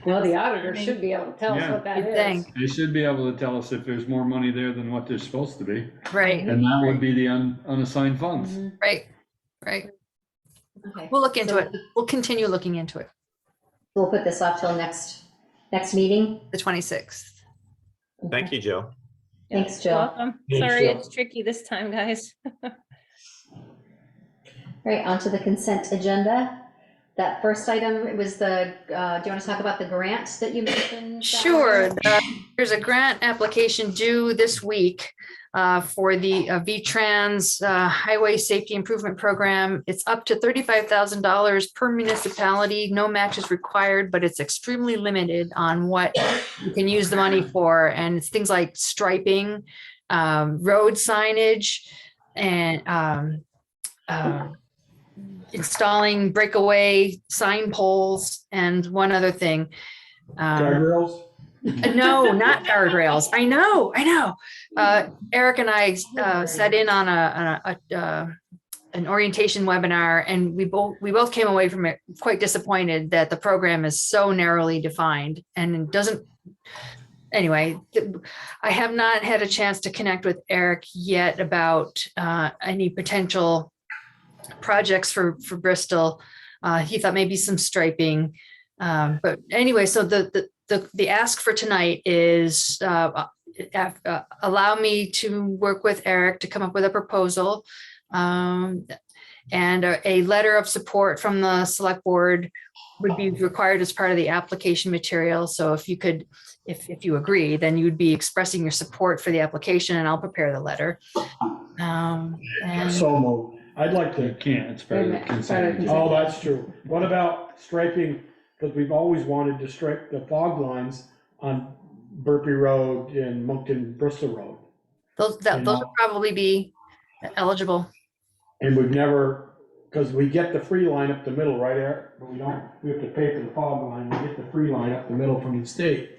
Well, the auditor should be able to tell us Yeah. what that You'd is. think. They should be able to tell us if there's more money there than what there's supposed to be. Right, And that would be the unassigned funds. right. Okay. We'll look into So it. We'll continue looking into it. We'll put this off till next meeting. The 26th. Thank you, Jill. Thanks, Jill. Welcome. Thanks, Sorry, Jill. it's tricky this time, guys. All right, onto the consent agenda. That first item was the, do you want to talk about the grant that you mentioned? Sure. There's a grant application due this week for the V-Trans Highway Safety Improvement Program. It's up to $35,000 per municipality. No match is required, but it's extremely limited on what you can use the money for. And it's things like striping, road signage, and installing breakaway sign poles, and one other thing. Guardrails? No, not guardrails. I know. Eric and I sat in on an orientation webinar, and we both came away from it quite disappointed that the program is so narrowly defined and it doesn't. Anyway, I have not had a chance to connect with Eric yet about any potential projects for Bristol. He thought maybe some striping, but anyway, so the ask for tonight is allow me to work with Eric to come up with a proposal, and a letter of support from the select board would be required as part of the application material. So if you could, if you agree, then you would be expressing your support for the application, and I'll prepare the letter. And So moved. I'd like You to, can't, it's part of the consent. oh, that's true. What about striping, because we've always wanted to stripe the fog lines on Burpee Road and Moncton Bristol Road. those will probably be eligible. And we've never, because we get the free line up the middle, right, Eric? But we don't, we have to pay for the fog line, we get the free line up the middle from the state.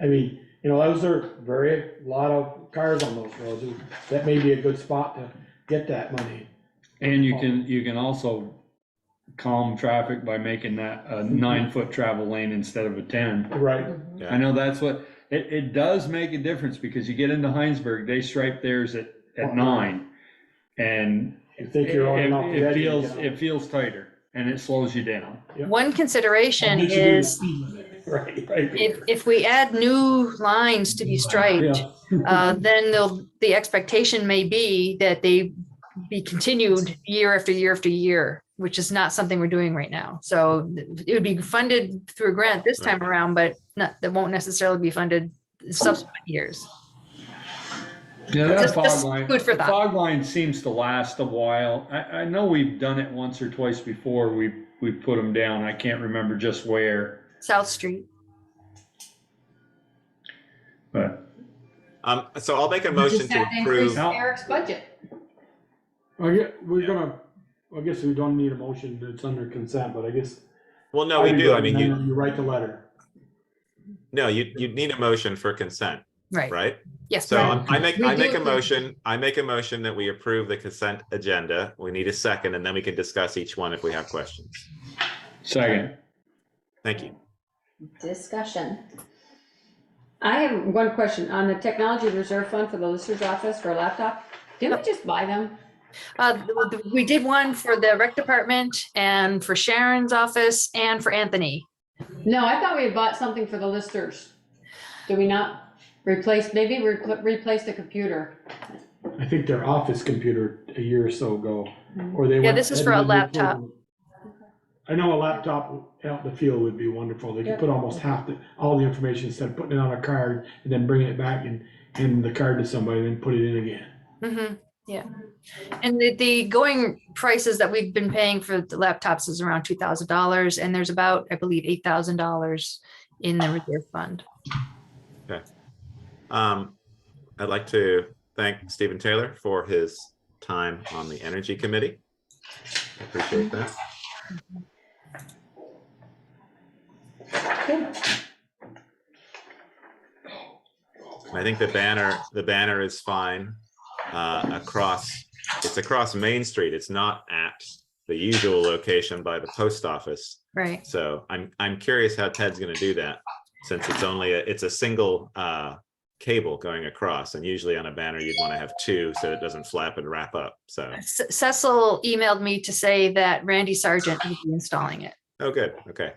I mean, those are a lot of cars on those roads. That may be a good spot to get that money. And you can also calm traffic by making that a 9-foot travel lane instead of a 10. Right. I know that's what, it does make a difference, because you get into Heinsberg, they stripe theirs at 9. And You think you're on off the edge, it feels tighter, and it slows you down. One consideration is Right. if we add new lines to be striped, then the expectation may be that they be continued year after year after year, which is not something we're doing right now. So it would be funded through a grant this time around, but that won't necessarily be funded subsequent years. Yeah, that Just fog line, food for thought. fog line seems to last a while. I know we've done it once or twice before. We put them down. I can't remember just where, South Street. but So I'll make a We motion just to have to increase approve. Eric's budget. I guess we don't need a motion that's under consent, but I guess. Well, no, we do. I mean, You write the letter. no, you need a motion for consent, Right. right? Yes. So right. I make We a do. motion, that we approve the consent agenda. We need a second, and then we can discuss each one if we have questions. second. Thank you. Discussion. I have one question on the technology reserve fund for the lister's office for a laptop. Didn't we just buy them? We did one for the rec department and for Sharon's office and for Anthony. No, I thought we had bought something for the listers. Did we not replace, maybe replace the computer? I think their office computer a year or so ago, or they. Yeah, went this is for a ahead and did laptop. I know a laptop out in the field would be wonderful. They could Yep. put almost all the information instead of putting it on a card and then bringing it back and handing the card to somebody and then put it in again. Mm-hmm. Yeah. And the going prices that we've been paying for the laptops is around $2,000, and there's about, I believe, $8,000 in the reserve fund. Okay. I'd like to thank Stephen Taylor for his time on the Energy Committee. I appreciate that. I think the banner is fine it's across Main Street. It's not at the usual location by the post office. Right. So I'm curious how Ted's going to do that, since it's a single cable going across, and usually on a banner you'd want to have two so it doesn't flap and wrap up. So Cecil emailed me to say that Randy Sargent will be installing it. oh, good. Okay.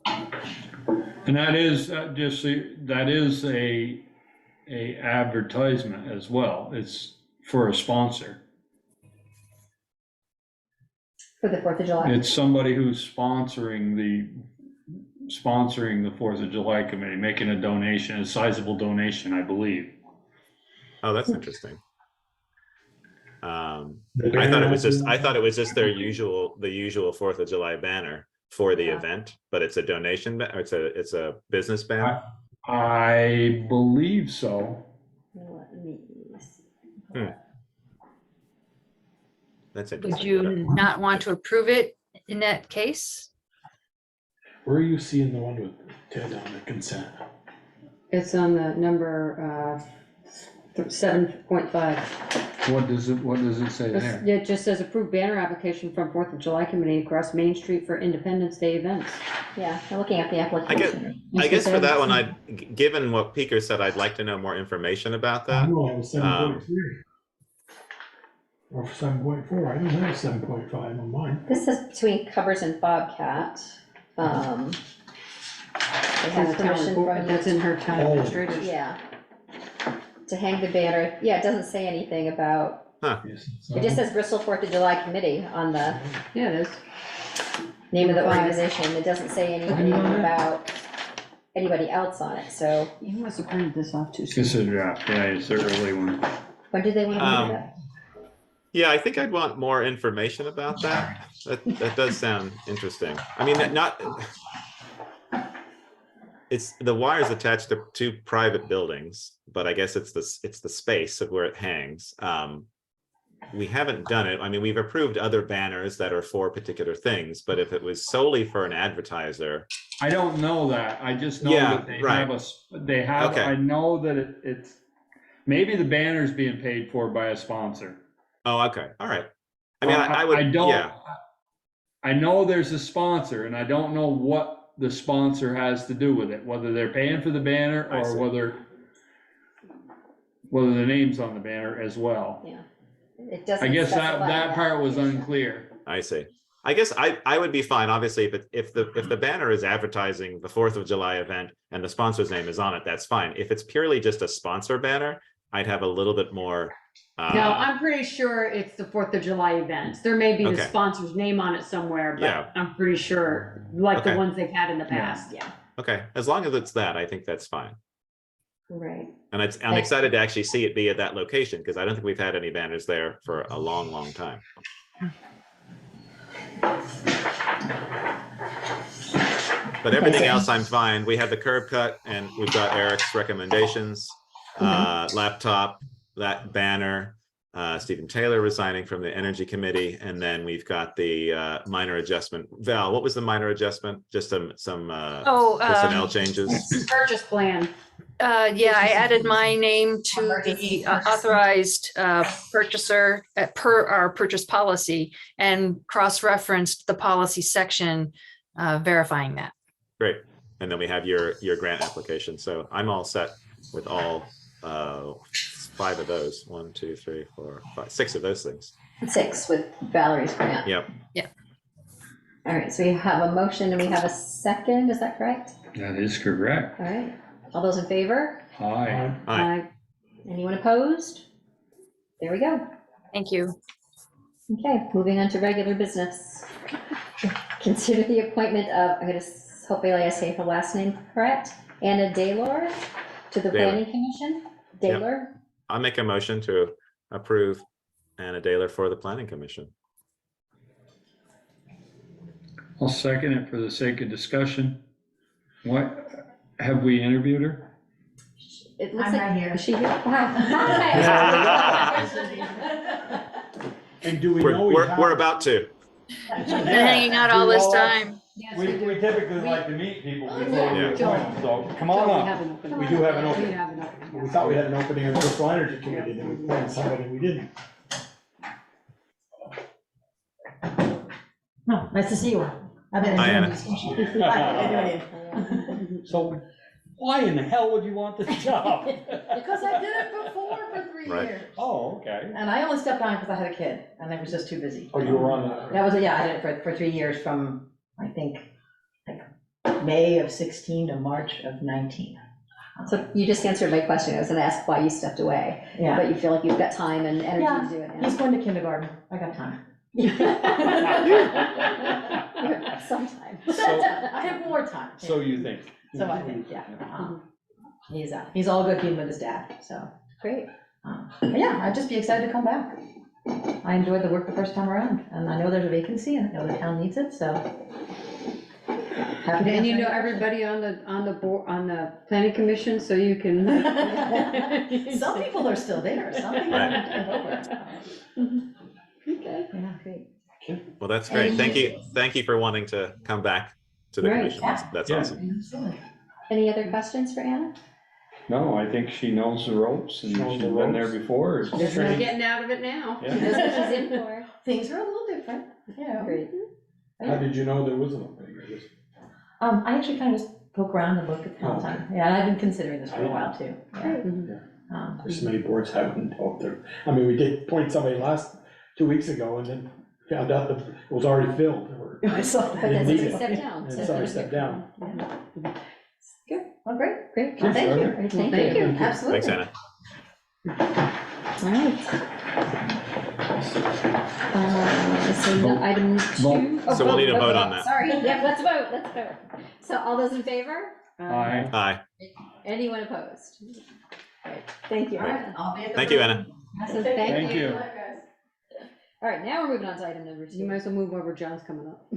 And that is that is a advertisement as well. It's for a sponsor. For the 4th of July. It's somebody who's sponsoring the 4th of July committee, making a donation, a sizable donation, I believe. Oh, that's interesting. I thought it was just the usual 4th of July banner for the event, but it's a donation, it's a business banner. I believe so. Let me see. That's interesting. Would you not want to approve it in that case? Where are you seeing the one with Ted on the consent? It's on the number 7.5. What does it say there? It just says approved banner application from 4th of July committee across Main Street for Independence Day events. Yeah, I'm looking at the application. I guess for that one, given what Peter said, I'd like to know more information about that. No, it was 7.3. Or 7.4, I don't have 7.5 on mine. This is between Covers and Bobcat. They have permission from That's in her town administrator. Yeah. To hang the banner. Yeah, it doesn't say anything about, it just says Bristol 4th of July committee on the Yeah, it is. name of the organization. It doesn't say anything about anybody else on it, so. You must have printed this off too. This is it's the early one. When did they want to do that? Yeah, I think I'd want more information about that. That does sound interesting. I mean, it's the wires attached to two private buildings, but I guess it's the space of where it hangs. We haven't done it. I mean, we've approved other banners that are for particular things, but if it was solely for an advertiser. I don't know that. I just know that they have Okay. I know that it's maybe the banner's being paid for by a sponsor. Oh, okay. All right. I mean, I would. I know there's a sponsor, and I don't know what the sponsor has to do with it, whether they're paying for the banner or whether the name's on the banner as well. Yeah. It doesn't. I guess specify that part was unclear. I see. I guess I would be fine, obviously, if the banner is advertising the 4th of July event and the sponsor's name is on it, that's fine. If it's purely just a sponsor banner, I'd have a little bit more. No, I'm pretty sure it's the 4th of July events. There may be the sponsor's name on it somewhere, but I'm pretty sure, like the ones they've had in the past, yeah. Okay, as long as it's that, I think that's fine. Right. And I'm excited to actually see it be at that location, because I don't think we've had any banners there for a long, long time. But everything else I'm fine. We have the curb cut and we've got Eric's recommendations, laptop, that banner, Stephen Taylor resigning from the Energy Committee, and then we've got the minor adjustment. Val, what was the minor adjustment? Just some personnel changes. Purchase plan. Yeah, I added my name to the authorized purchaser per our purchase policy and cross-referenced the policy section verifying that. Great. And then we have your grant application. So I'm all set with all 5 of those. 1, 2, 3, 4, 5, 6 of those things. 6 with Valerie's grant. Yep. All right, so we have a motion and we have a second, is that correct? That is correct. All right, all those in favor? Aye. Aye. Anyone opposed? There we go. Thank you. Okay, moving on to regular business. Consider the appointment of, I'm gonna, hopefully I say her last name correct, Anna Daylor to the Daylor. Planning Commission. Yep. Daylor, I'll make a motion to approve Anna Daylor for the Planning Commission. I'll second it for the sake of discussion. What, have we interviewed her? it looks I'm like. right here. Is she here? Hi. And do we know? We're about to. Been hanging out all this time. We typically like to meet people before we Yeah. appoint them, so come So on we up. have an opening. We do have an We opening. have an opening, We yes. thought we had an opening on the Bristol Energy Committee, then we found somebody we didn't. No, nice to see you. I've been Hi, enjoying Anna. this discussion. Hi, how you doing? So why in the hell would you want this job? Because I did it before for 3 Right. years. Oh, okay. And I only stepped on because I had a kid and I was just too busy. Oh, you were on that. That was, yeah, I did it for 3 years from, I think, like May of 16 to March of 19. So you just answered my question. I was gonna ask why you stepped away. Yeah. But you feel like you've got time and energy Yeah, to do it He's now. going to kindergarten. I got time. Sometime. I have more time. So you think? So I think, yeah. He's all good being with his dad, so. Great. But yeah, I'd just be excited to come back. I enjoyed the work the first time around, and I know there's a vacancy, and I know the town needs it, so. happy to And you know answer any everybody on the board, on the planning commission, so you can. questions. Some people are still there, some people haven't turned over. Okay. Yeah, great. Well, that's great. Thank you. Thank you for wanting to come back to the Right. commission. That's Yeah. awesome. Any other questions for Anna? No, I think she knows the ropes and She knows she's the been there ropes. before. There's no getting out of it now. Yeah. She knows what she's in for. Things are a little different, you know. Great. How did you know there was an opening? Or just- I actually kind of just poke around and look at the whole time. Yeah, and I've been considering this for a while too. Yeah. There's so many boards haven't talked there. I mean, we did appoint somebody 2 weeks ago and then found out that it was already filled. Or I saw But didn't then need somebody it. stepped down. And so- somebody stepped down. Good. Oh, great, great. Sure, Thank you. okay. Thank Thank you. you. Absolutely. Thanks, Anna. All right. So no, item 2. So we'll need a vote on that. Sorry, yeah, let's vote, let's vote. So all those in favor? Aye. Aye. Anyone opposed? Right, thank you. Right. I'll be at the Thank you, vote. Anna. So Thank you. All right, now we're moving on to item number 2. You might as well move over, John's coming up.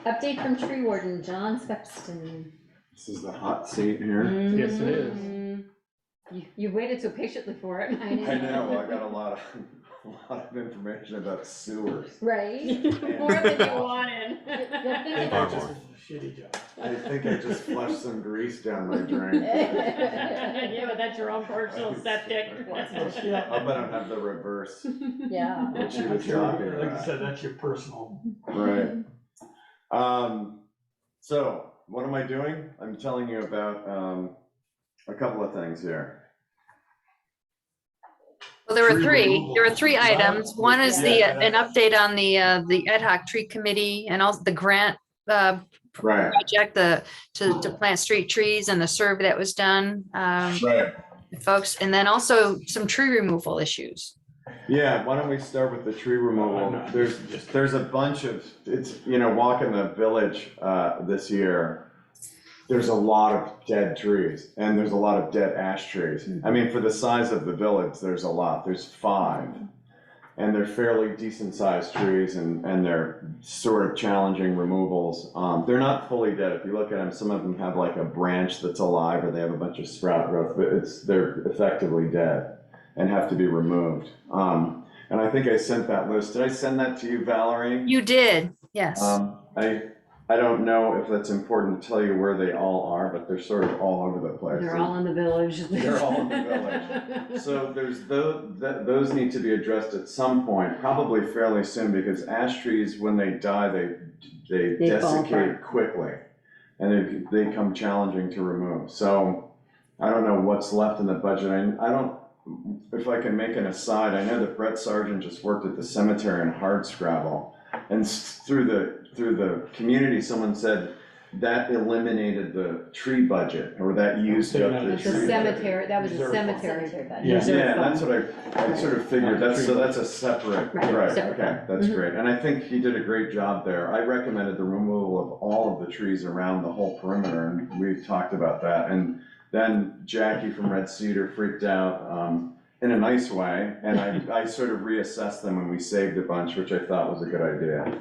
Update from tree warden, John Skeppston. This is the hot seat here. Yes, it is. You waited so patiently for it. I know, well, I got a lot of information about sewers. Right? More than you wanted. Far more. Shitty job. I think I just flushed some grease down my drain. Yeah, but that's your own personal septic. How about I have the reverse? Yeah. What she was That's your- talking Like I about. said, that's your personal. Right. So what am I doing? I'm telling you about, a couple of things here. Well, there were Tree three, removal. there were 3 items. One is Yeah. an update on the ad hoc tree committee and also the grant Right, project, to plant street trees and the survey that was done, right. folks, and then also some tree removal issues. Yeah, why don't we start with the tree removal? There's a bunch of, it's, walking the village, this year. There's a lot of dead trees and there's a lot of dead ash trees. I mean, for the size of the village, there's a lot, there's 5. And they're fairly decent sized trees and they're sort of challenging removals. They're not fully dead. If you look at them, some of them have like a branch that's alive or they have a bunch of sprout growth, but they're effectively dead and have to be removed. And I think I sent that list. Did I send that to you, Valerie? You did, yes. I don't know if that's important to tell you where they all are, but they're sort of all over the place. They're all in the village. They're all in the village. So there's those need to be addressed at some point, probably fairly soon, because ash trees, when they die, they They fall desiccate apart. quickly. And they become challenging to remove. So I don't know what's left in the budget. I don't, if I can make an aside, I know that Brett Sargent just worked at the cemetery in Hardscrabble. And through the community, someone said that eliminated the tree budget, or that used up the It's tree a budget. cemetery, that was a cemetery. Yeah, reserve that's fund. what I sort of figured, so that's a separate, Right, right, separate okay, fund. that's Mhm. great. And I think he did a great job there. I recommended the removal of all of the trees around the whole perimeter, and we've talked about that. And then Jackie from Red Cedar freaked out, in a nice way, and I sort of reassessed them and we saved a bunch, which I thought was a good idea.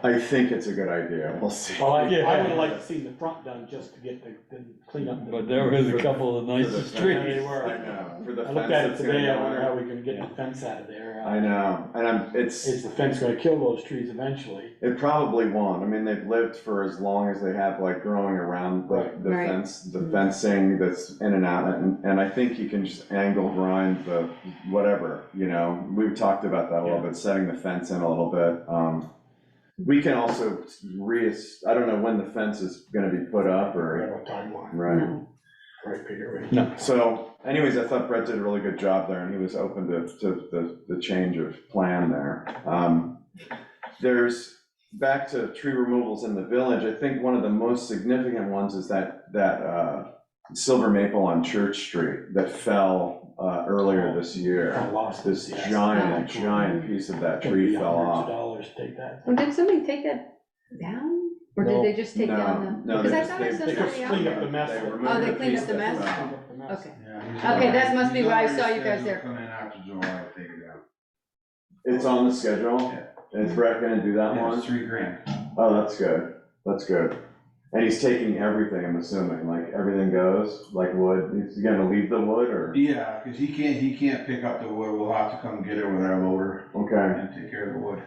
I think it's a good idea, we'll see. Well, I would have liked to see the front done just to get the clean up. But there was a couple of the For the nicest fence, trees. They were. I know, for the I fence looked at it that's gonna today, I go wonder in. how we can get the fence out of there. I know, and Is the fence gonna kill those trees eventually? it probably won't. I mean, they've lived for as long as they have, like growing around the Right. fence, the fencing that's in and out. And I think you can just angle grind the whatever, you know, we've talked about that a little bit, setting the fence in a little bit. We can also I don't know when the fence is gonna be put up or. Right on timeline. Right. Right, Peter, right? No. So anyways, I thought Brett did a really good job there, and he was open to the change of plan there. There's, back to tree removals in the village, I think one of the most significant ones is that silver maple on Church Street that fell earlier this year. I lost This this, yes. giant piece of that tree fell Hundreds of off. dollars to take that. Well, did somebody take that down? Or did No. they just take down the? No, Because I they thought I just- saw they somebody just out cleaned up there. the mess. They Oh, removed they the cleaned piece up the that mess? fell. Okay. Yeah, Okay, that must be why I saw you guys He's there. Come in after July, to take it down. It's on the schedule? Yeah. Is Brett gonna do that Yeah, one? it's $3,000. Oh, that's good, that's good. And he's taking everything, I'm assuming, like everything goes, like wood, he's gonna leave the wood or? Yeah, cause he can't pick up the wood, we'll have to come get it with our loader Okay, and take care of the wood.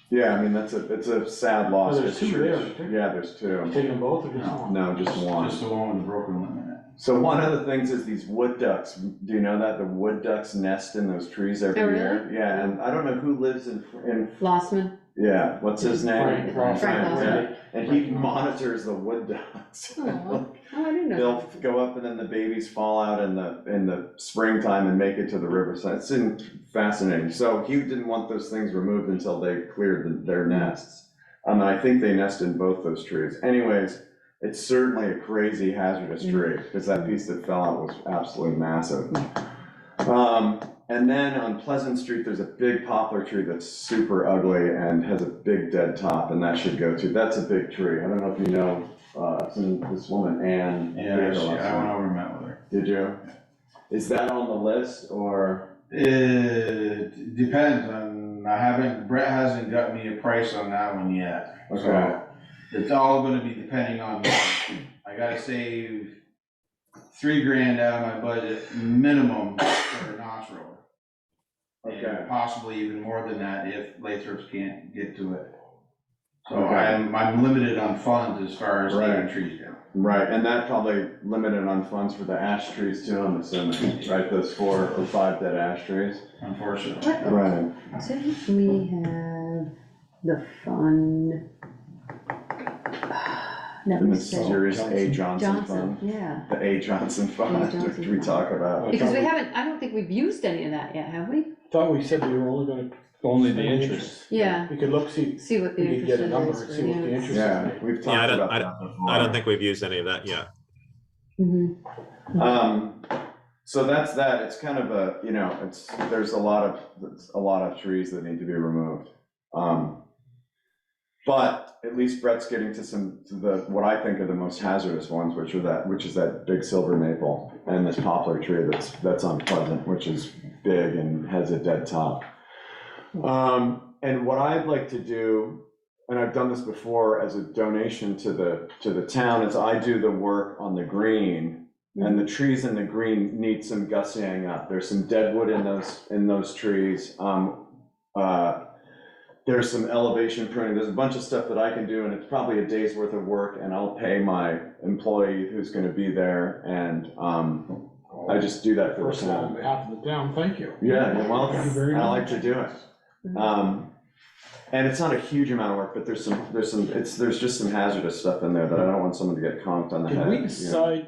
yeah, I mean, it's a sad loss. Oh, there's to two church. there, aren't there? Yeah, there's two. Taking them both or just one? No, just one. Just the one with the broken limb in it. So one of the things is these wood ducks, do you know that the wood ducks nest in those trees every Oh, really? year? Yeah, and I don't know who lives in, Lossman. yeah, what's his name? Frank Lossman. Yeah. And he monitors the wood ducks. Oh, I didn't know. They'll go up and then the babies fall out in the springtime and make it to the riverside. It's fascinating. So he didn't want those things removed until they cleared their nests. And I think they nest in both those trees. Anyways, it's certainly a crazy hazardous tree, because that piece that fell out was absolutely massive. And then on Pleasant Street, there's a big poplar tree that's super ugly and has a big dead top, and that should go too. That's a big tree. I don't know if you know, this woman, Ann. Yeah, I went over and met with her. Did you? Is that on the list, or? It depends on, Brett hasn't got me a price on that one yet. Okay. So it's all gonna be depending on, I gotta save $3,000 out of my budget minimum for a notch roller. Okay. And possibly even more than that if Lathrop's can't get to it. So Okay. I'm limited on funds as far as taking Right. trees down. Right, and that probably limited on funds for the ash trees too, I'm assuming, right? Those 4 or 5 dead ash trees? Unfortunately. Right. So we have the fund. That The was the- mysterious A. Johnson Johnson, Fund. yeah. The A. Johnson Fund, A. which Johnson we Fund. talk about. Because we haven't, I don't think we've used any of that yet, have we? Thought we said we were only gonna. Only the interest. Yeah. We could look, see what the we could get interest a number is and for, see what the yeah. interest is. Yeah, we've Yeah, talked about that before. I don't think we've used any of that yet. So that's that, it's kind of a, you know, there's a lot of trees that need to be removed. But at least Brett's getting to what I think are the most hazardous ones, which is that big silver maple and this poplar tree that's unpleasant, which is big and has a dead top. And what I'd like to do, and I've done this before as a donation to the town, is I do the work on the green, and the trees in the green need some gussying up. There's some dead wood in those trees. There's some elevation pruning. There's a bunch of stuff that I can do, and it's probably a day's worth of work, and I'll pay my employee who's gonna be there, and I just do that for the First of all, on town. behalf of the town, thank you. Yeah, you're welcome. Thank you very I like much. to do it. And it's not a huge amount of work, but there's just some hazardous stuff in there that I don't want someone to get conked on the head. Did we you know. decide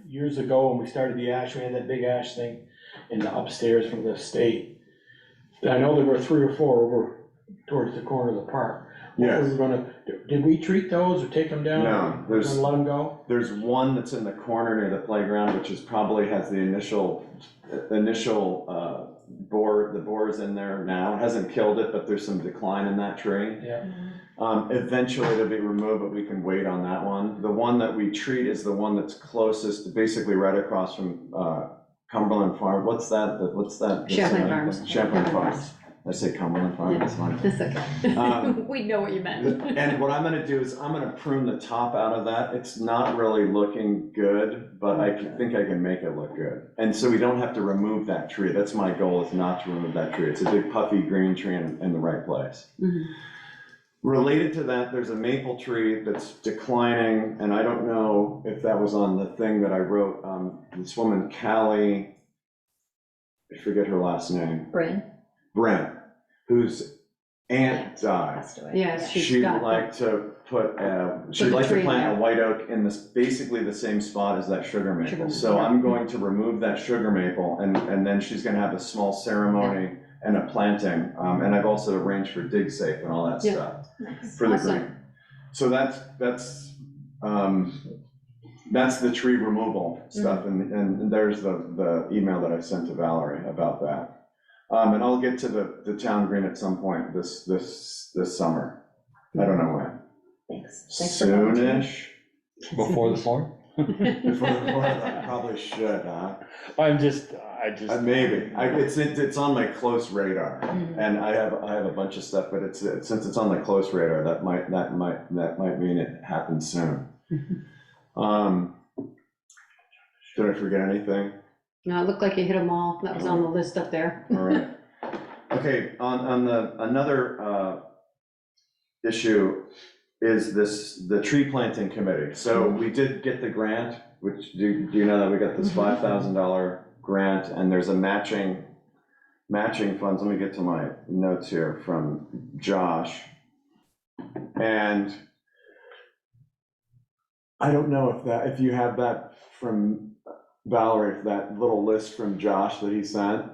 years ago when we started the ash, we had that big ash thing in the upstairs from the state. I know there were 3 or 4 over towards the corner of the park. What we were gonna, did we treat those or take them down? No, We're gonna let them go? There's one that's in the corner near the playground, which is probably has the initial boar, the boar's in there now. It hasn't killed it, but there's some decline in that tree. Yeah. Eventually it'll be removed, but we can wait on that one. The one that we treat is the one that's closest, basically right across from Cumberland Farm. What's that? Champlain Farms. Champlain Farms. I say Cumberland Farm, that's fine. That's okay. We know what you meant. And what I'm gonna do is I'm gonna prune the top out of that. It's not really looking good, but I think I can make it look good. And so we don't have to remove that tree. That's my goal, is not to remove that tree. It's a big puffy green tree in the right place. Related to that, there's a maple tree that's declining, and I don't know if that was on the thing that I wrote. This woman, Callie, I forget her last name. Brent, whose aunt died. Yes, She'd like to she'd like to plant a white oak in this, basically the same spot as that sugar maple. So I'm going to remove that sugar maple, and then she's gonna have a small ceremony and a planting. And I've also arranged for dig safe and all that stuff for the green. So that's the tree removal stuff, and there's the email that I sent to Valerie about that. And I'll get to the town green at some point this summer. I don't know when. Thanks. Soonish. Before the floor? Before the floor, I probably should, huh? I just. Maybe, it's on my close radar, and I have a bunch of stuff, but since it's on my close radar, that might mean it happens soon. Did I forget anything? No, it looked like you hit them all. That was on the list up there. All right. Okay, another issue is the tree planting committee. So we did get the grant, which, do you know that we got this $5,000 grant, and there's a matching funds. Let me get to my notes here from Josh. And I don't know if you have that from Valerie, that little list from Josh that he sent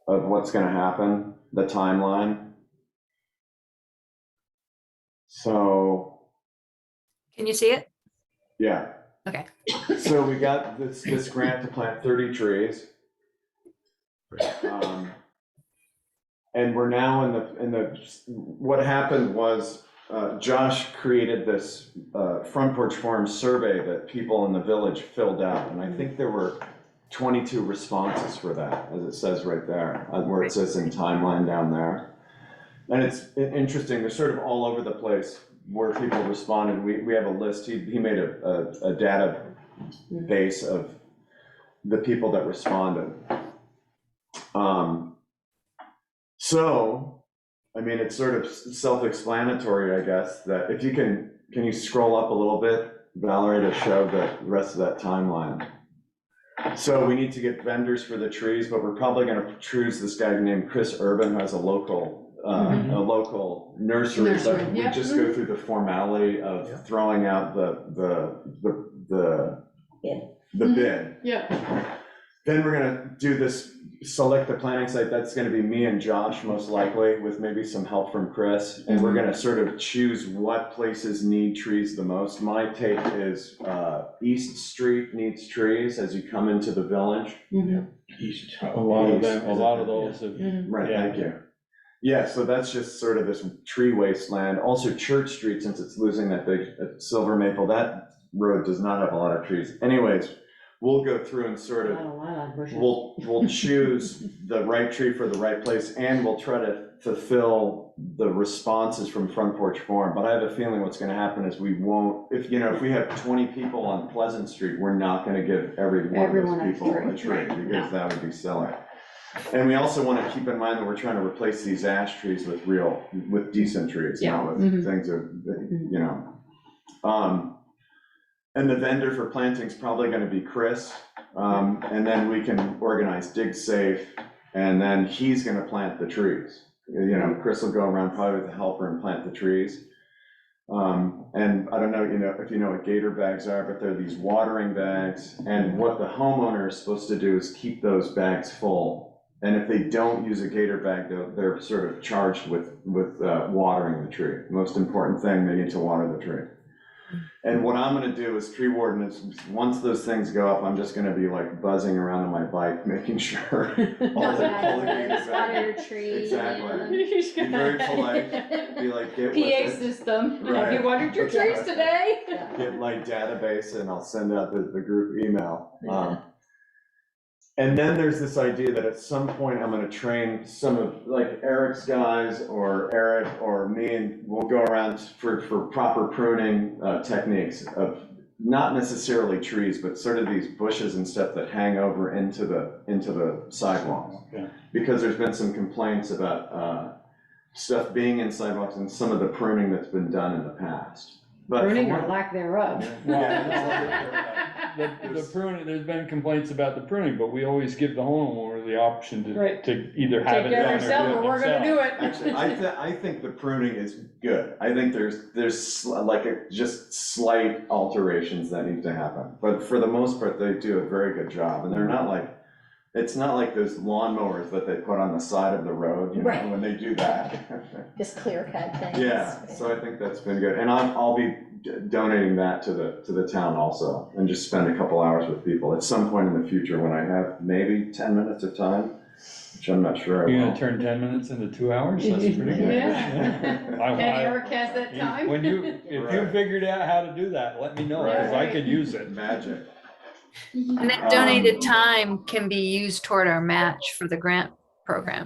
of what's gonna happen, the timeline. So. Can you see it? Yeah. Okay. So we got this grant to plant 30 trees. And we're now in the, what happened was, Josh created this Front Porch Forum survey that people in the village filled out, and I think there were 22 responses for that, as it says right there, where it says in timeline down there. And it's interesting, they're sort of all over the place where people responded. We have a list. He made a database of the people that responded. So, I mean, it's sort of self-explanatory, I guess, that if you can you scroll up a little bit, Valerie, to show the rest of that timeline? So we need to get vendors for the trees, but we're probably gonna choose this guy named Chris Urban, who has a local nursery. But we just go through the formality of throwing out the bid. Yeah. Then we're gonna do this, select the planting site. That's gonna be me and Josh, most likely, with maybe some help from Chris. And we're gonna sort of choose what places need trees the most. My take is East Street needs trees as you come into the village. East, a lot of those. Right, thank you. Yeah, so that's just sort of this tree wasteland. Also Church Street, since it's losing that big silver maple, that road does not have a lot of trees. Anyways, we'll go through and sort of, we'll choose the right tree for the right place, and we'll try to fulfill the responses from Front Porch Forum. But I have a feeling what's gonna happen is we won't, if we have 20 people on Pleasant Street, we're not gonna give every one of those people a tree, because that would be silly. And we also want to keep in mind that we're trying to replace these ash trees with decent trees, not with things that, and the vendor for planting is probably going to be Chris. And then we can organize dig safe, and then he's going to plant the trees. Chris will go around probably with a helper and plant the trees. And I don't know, if you know what gator bags are, but they're these watering bags. And what the homeowner is supposed to do is keep those bags full. And if they don't use a gator bag, they're sort of charged with watering the tree. Most important thing, they need to water the tree. And what I'm gonna do as tree warden is, once those things go up, I'm just gonna be like buzzing around on my bike, making sure all the gator Water your bags. tree. Exactly. Be very polite, be like, get with PA it. system, have Right. you watered your trees today? Get my database and I'll send out the group email. And then there's this idea that at some point I'm gonna train some of like Eric's guys or Eric or me, and we'll go around for proper pruning techniques of not necessarily trees, but sort of these bushes and stuff that hang over into the sidewalks. Yeah. Because there's been some complaints about stuff being in sidewalks and some of the pruning that's been done in the past. But Pruning from or what- lack thereof. The pruning, there's been complaints about the pruning, but we always give the homeowner the option Right. to either have Take it care of done or yourself, do or it we're gonna do it. Actually, I think the pruning is good. I think there's just slight alterations that need to happen. But for the most part, they do a very good job, and they're not like, it's not like those lawnmowers that they put on the side of the road, Right. when they do that. Just clear cut things. Yeah, so I think that's been good, and I'll be donating that to the town also, and just spend a couple hours with people at some point in the future when I have maybe 10 minutes of time, which I'm not sure I You're will. gonna turn 10 minutes into 2 hours? That's pretty good. Yeah. I- And Eric has that I- time. If you Right. figured out how to do that, let me know, because I could use it. Magic. And that donated time can be used toward our match for the grant program.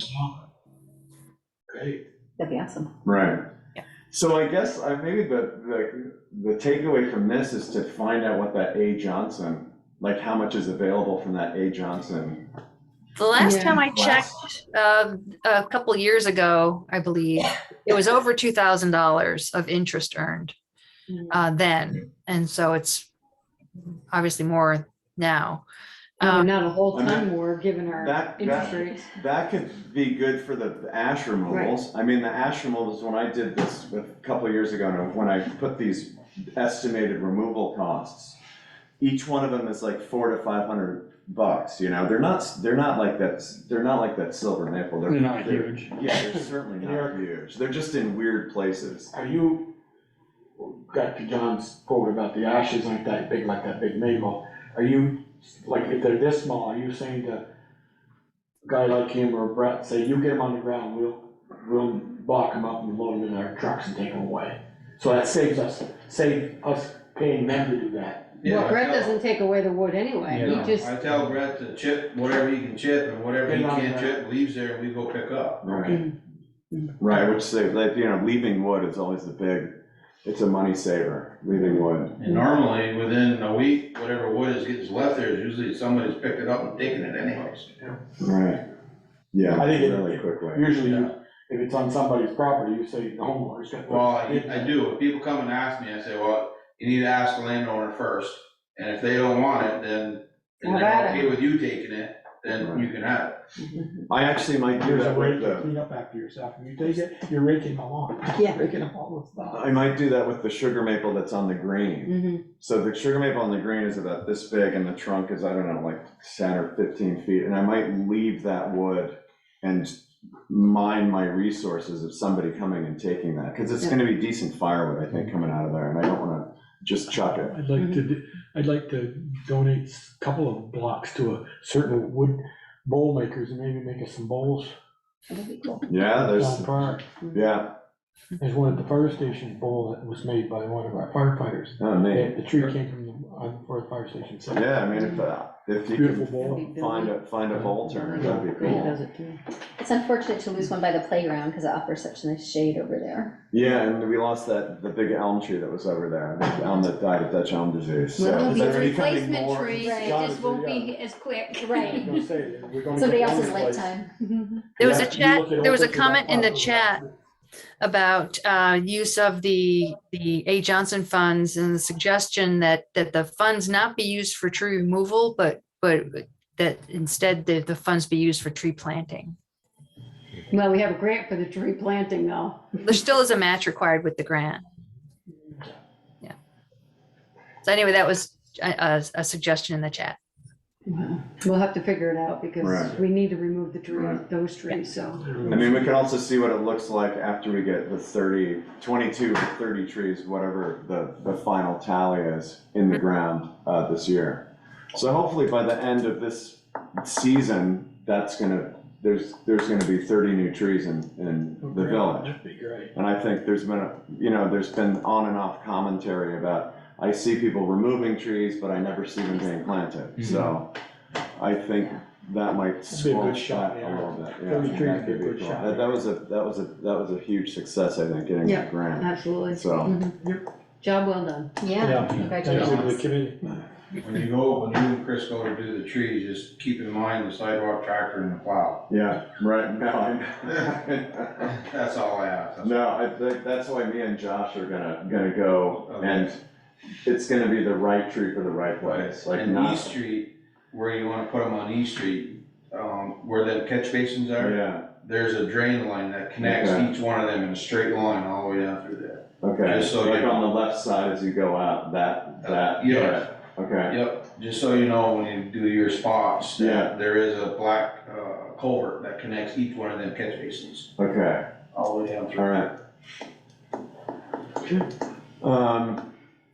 Great. That'd be awesome. Right. Yeah. So I guess maybe the takeaway from this is to find out what that A. Johnson, like how much is available from that A. Johnson. The last Yeah. time I checked, a couple years ago, I believe, it was over $2,000 of interest earned then. And so it's obviously more now. Probably not a whole I mean, ton more, given our interest rates. That could be good for the ash removals. I mean, the ash removals, when I did this a couple of years ago, when I put these estimated removal costs, each one of them is like $400 to $500, they're not like that silver maple. They're not huge. Yeah, they're certainly not huge. They're just in weird places. Are you, got to John's quote about the ashes aren't that big like that big maple, are you, like, if they're this small, are you saying to a guy like him or Brett, say, you get them on the ground, we'll block them up and load them in our trucks and take them away? So that saves us paying them to do that. Yeah, Well, Brett I tell- doesn't take away the wood anyway, Yeah. he just, I tell Brett to chip whatever he can chip, and whatever he Get on can't that. chip, leaves there, and we go pick up. Right. Right, which say, like, leaving wood is always it's a money saver, leaving wood. And normally, within a week, whatever wood gets left there, is usually somebody's picked it up and taken it anyways. Right. Yeah, I think really quickly. Usually, if it's on somebody's property, you say the homeowner's got. Well, I do, if people come and ask me, I say, well, you need to ask the landowner first, and if they don't want it, then, and Have they're at it. okay with you taking it, then you can have it. I actually might do There's a that rake with to clean up after yourself, and you take it, you're raking the lawn. Yeah. Raking up all the stuff. I might do that with the sugar maple that's on the green. Mhm. So the sugar maple on the green is about this big and the trunk is, I don't know, like 10 or 15 feet. And I might leave that wood and mine my resources of somebody coming and taking that. Because it's gonna be decent firewood, I think, coming out of there, and I don't wanna just chuck it. I'd like to donate a couple of blocks to a certain wood bowl makers and maybe make us some bowls. That'd be cool. Yeah, Down there's, Park. yeah, There's one at the fire station bowl that was made by one of our firefighters. oh, neat. The tree came from for the fire station. So Yeah, I mean, if you Beautiful can bowl. find a bowl turner, that'd be Brady cool. does it too. It's unfortunate to lose one by the playground because it offers such nice shade over there. Yeah, and we lost the big elm tree that was over there, the elm that died of Dutch elm disease. So Well, that's there'll be becoming replacement more- trees, it John just is- won't yeah. be as quick. Right. Gonna say, we're gonna Somebody get else's one place. lifetime. There was a Yeah, you chat, look at there was a open to that comment in the possible. chat about use of the A. Johnson funds and the suggestion that the funds not be used for tree removal, but that instead the funds be used for tree planting. Well, we have a grant for the tree planting though. There still is a match required with the grant. So anyway, that was a suggestion in the chat. We'll have to figure it out because Right. we need to remove the tree, Right. those trees, so. I mean, we can also see what it looks like after we get the 22 to 30 trees, whatever the final tally is in the ground this year. So hopefully by the end of this season, there's gonna be 30 new trees in the village. That'd be great. And I think there's been on and off commentary about, I see people removing trees, but I never see them being planted. So I think that might That'd be a good squelch shot, that a yeah. little bit. 30 trees would be a that'd good cool. shot. That was a huge success, I think, getting Yeah, that grant. absolutely. So, Mhm. Job well done. Yeah. Congratulations. Thank you to the committee. When you and Chris go to do the trees, just keep in mind the sidewalk tractor and the plow. yeah, right, no, That's all I have. no, I think that's why me and Josh are gonna go, and it's gonna be the right tree for the right place, like And not. East Street, where you wanna put them on East Street, where the catch basins are. Yeah, There's a drain line that connects Okay. each one of them in a straight line all the way down through there. okay, Just so like you on know. the left side as you go out, that, Yeah. okay, Yep, just so you know, when you do your spots, Yeah. that there is a black culvert that connects each one of them catch basins, okay, all the way down through. alright.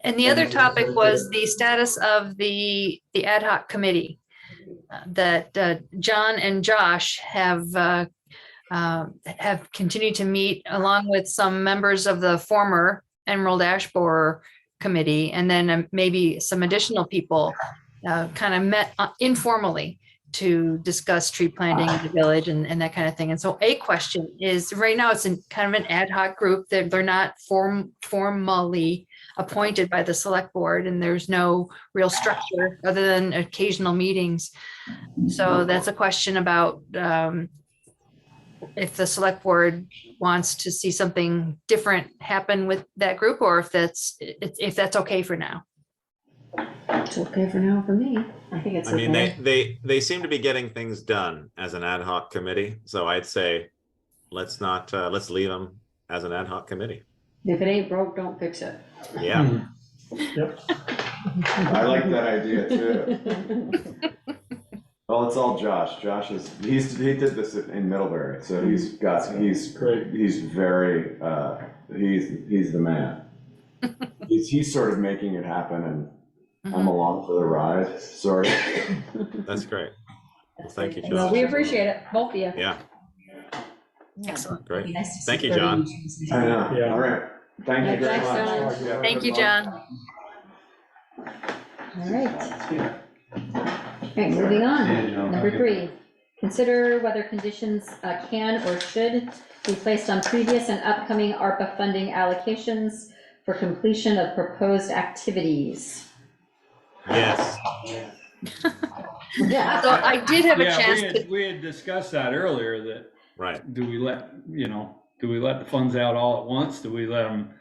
And the other topic was the status of the ad hoc committee that John and Josh have continued to meet along with some members of the former Emerald Ash Borer committee, and then maybe some additional people kind of met informally to discuss tree planting in the village and that kind of thing. And so a question is, right now it's in kind of an ad hoc group that they're not formally appointed by the select board, and there's no real structure other than occasional meetings. So that's a question about if the select board wants to see something different happen with that group, or if that's okay for now. It's okay for now for me. I think it's I mean, okay. they seem to be getting things done as an ad hoc committee. So I'd say let's leave them as an ad hoc committee. If it ain't broke, don't fix it. Yeah. Yep. I like that idea too. Well, it's all Josh. He did this in Middlebury, so he's great. He's very, he's the man. He's sort of making it happen, and I'm along for the ride, sort of. That's great. Well, thank you, Josh. Well, we appreciate it, both of you. Yeah, Excellent. great. Nice to see Thank you, 30 John. trees. I know, Yeah. all right. Thank you very Thanks, much. John. Thank you, John. All right. Okay, moving on. Number 3, consider whether conditions can or should be placed on previous and upcoming ARPA funding allocations for completion of proposed activities. Yes. Yeah. So I did have a Yeah, chance we had discussed that earlier, that Right. do we let the funds out all at once? Do we let them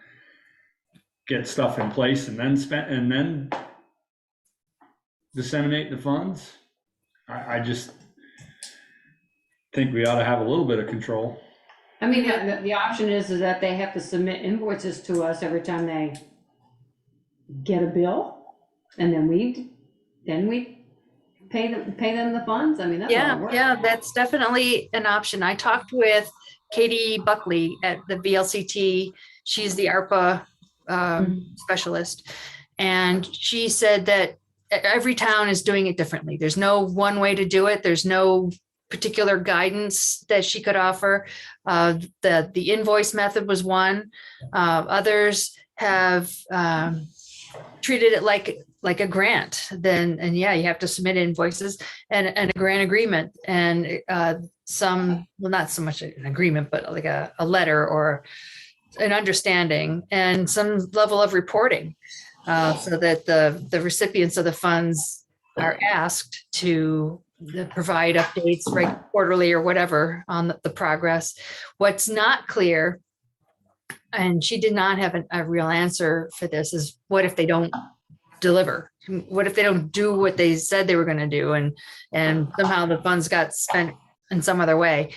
get stuff in place and then then disseminate the funds? I just think we ought to have a little bit of control. I mean, the option is that they have to submit invoices to us every time they get a bill, and then we pay them the funds. I mean, that's how it works. Yeah, that's definitely an option. I talked with Katie Buckley at the VLCT. She's the ARPA specialist. And she said that every town is doing it differently. There's no one way to do it. There's no particular guidance that she could offer. The invoice method was one. Others have treated it like a grant. And yeah, you have to submit invoices and a grant agreement, and some, well, not so much an agreement, but like a letter or an understanding and some level of reporting, so that the recipients of the funds are asked to provide updates quarterly or whatever on the progress. What's not clear, and she did not have a real answer for this, is what if they don't deliver? What if they don't do what they said they were going to do, and somehow the funds got spent in some other way?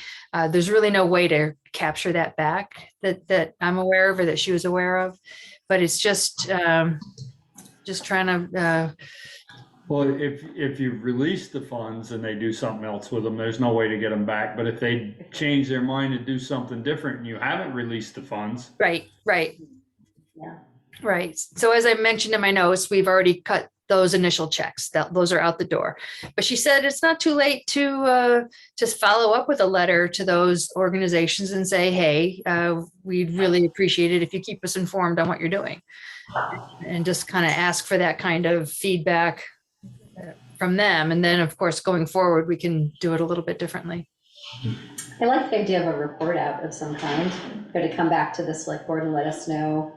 There's really no way to capture that back that I'm aware of, or that she was aware of. But it's just just trying to, Well, if you've released the funds and they do something else with them, there's no way to get them back. But if they change their mind and do something different and you haven't released the funds. right. Yeah. Right. So as I mentioned in my notes, we've already cut those initial checks. Those are out the door. But she said it's not too late to just follow up with a letter to those organizations and say, hey, we'd really appreciate it if you keep us informed on what you're doing. And just kind of ask for that kind of feedback from them. And then, of course, going forward, we can do it a little bit differently. I like the idea of a report out of some kind, or to come back to the select board and let us know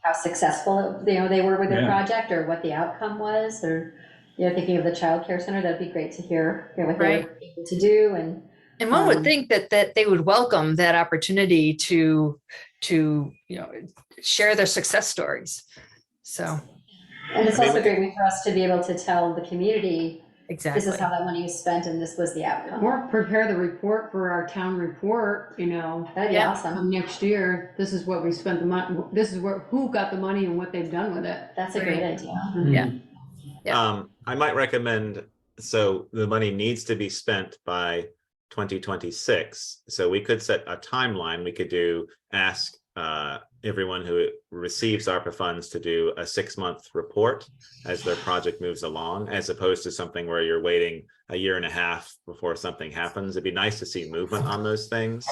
how successful, they were with their project, or what the outcome was, or, thinking of the childcare center, that'd be great to hear, what they were able to do. And one would think that they would welcome that opportunity to share their success stories. So. And it's also a great way for us to be able to tell the community, exactly, this is how that money was spent and this was the outcome. Or prepare the report for our town report, That'd be awesome. Next year, this is what we spent the money, this is who got the money and what they've done with it. That's a great idea. Yeah. I might recommend, so the money needs to be spent by 2026. So we could set a timeline. We could ask everyone who receives ARPA funds to do a 6-month report as their project moves along, as opposed to something where you're waiting a year and a half before something happens. It'd be nice to see movement on those things.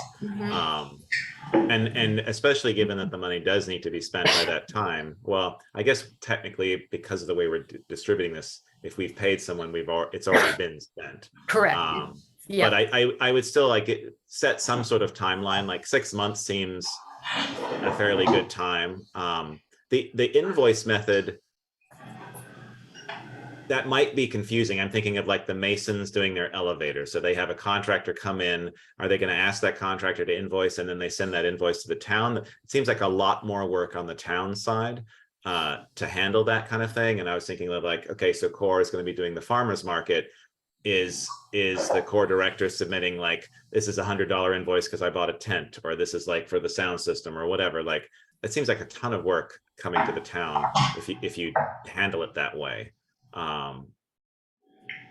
And especially given that the money does need to be spent by that time. Well, I guess technically, because of the way we're distributing this, if we've paid someone, it's already been spent. Correct. But I would still set some sort of timeline. Like 6 months seems a fairly good time. The invoice method, that might be confusing. I'm thinking of the Masons doing their elevator. So they have a contractor come in. Are they going to ask that contractor to invoice, and then they send that invoice to the town? It seems like a lot more work on the town side to handle that kind of thing. And I was thinking of okay, so Core is going to be doing the farmer's market. Is the core director submitting this is $100 invoice because I bought a tent, or this is for the sound system or whatever? It seems like a ton of work coming to the town if you handle it that way.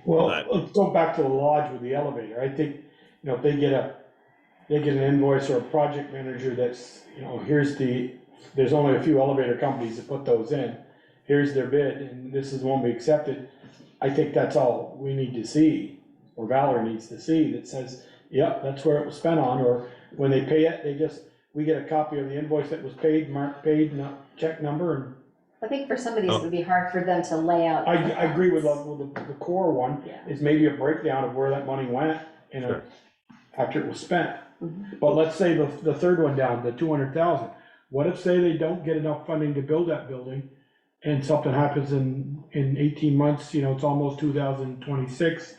Let's go back to the lodge with the elevator. I think, if they get an invoice or a project manager that's, there's only a few elevator companies that put those in. Here's their bid, and this is the one we accepted. I think that's all we need to see, or Valerie needs to see, that says, yep, that's where it was spent on. Or when they pay it, we get a copy of the invoice that was paid, marked paid, not check number. And I think for some of these, it would be hard for them to lay out. I agree with the core one, is maybe a breakdown of where that money went, after it was spent. But let's say the third one down, the 200,000. What if, say, they don't get enough funding to build that building, and something happens in 18 months, it's almost 2026,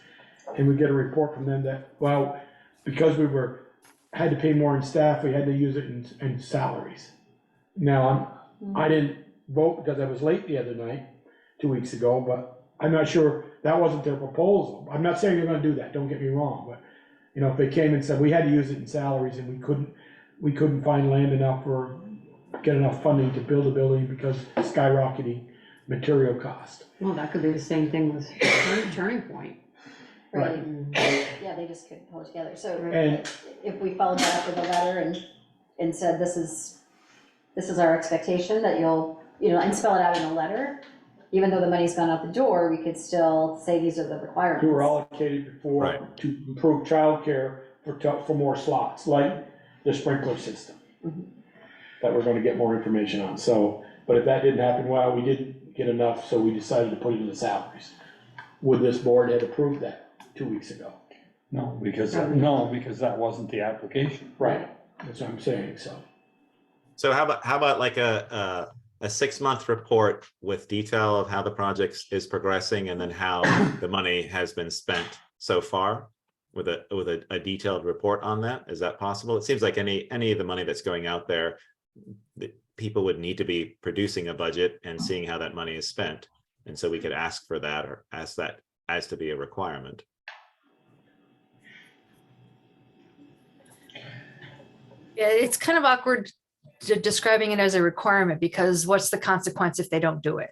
and we get a report from them that, well, because we had to pay more in staff, we had to use it in salaries. Now, I didn't vote because I was late the other night, 2 weeks ago, but I'm not sure, that wasn't their proposal. I'm not saying they're gonna do that, don't get me wrong, but, if they came and said, we had to use it in salaries and we couldn't find land enough or get enough funding to build a building because of skyrocketing material cost. Well, that could be the same thing with Turning Point. Right. Yeah, they just couldn't pull it together. So And- if we followed that up with a letter and said, this is our expectation, that you'll, and spell it out in a letter, even though the money's gone out the door, we could still say these are the requirements. Who were allocated before to improve childcare for more slots, like the sprinkler system. That we're gonna get more information on. So, but if that didn't happen, well, we didn't get enough, so we decided to put it in the salaries. Would this board have approved that 2 weeks ago? No, because that wasn't the application. Right, that's what I'm saying, so. So how about a 6-month report with detail of how the project is progressing, and then how the money has been spent so far, with a detailed report on that? Is that possible? It seems like any of the money that's going out there, people would need to be producing a budget and seeing how that money is spent. And so we could ask for that, or ask that as to be a requirement. Yeah, it's kind of awkward describing it as a requirement, because what's the consequence if they don't do it?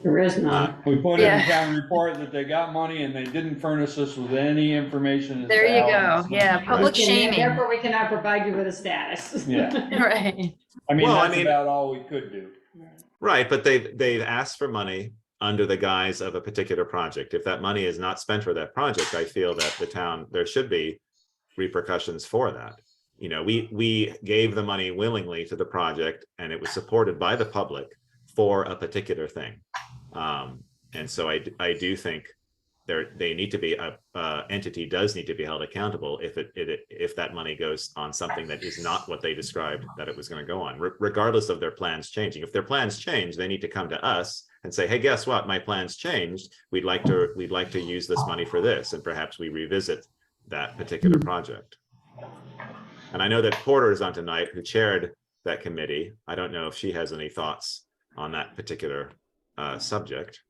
There is none. We put in the Yeah. town report that they got money and they didn't furnish us with any information. as There to you how go. it's Yeah, spent. public And shaming. therefore, we cannot provide you with a status. Yeah. Right. I mean, Well, I that's mean- about all we could do. Right, but they've asked for money under the guise of a particular project. If that money is not spent for that project, I feel that the town, there should be repercussions for that. You know, we gave the money willingly to the project and it was supported by the public for a particular thing. And so I do think they need to be, entity does need to be held accountable if that money goes on something that is not what they described that it was going to go on, regardless of their plans changing. If their plans change, they need to come to us and say, hey, guess what? My plans changed. We'd like to use this money for this, and perhaps we revisit that particular project. And I know that Porter is on tonight, who chaired that committee. I don't know if she has any thoughts on that particular subject.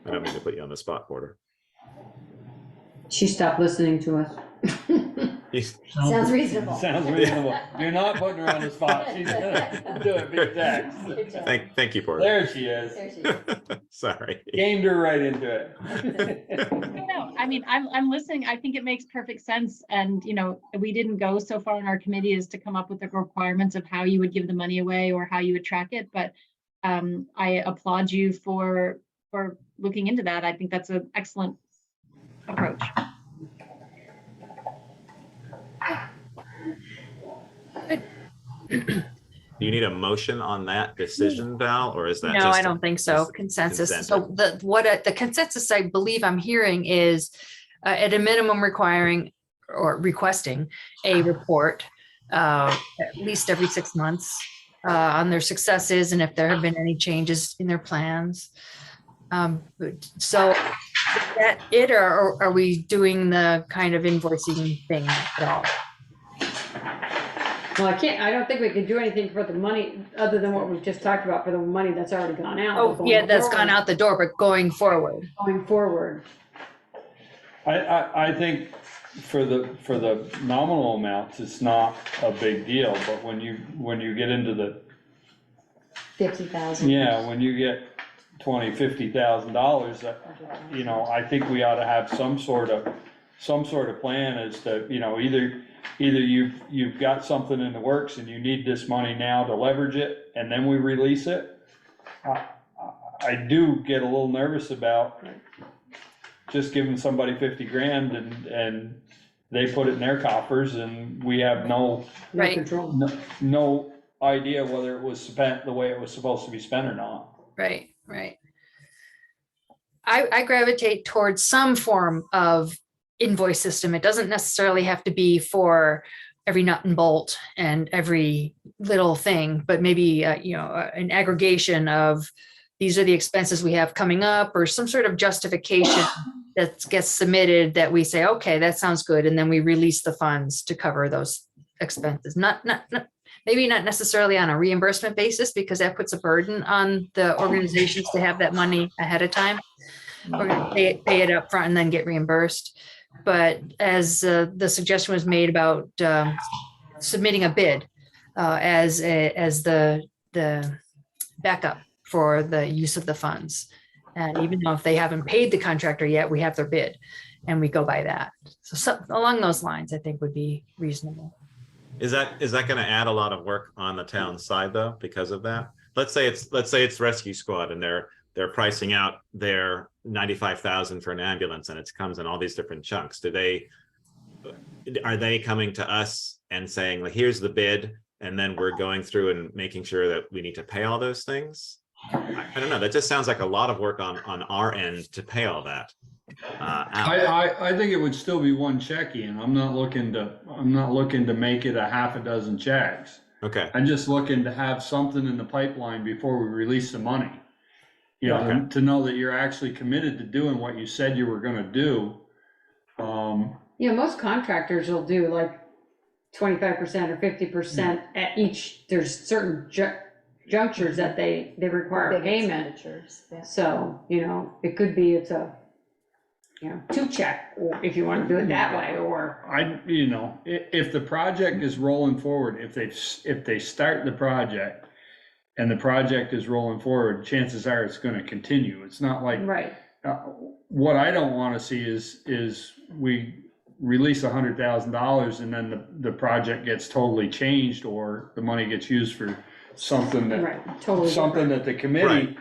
I don't mean to put you on the spot, Porter. She stopped listening to us. Sounds reasonable. Sounds reasonable. You're not putting her on the spot. She's gonna do it big text. Thank you, Porter. There she is. There she is. Sorry. Gamed her right into it. No, I mean, I'm listening. I think it makes perfect sense. And, you know, we didn't go so far in our committee as to come up with the requirements of how you would give the money away or how you would track it. But I applaud you for looking into that. I think that's an excellent approach. Do you need a motion on that decision, Val, or is that No, just I don't think so. just Consensus. consensus? So the consensus I believe I'm hearing is at a minimum requesting a report at least every 6 months on their successes and if there have been any changes in their plans. So is that it, or are we doing the kind of invoicing thing at all? Well, I don't think we can do anything for the money other than what we've just talked about for the money that's already gone out. Oh, yeah, that's gone out the door, but going forward. Going forward. I think for the nominal amounts, it's not a big deal, but when you get into the 50,000. yeah, when you get $20,000-$50,000, you know, I think we ought to have some sort of plan as to, you know, either you've got something in the works and you need this money now to leverage it, and then we release it. I do get a little nervous about just giving somebody 50 grand and they put it in their coffers and we have no control. no idea whether it was spent the way it was supposed to be spent or not. Right. I gravitate towards some form of invoice system. It doesn't necessarily have to be for every nut and bolt and every little thing, but maybe an aggregation of these are the expenses we have coming up, or some sort of justification that gets submitted that we say, okay, that sounds good, and then we release the funds to cover those expenses. Maybe not necessarily on a reimbursement basis, because that puts a burden on the organizations to have that money ahead of time. We're going to pay it up front and then get reimbursed. But as the suggestion was made about submitting a bid as the backup for the use of the funds. And even though if they haven't paid the contractor yet, we have their bid and we go by that. So along those lines, I think would be reasonable. Is that going to add a lot of work on the town side though, because of that? Let's say it's rescue squad and they're pricing out their 95,000 for an ambulance and it comes in all these different chunks. Are they coming to us and saying, well, here's the bid, and then we're going through and making sure that we need to pay all those things? I don't know. That just sounds like a lot of work on our end to pay all that. I think it would still be one check, Ian. I'm not looking to make it a half a dozen checks. Okay. I'm just looking to have something in the pipeline before we release the money. You know, Okay. to know that you're actually committed to doing what you said you were gonna do. Most contractors will do like 25% or 50% at each. There's certain junctures that they require Big payment. expenditures, yeah. So, it could be, to check, or if you want to do it that way, or. If the project is rolling forward, if they start the project and the project is rolling forward, chances are it's gonna continue. It's not like. Right. What I don't wanna see is we release $100,000 and then the project gets totally changed, or the money gets used for something that. Right, totally Something that the committee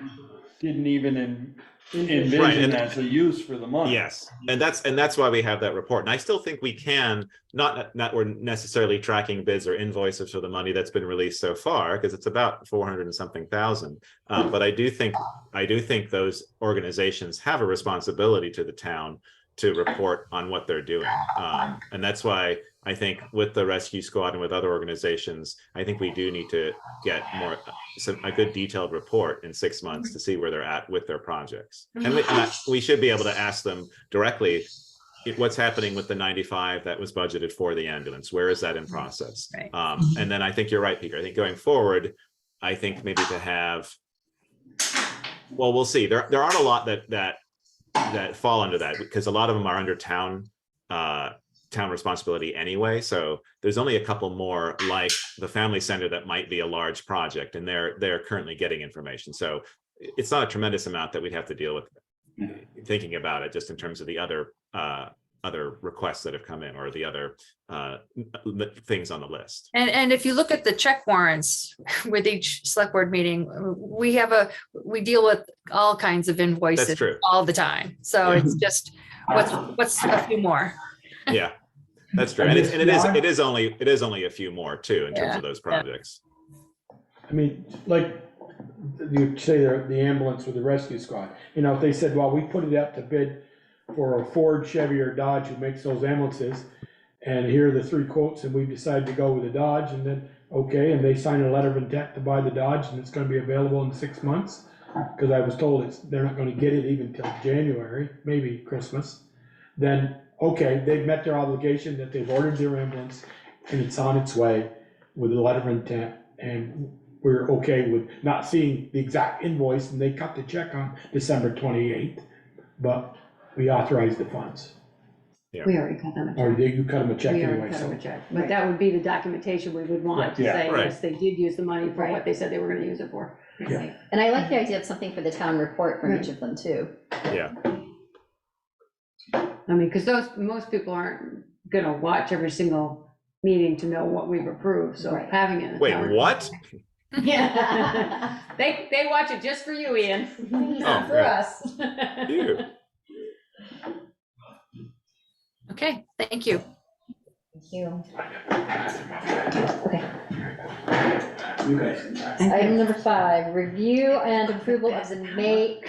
didn't even envision as a use for the money. Yes, and that's why we have that report. And I still think we can, not we're necessarily tracking bids or invoices for the money that's been released so far, because it's about 400 and something thousand. But I do think those organizations have a responsibility to the town to report on what they're doing. And that's why I think with the rescue squad and with other organizations, I think we do need to get a good detailed report in 6 months to see where they're at with their projects. And we should be able to ask them directly, what's happening with the 95 that was budgeted for the ambulance? Where is that in process? Right. And then I think you're right, Peter. I think going forward, I think maybe to have, well, we'll see. There aren't a lot that fall under that, because a lot of them are under town responsibility anyway. So there's only a couple more, like the family center, that might be a large project, and they're currently getting information. So it's not a tremendous amount that we'd have to deal with thinking about it, just in terms of the other requests that have come in, or the other things on the list. And if you look at the check warrants with each select board meeting, we deal with all kinds of invoices all the time. So it's just, what's a few more? Yeah, that's true. And it is only a few more too, in terms of those projects. I mean, like you say, the ambulance with the rescue squad, if they said, well, we put it up to bid for a Ford, Chevy, or Dodge who makes those ambulances, and here are the 3 quotes, and we've decided to go with the Dodge, and then, okay, and they sign a letter of intent to buy the Dodge, and it's gonna be available in 6 months, because I was told they're not gonna get it even till January, maybe Christmas, then, okay, they've met their obligation that they've ordered their ambulance, and it's on its way with a letter of intent, and we're okay with not seeing the exact invoice, and they cut the check on December 28th, but we authorized the funds. Yeah. We already cut them a check. Or you cut them a check We anyway, already cut them so. a check, but that would be the documentation we would want to say, yes, they did use the money for what they said they were gonna use it for. Yeah. And I like the idea of something for the town report from each of them too. Yeah. I mean, because most people aren't gonna watch every single meeting to know what we've approved, so having it. Wait, what? Yeah. They watch it just for you, Ian. Not for us. You. Okay, thank you. Thank you. Okay. Item number 5, review and approval of the May.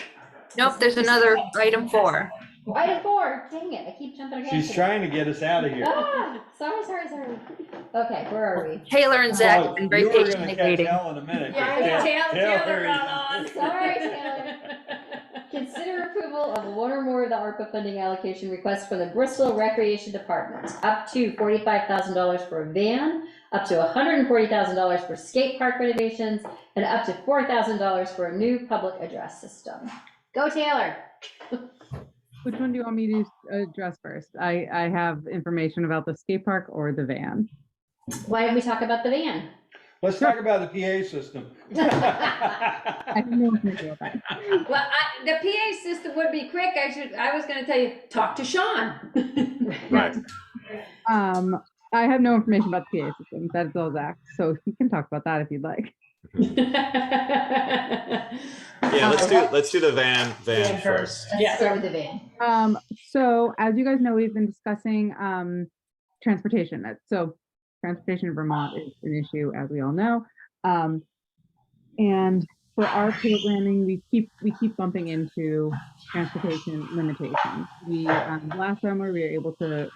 Nope, there's another item 4. Item 4, dang it, I keep jumping ahead. She's trying to get us out of here. Ah, sorry. Okay, where are we? Taylor and Zach have been very You were gonna patiently catch waiting. hell in a minute. Taylor got on. Sorry, Taylor. Consider approval of one or more of the ARPA funding allocation requests for the Bristol Recreation Department, up to $45,000 for a van, up to $140,000 for skate park renovations, and up to $4,000 for a new public address system. Go, Taylor. Which one do you want me to address first? I have information about the skate park or the van. Why don't we talk about the van? Let's talk about the PA system. I don't know what to do about that. Well, the PA system would be quick. I was gonna tell you, talk to Sean. Right. I have no information about the PA system. That's all Zach. So he can talk about that if you'd like. Yeah, let's do the van first. Let's start with the van. So as you guys know, we've been discussing transportation. So transportation in Vermont is an issue, as we all know. And for our programming, we keep bumping into transportation limitations. We last summer we were able to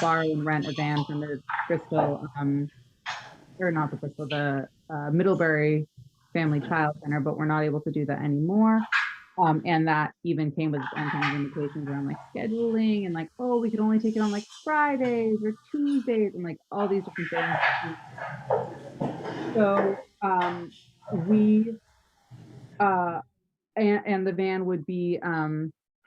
borrow and rent a van from the Bristol, or not the Bristol, the Middlebury Family Child Center, but we're not able to do that anymore. And that even came with its own kind of limitations around like scheduling and like, oh, we could only take it on like Fridays or Tuesdays and like all these different things. So we and the van would be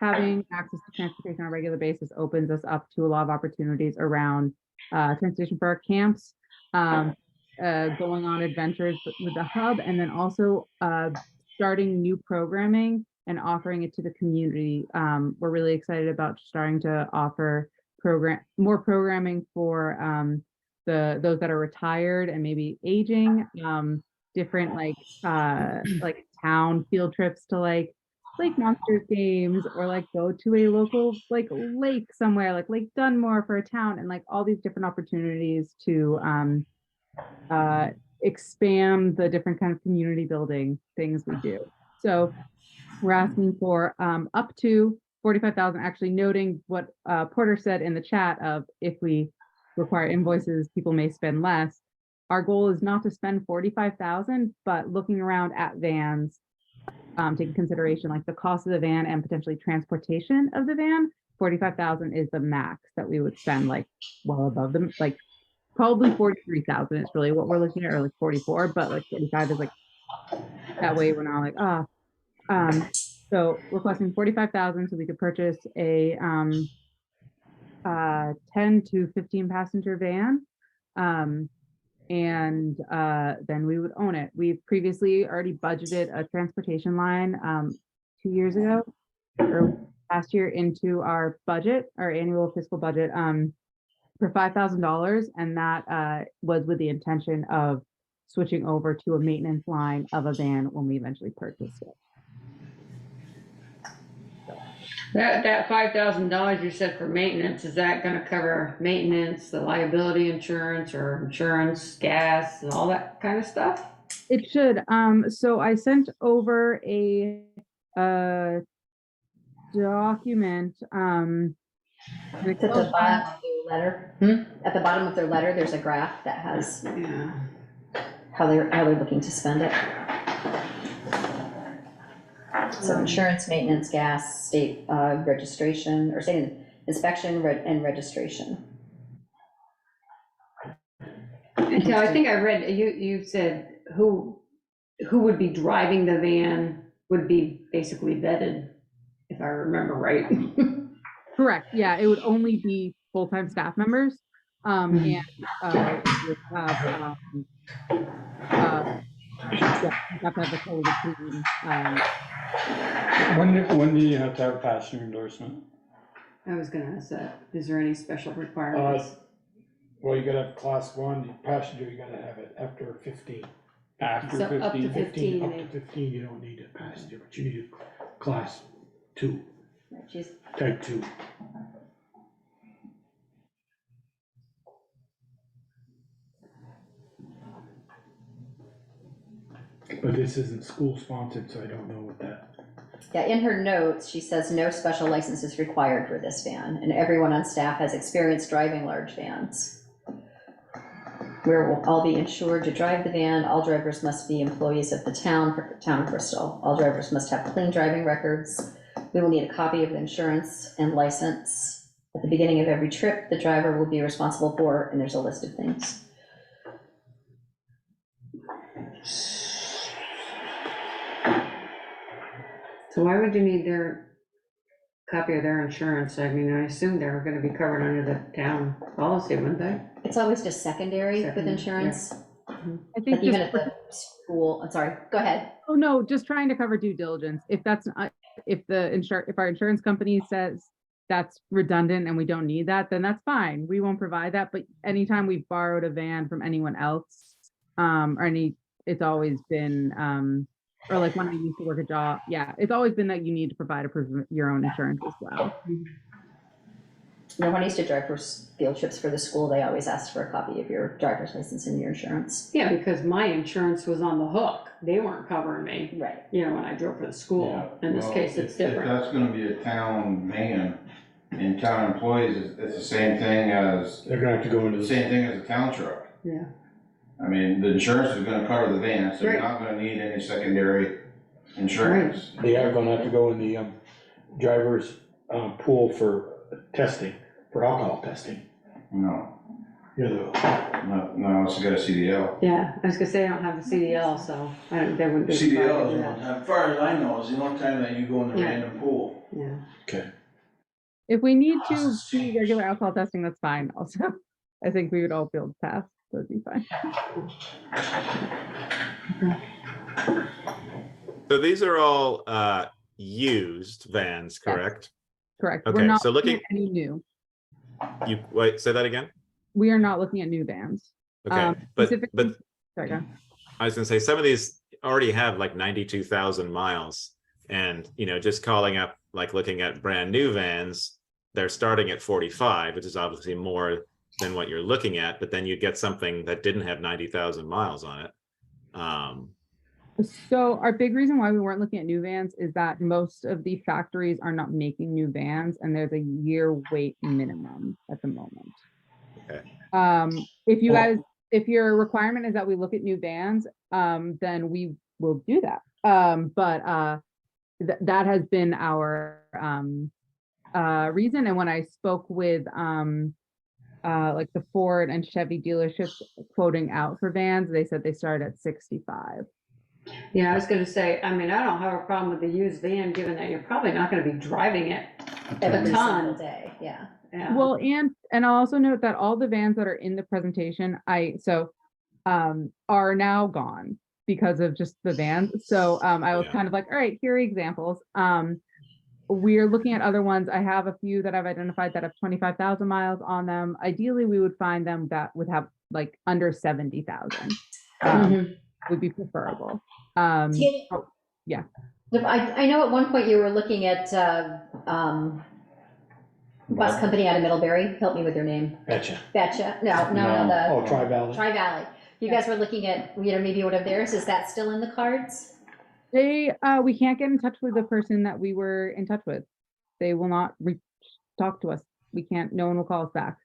having access to transportation on a regular basis opens us up to a lot of opportunities around transportation for our camps, going on adventures with the hub, and then also starting new programming and offering it to the community. We're really excited about starting to offer more programming for those that are retired and maybe aging, different like town field trips to like Lake Monsters games, or like go to a local like lake somewhere like Lake Dunmore for a town, and like all these different opportunities to expand the different kind of community building things we do. So we're asking for up to 45,000, actually noting what Porter said in the chat of if we require invoices, people may spend less. Our goal is not to spend 45,000, but looking around at vans, taking consideration like the cost of the van and potentially transportation of the van, 45,000 is the max that we would spend, like well above them, like probably 43,000 is really what we're looking at, or like 44, but like 45 is like, that way we're not like, so requesting 45,000 so we could purchase a 10 to 15 passenger van. And then we would own it. We've previously already budgeted a transportation line 2 years ago or last year into our budget, our annual fiscal budget, for $5,000. And that was with the intention of switching over to a maintenance line of a van when we eventually purchased it. That $5,000 you said for maintenance, is that gonna cover maintenance, the liability insurance or insurance, gas, and all that kind of stuff? It should. So I sent over a document. It's at the bottom of their letter. At the bottom of their letter, there's a graph that has how they're looking to spend it. So insurance, maintenance, gas, state registration, or state inspection and registration. And so I think I read, you said who would be driving the van would be basically vetted, if I remember right. Correct. Yeah, it would only be full-time staff members. And we have to have a total team. When do you have to have passenger endorsement? I was gonna ask that. Is there any special requirements? Well, you gotta have class 1, passenger, you gotta have it after 15. After So up to 15? 15. Up to 15, you don't need a passenger, but you need a class 2, She's type 2. But this isn't school sponsored, so I don't know what that. Yeah, in her notes, she says no special license is required for this van, and everyone on staff has experience driving large vans. We will all be insured to drive the van. All drivers must be employees of the town of Bristol. All drivers must have clean driving records. We will need a copy of the insurance and license. At the beginning of every trip, the driver will be responsible for, and there's a list of things. So why would you need their copy of their insurance? I mean, I assume they were gonna be covered under the town policy, wouldn't they? It's always just secondary with Secondary, insurance. I think Like even just at the school, I'm sorry, go ahead. Oh, no, just trying to cover due diligence. If that's not, if our insurance company says that's redundant and we don't need that, then that's fine. We won't provide that. But anytime we've borrowed a van from anyone else, it's always been, or like when I used to work a job, yeah, it's always been that you need to provide a proof of your own insurance as well. You know, when I used to drive for field trips for the school, they always asked for a copy of your driver's license and your insurance. Yeah, because my insurance was on the hook. They weren't covering me. Right. You know, when I drove for the school. In this Well, case, it's if different. that's gonna be a town van and town employees, it's the same thing as. They're gonna have to go into the same thing as a town truck. Yeah. I mean, the insurance is gonna cover the van, so you're Right. not gonna need any secondary insurance. They are gonna have to go in the driver's pool for testing, for alcohol testing. No. No, it's got a CDL. Yeah, I was gonna say I don't have the CDL, so I don't, that wouldn't be. CDL is the only time, as far as I know, is the only time that you go in the Yeah. random pool. Yeah. Okay. If we need to do regular alcohol testing, that's fine also. I think we would all be able to pass, so it'd be fine. So these are all used vans, correct? Correct. We're Okay, not so looking looking, at any new. you, wait, say that again? We are not looking at new vans. Okay, but Specifically, sorry, go ahead. I was gonna say, some of these already have like 92,000 miles. And, you know, just calling up, like looking at brand new vans, they're starting at 45, which is obviously more than what you're looking at, but then you get something that didn't have 90,000 miles on it. So our big reason why we weren't looking at new vans is that most of the factories are not making new vans, and there's a year wait minimum at the moment. Okay. If you guys, if your requirement is that we look at new vans, then we will do that. That has been our reason. And when I spoke with like the Ford and Chevy dealerships quoting out for vans, they said they start at 65. Yeah, I was gonna say, I mean, I don't have a problem with the used van, given that you're probably not gonna be driving it Every a ton. single day, yeah. Yeah. Well, and I'll also note that all the vans that are in the presentation, are now gone because of just the vans. So I was kind of like, all right, here are examples. We're looking at other ones. I have a few that I've identified that have 25,000 miles on them. Ideally, we would find them that would have like under 70,000. Would be preferable. Yeah. I know at one point you were looking at bus company out of Middlebury. Help me with your name. Betcha. No, Tri-Valley. Tri-Valley. You guys were looking at, you know, maybe one of theirs. Is that still in the cards? We can't get in touch with the person that we were in touch with. They will not talk to us. We can't, no one will call us back.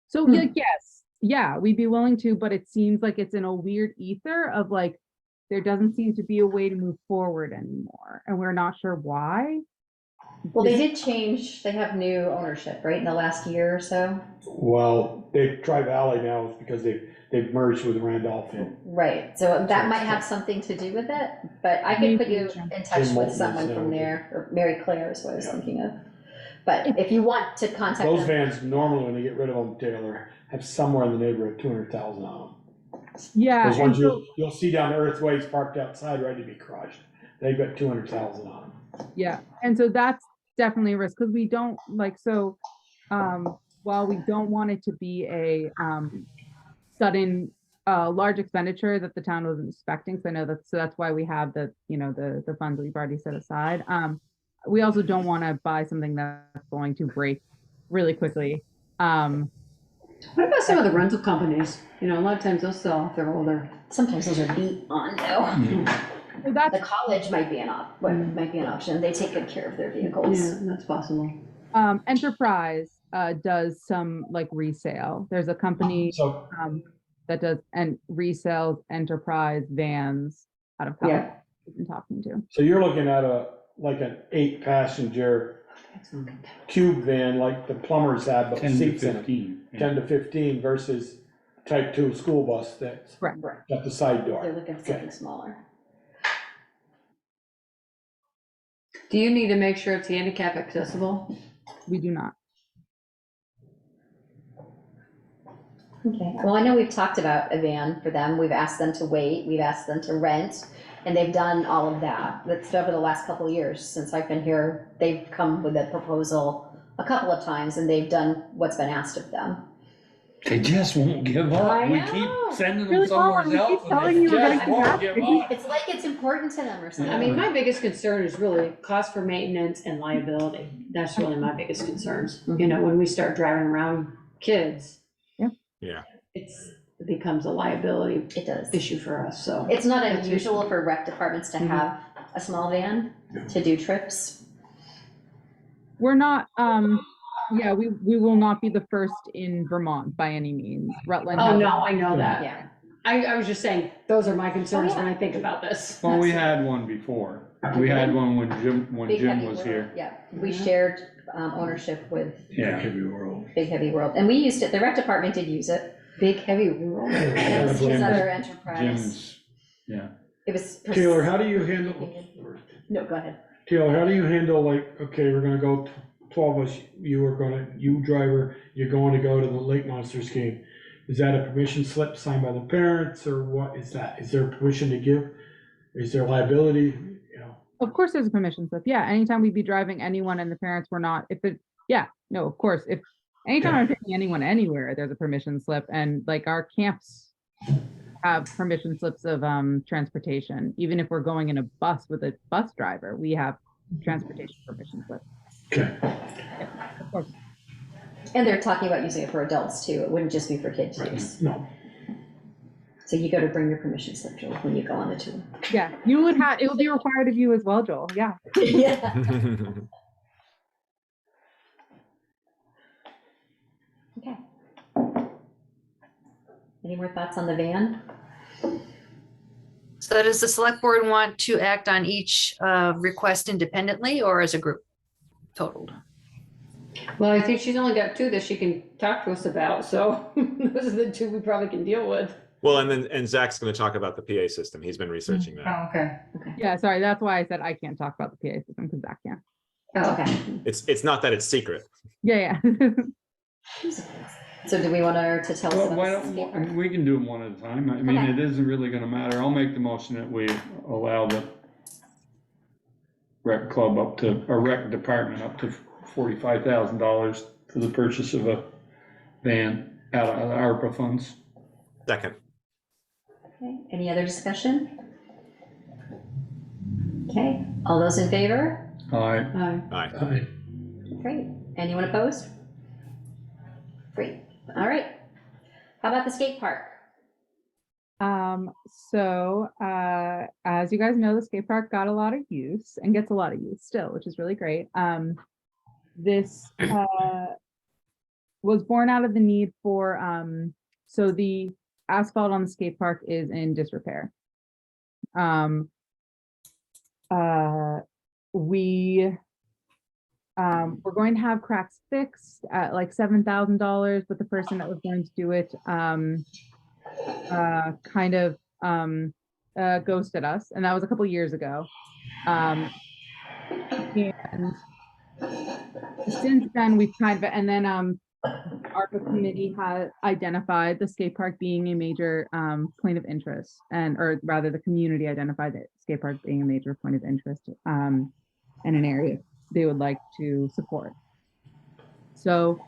So like, yes, yeah, we'd be willing to, but it seems like it's in a weird ether of like, there doesn't seem to be a way to move forward anymore. And we're not sure why. Well, they did change. They have new ownership, right, in the last year or so? Well, Tri-Valley now is because they've merged with Randolph-Hill. Right, so that might have something to do with it, but I could put you in touch with someone from there, or Mary Claire is what I was thinking of. But if you want to contact them. Those vans normally, when they get rid of them, Taylor, have somewhere in the neighborhood of 200,000 on them. Yeah. Those ones you'll see down Earthways parked outside ready to be crushed. They've got 200,000 on them. Yeah, and so that's definitely a risk because we don't like, so while we don't want it to be a sudden large expenditure that the town wasn't expecting, so I know that's why we have the, you know, the funds we've already set aside. We also don't want to buy something that's going to break really quickly. What about some of the rental companies? You know, a lot of times they'll sell if they're older. Sometimes those are beat on though. So that's, the college might be an option. They take good care of their vehicles. Yeah, that's possible. Enterprise does some like resale. There's a company that does and resells Enterprise vans out of California. We've been talking to. So you're looking at like an 8-passenger cube van like the plumbers have, but 10 to seats in 15. it. 10 to 15 versus type 2 school bus that's got the side door. They're looking for something smaller. Do you need to make sure it's handicap accessible? We do not. Okay, well, I know we've talked about a van for them. We've asked them to wait, we've asked them to rent, and they've done all of that. That's over the last couple of years since I've been here. They've come with a proposal a couple of times and they've done what's been asked of them. They just won't give up. I We know. keep sending them Really, somewhere Colin, we else. keep and telling they you we're just gonna won't give up. It's like it's important to them or something. I mean, my biggest concern is really cost for maintenance and liability. That's really my biggest concerns. You know, when we start driving around kids. Yeah. It becomes a liability issue for us, so. It's not unusual for rec departments to have a small van to do trips. We're not, yeah, we will not be the first in Vermont by any means. Rutland. Oh, has- no, I know that. Yeah. I was just saying, those are my concerns when I think about this. Well, we had one before. We had one when Big Jim Heavy was World. here. Yeah, we shared ownership with Yeah. Heavy World. Big Heavy World, and we used it. The rec department did use it. Big heavy rural. That's his other enterprise. Jim's, yeah. It was. Taylor, how do you handle, No, go ahead. Taylor, how do you handle like, okay, we're gonna go, 12 of us, you driver, you're going to go to the Lake Monsters game. Is that a permission slip signed by the parents, or what is that? Is there permission to give? Is there liability, you know? Of course, there's a permission slip. Yeah, anytime we'd be driving anyone and the parents were not, no, of course, if anytime I'm taking anyone anywhere, there's a permission slip, and like our camps have permission slips of transportation. Even if we're going in a bus with a bus driver, we have transportation permission slip. Okay. Yeah, of course. And they're talking about using it for adults too. It wouldn't just be for kids use. No. So you go to bring your permission slip, Joel, when you go on the tour. Yeah, you would have, it would be required of you as well, Joel. Yeah. Yeah. Okay. Any more thoughts on the van? So does the select board want to act on each request independently or as a group totaled? Well, I think she's only got two that she can talk to us about, so those are the two we probably can deal with. Well, and Zach's going to talk about the PA system. He's been researching that. Oh, okay. Yeah, sorry, that's why I said I can't talk about the PA system, because Zach can. Oh, okay. It's not that it's secret. Yeah. So do we want her to tell us Well, about why the skate park? don't, we can do them one at a time. I mean, Okay. it isn't really gonna matter. I'll make the motion that we allow the rec club up to, or rec department up to $45,000 for the purchase of a van out of the ARPA funds. Second. Okay, any other discussion? Okay, all those in favor? Aye. Aye. Great. Anyone opposed? Great. All right. How about the skate park? So as you guys know, the skate park got a lot of use and gets a lot of use still, which is really great. This was born out of the need for so the asphalt on the skate park is in disrepair. We're going to have cracks fixed at like $7,000, but the person that was going to do it kind of ghosted us, and that was a couple years ago. And since then we've kind of, and then ARPA committee has identified the skate park being a major point of interest, or rather the community identified the skate park being a major point of interest in an area they would like to support. So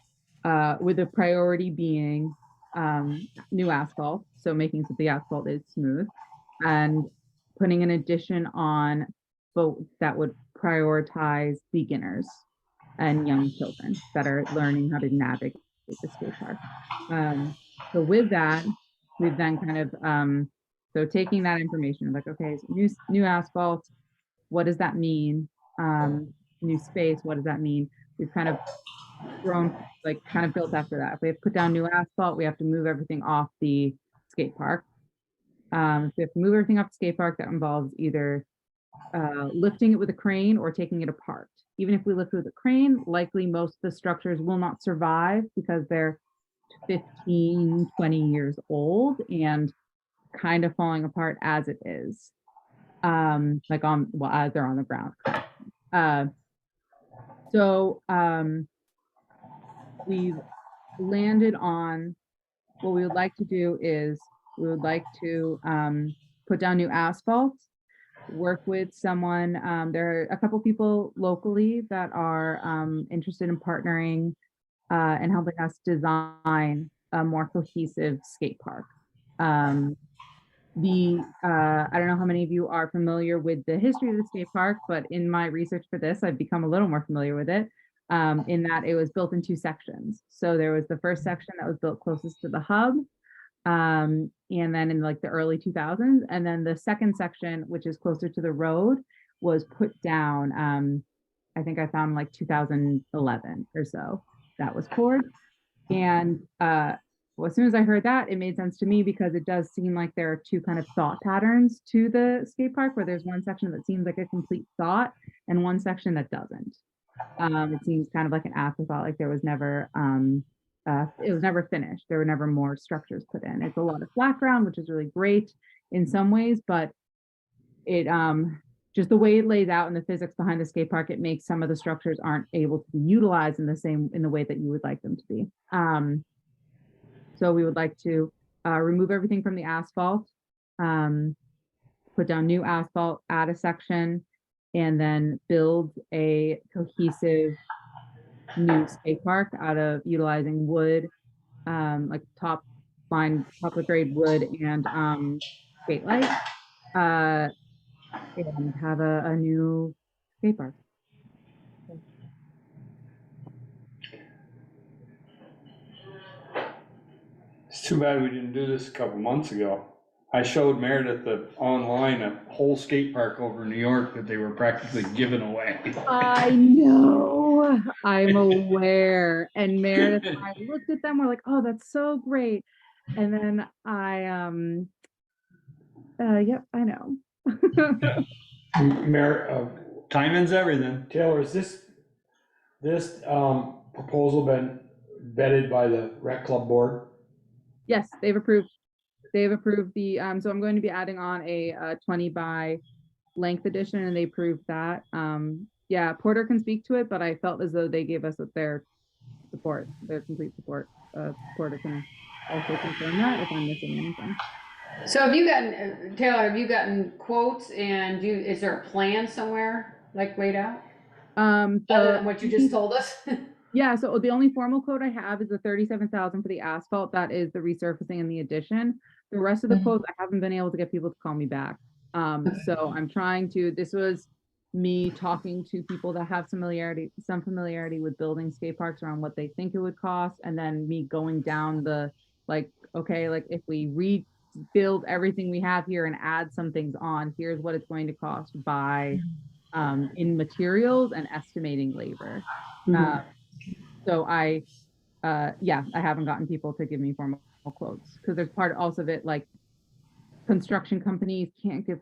with the priority being new asphalt, so making sure the asphalt is smooth, and putting an addition on boats that would prioritize beginners and young children that are learning how to navigate the skate park. So with that, we've then kind of, so taking that information, like, okay, so new asphalt, what does that mean? New space, what does that mean? We've kind of grown, like kind of built after that. If we have to put down new asphalt, we have to move everything off the skate park. If we have to move everything off the skate park, that involves either lifting it with a crane or taking it apart. Even if we lift with a crane, likely most of the structures will not survive because they're 15, 20 years old and kind of falling apart as it is. Like as they're on the ground. So we've landed on what we would like to do is we would like to put down new asphalt, work with someone. There are a couple people locally that are interested in partnering and helping us design a more cohesive skate park. I don't know how many of you are familiar with the history of the skate park, but in my research for this, I've become a little more familiar with it, in that it was built in two sections. So there was the first section that was built closest to the hub, and then in like the early 2000s, and then the second section, which is closer to the road, was put down, I think I found like 2011 or so, that was poured. And well, as soon as I heard that, it made sense to me because it does seem like there are two kind of thought patterns to the skate park, where there's one section that seems like a complete thought and one section that doesn't. It seems kind of like an afterthought, like there was never it was never finished. There were never more structures put in. It's a lot of flat ground, which is really great in some ways, but it just the way it lays out and the physics behind the skate park, it makes some of the structures aren't able to be utilized in the way that you would like them to be. So we would like to remove everything from the asphalt, put down new asphalt, add a section, and then build a cohesive new skate park out of utilizing wood, like top of grade wood and skate light, and have a new skate park. It's too bad we didn't do this a couple months ago. I showed Meredith online a whole skate park over in New York that they were practically giving away. I know, I'm aware. And Meredith and I looked at them, we're like, oh, that's so great. And then yep, I know. Timing's everything. Taylor, is this proposal been vetted by the rec club board? Yes, they've approved the, so I'm going to be adding on a 20 by length edition, and they approved that. Yeah, Porter can speak to it, but I felt as though they gave us their support, their complete support. Porter can also confirm that if I'm missing anything. So have you gotten, Taylor, have you gotten quotes, and is there a plan somewhere, like laid out? Other than what you just told us? Yeah, so the only formal quote I have is the 37,000 for the asphalt. That is the resurfacing and the addition. The rest of the quotes, I haven't been able to get people to call me back. So I'm trying to, this was me talking to people that have some familiarity with building skate parks around what they think it would cost. And then me going down the, like, okay, like if we rebuild everything we have here and add some things on, here's what it's going to cost by in materials and estimating labor. So I haven't gotten people to give me formal quotes because there's part also of it, like construction companies can't give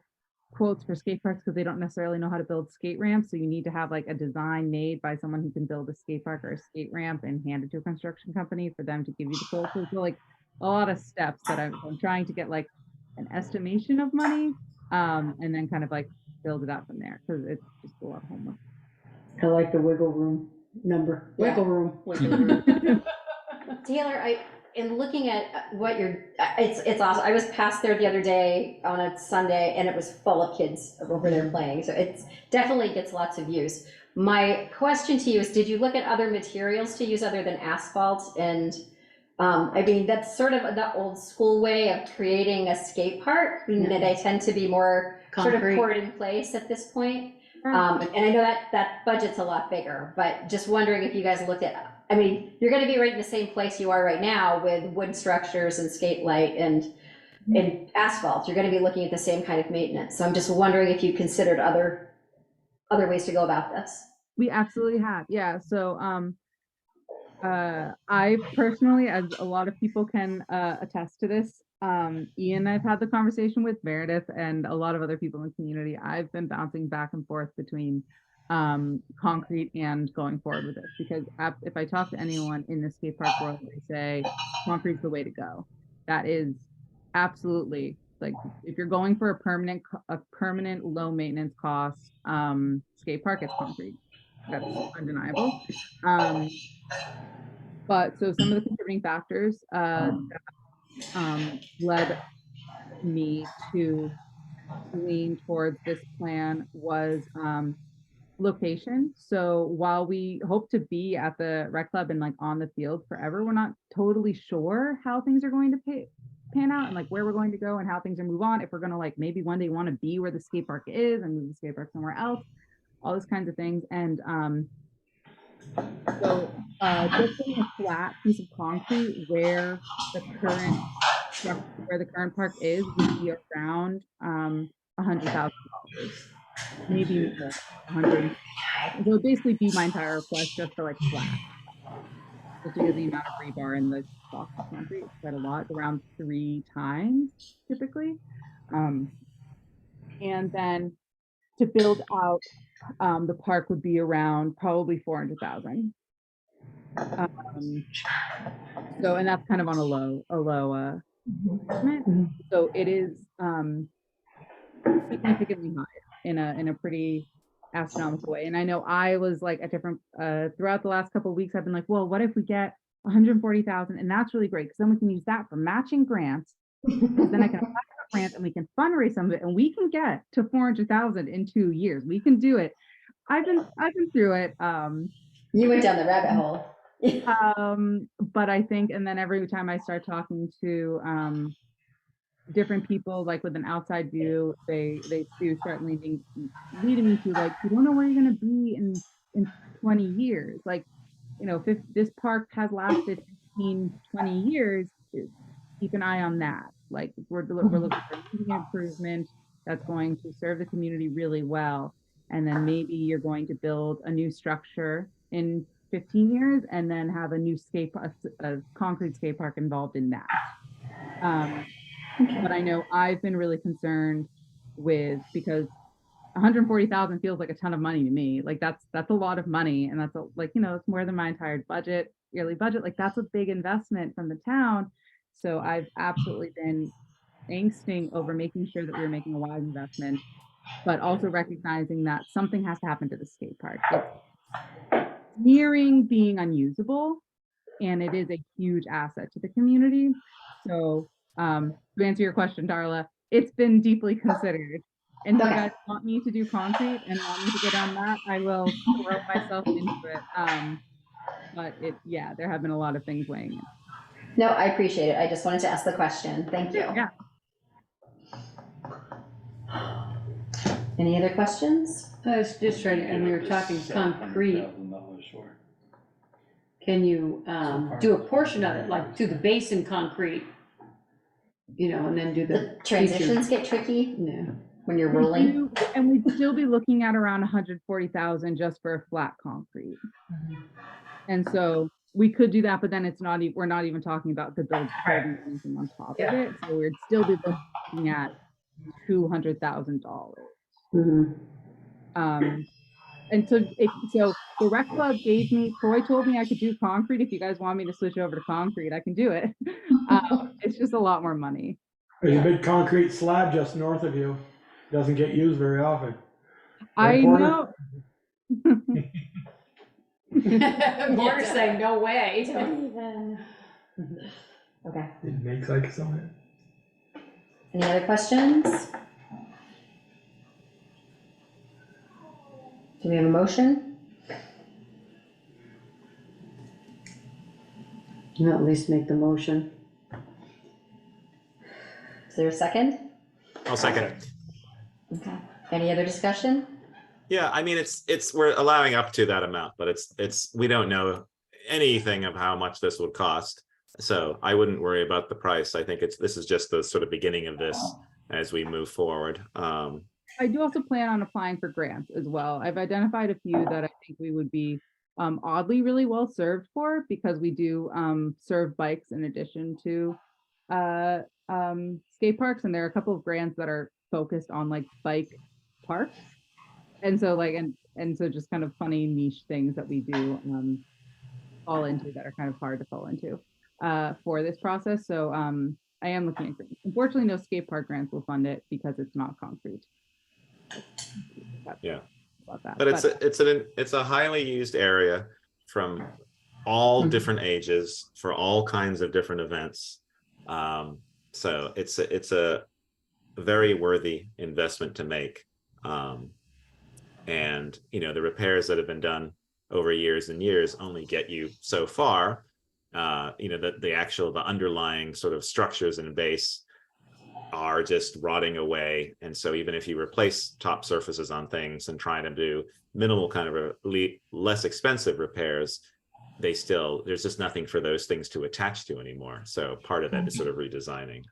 quotes for skate parks because they don't necessarily know how to build skate ramps. So you need to have like a design made by someone who can build a skate park or a skate ramp and hand it to a construction company for them to give you the quote. So it's like a lot of steps that I'm trying to get like an estimation of money and then kind of like build it out from there because it's just a lot of homework. I like the wiggle room number. Wiggle room. Taylor, in looking at what it's awesome. I was past there the other day on a Sunday and it was full of kids over there playing. So it's definitely gets lots of use. My question to you is, did you look at other materials to use other than asphalt? And I mean, that's sort of the old school way of creating a skate park. I mean, they tend to be more sort of poured in place at this point. And I know that budget's a lot bigger, but just wondering if you guys looked at, I mean, you're going to be right in the same place you are right now with wood structures and skate light and asphalt. You're going to be looking at the same kind of maintenance. So I'm just wondering if you considered other ways to go about this. We absolutely have. Yeah. So I personally, as a lot of people can attest to this, Ian, I've had the conversation with Meredith and a lot of other people in the community. I've been bouncing back and forth between concrete and going forward with this because if I talk to anyone in the skate park world, they say concrete's the way to go. That is absolutely, like, if you're going for a permanent low maintenance cost skate park, it's concrete. That's undeniable. But so some of the contributing factors led me to lean towards this plan was location. So while we hope to be at the rec club and like on the field forever, we're not totally sure how things are going to pan out and like where we're going to go and how things are move on. If we're going to like maybe one day want to be where the skate park is and move the skate park somewhere else, all those kinds of things. And so just putting a flat piece of concrete where the current park is would be around $100,000, maybe more, 100. So it would basically be my entire request just for like flat. Just because the amount of rebar in the box of concrete is quite a lot, around 3 times typically. And then to build out the park would be around probably 400,000. So, and that's kind of on a low, estimate. So it is, significantly higher in a pretty astronomical way. And I know I was like at different, throughout the last couple of weeks, I've been like, well, what if we get 140,000? And that's really great, because then we can use that for matching grants. Then I can apply for a grant and we can fundraise some of it, and we can get to 400,000 in 2 years. We can do it. I've been through it. You went down the rabbit hole. But I think, and then every time I start talking to different people, like with an outside view, they do start leading me to, like, you don't know where you're going to be in 20 years. Like, you know, if this park has lasted 15, 20 years, keep an eye on that. Like, we're looking for improvement that's going to serve the community really well. And then maybe you're going to build a new structure in 15 years and then have a new a concrete skate park involved in that. But I know I've been really concerned because 140,000 feels like a ton of money to me. Like that's a lot of money, and that's like, you know, it's more than my entire yearly budget. Like that's a big investment from the town. So I've absolutely been angsting over making sure that we were making a wise investment, but also recognizing that something has to happen to the skate park. It's nearing being unusable, and it is a huge asset to the community. So to answer your question, Darla, it's been deeply considered. And if you guys want me to do concrete and want me to go down that, I will throw myself into it. But yeah, there have been a lot of things weighing in. No, I appreciate it. I just wanted to ask the question. Thank you. Yeah. Any other questions? I was just trying to, and we were talking concrete. Can you do a portion of it, like do the base in concrete? You know, and then do the transitions get tricky. Yeah. When you're rolling. And we'd still be looking at around 140,000 just for flat concrete. And so we could do that, but then we're not even talking about the building anything on top of it. So we'd still be looking at $200,000. And so the rec club Troy told me I could do concrete. If you guys want me to switch over to concrete, I can do it. It's just a lot more money. There's a big concrete slab just north of you. Doesn't get used very often. I know. Porter's saying no way. Don't even. Okay. It makes like something. Any other questions? Do we have a motion? You at least make the motion. Is there a second? I'll second. Okay. Any other discussion? Yeah, I mean, we're allowing up to that amount, but we don't know anything of how much this would cost. So I wouldn't worry about the price. I think this is just the sort of beginning of this as we move forward. I do also plan on applying for grants as well. I've identified a few that I think we would be oddly really well served for, because we do serve bikes in addition to skate parks, and there are a couple of grants that are focused on like bike parks. And so so just kind of funny niche things that we do fall into that are kind of hard to fall into for this process. So I am looking at grants. Unfortunately, no skate park grants will fund it because it's not concrete. Yeah. But it's a highly used area from all different ages for all kinds of different events. So it's a very worthy investment to make. And you know, the repairs that have been done over years and years only get you so far. You know, the underlying sort of structures and base are just rotting away. And so even if you replace top surfaces on things and try to do minimal kind of less expensive repairs, there's just nothing for those things to attach to anymore. So part of that is sort of redesigning.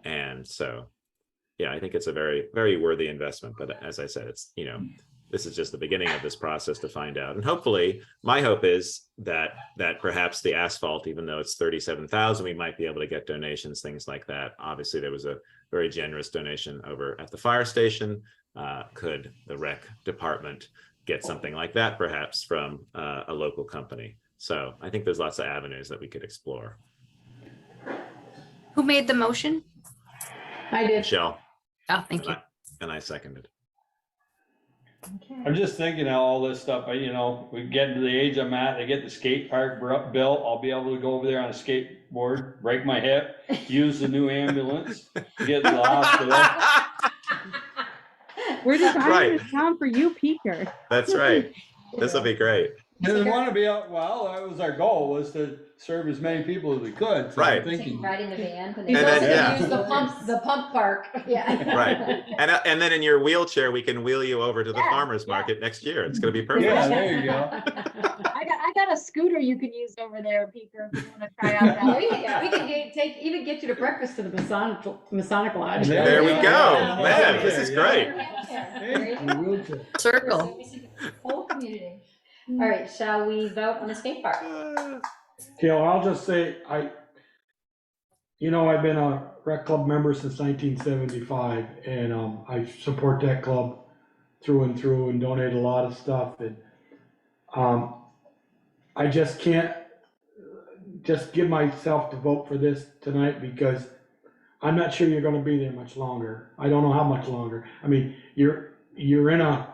And so, yeah, I think it's a very, very worthy investment. But as I said, this is just the beginning of this process to find out. And hopefully, my hope is that perhaps the asphalt, even though it's 37,000, we might be able to get donations, things like that. Obviously, there was a very generous donation over at the fire station. Could the rec department get something like that, perhaps from a local company? So I think there's lots of avenues that we could explore. Who made the motion? I did. Michelle. Oh, thank you. And I seconded. I'm just thinking of all this stuff, we get to the age I'm at, I get the skate park built, I'll be able to go over there on a skateboard, break my hip, use the new ambulance, get to the hospital. We're designing Right. this town for you, Peter. That's right. This will be great. Didn't want to be out, well, that was our goal, was to serve as many people as we could. So I'm Right. thinking, Riding the van. He's And also then, gonna yeah. use the pump park. Yeah. Right. And then in your wheelchair, we can wheel you over to the Yeah, farmer's market next year. It's going to be perfect. yeah, there you go. I got a scooter you can use over there, Peter, if you want to try out that. We can even get you to breakfast to the Masonic Lodge. There we go. Yeah. Man, this is great. Circle. Whole community. All right, shall we vote on the skate park? Gail, I'll just say, I've been a rec club member since 1975, and I support that club through and through and donate a lot of stuff. And I just can't just give myself to vote for this tonight because I'm not sure you're gonna be there much longer. I don't know how much longer. I mean, you're in a,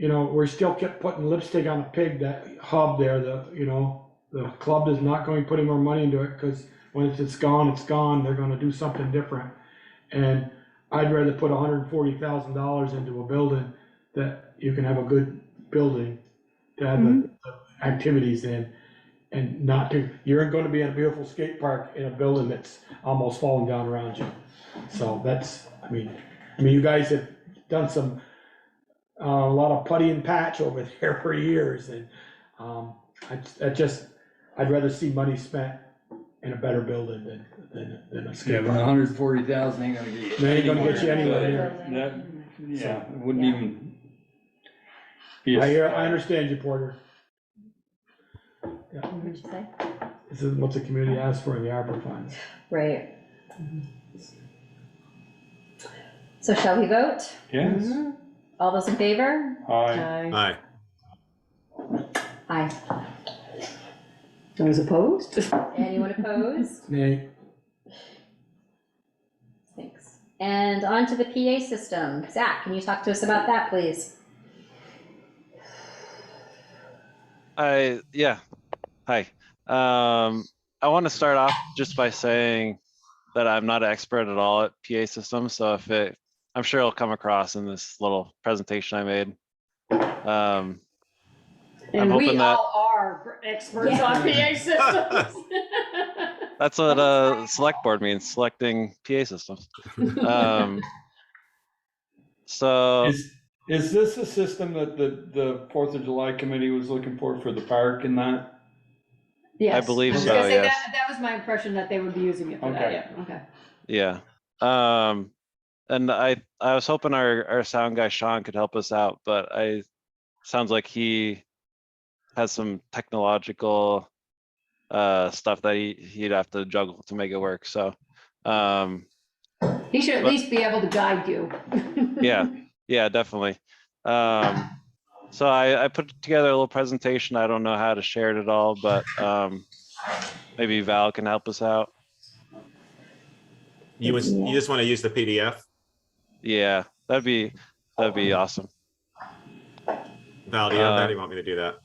we're still kept putting lipstick on a pig, that hub there, the club is not going to put any more money into it because when it's gone, they're gonna do something different. And I'd rather put $140,000 into a building that you can have a good building to have the activities in, and not to, you're gonna be in a beautiful skate park in a building that's almost falling down around you. So that's, I mean, you guys have done some, a lot of putty and patch over there for years, and I'd rather see money spent in a better building than a Yeah, skate but park. 140,000 ain't gonna get you. They ain't gonna get you anywhere. Yeah, it wouldn't even be a I understand you, Porter. Yeah. What did you say? This is what the community asked for in the ARPA funds. Right. So shall we vote? Yes. All those in favor? Aye. Aye. Aye. Those opposed? Anyone opposed? Nay. Thanks. And on to the PA system. Zach, can you talk to us about that, please? Yeah. Hi. I want to start off just by saying that I'm not an expert at all at PA systems, so I'm sure it'll come across in this little presentation I made. I'm And we hoping that all are experts on PA systems. that's what a select board means, selecting PA systems. So Is this a system that the 4th of July committee was looking for the park and that? Yes. I believe I was so, gonna say yes. that was my impression, that they would be using it for that, Okay. yeah, okay. Yeah. And I was hoping our sound guy Sean could help us out, but sounds like he has some technological stuff that he'd have to juggle to make it work. So He should at least be able to guide you. yeah, definitely. So I put together a little presentation. I don't know how to share it at all, but maybe Val can help us out. You just want to use the PDF? Yeah, that'd be awesome. Val, do you have that? Or you want me to do that?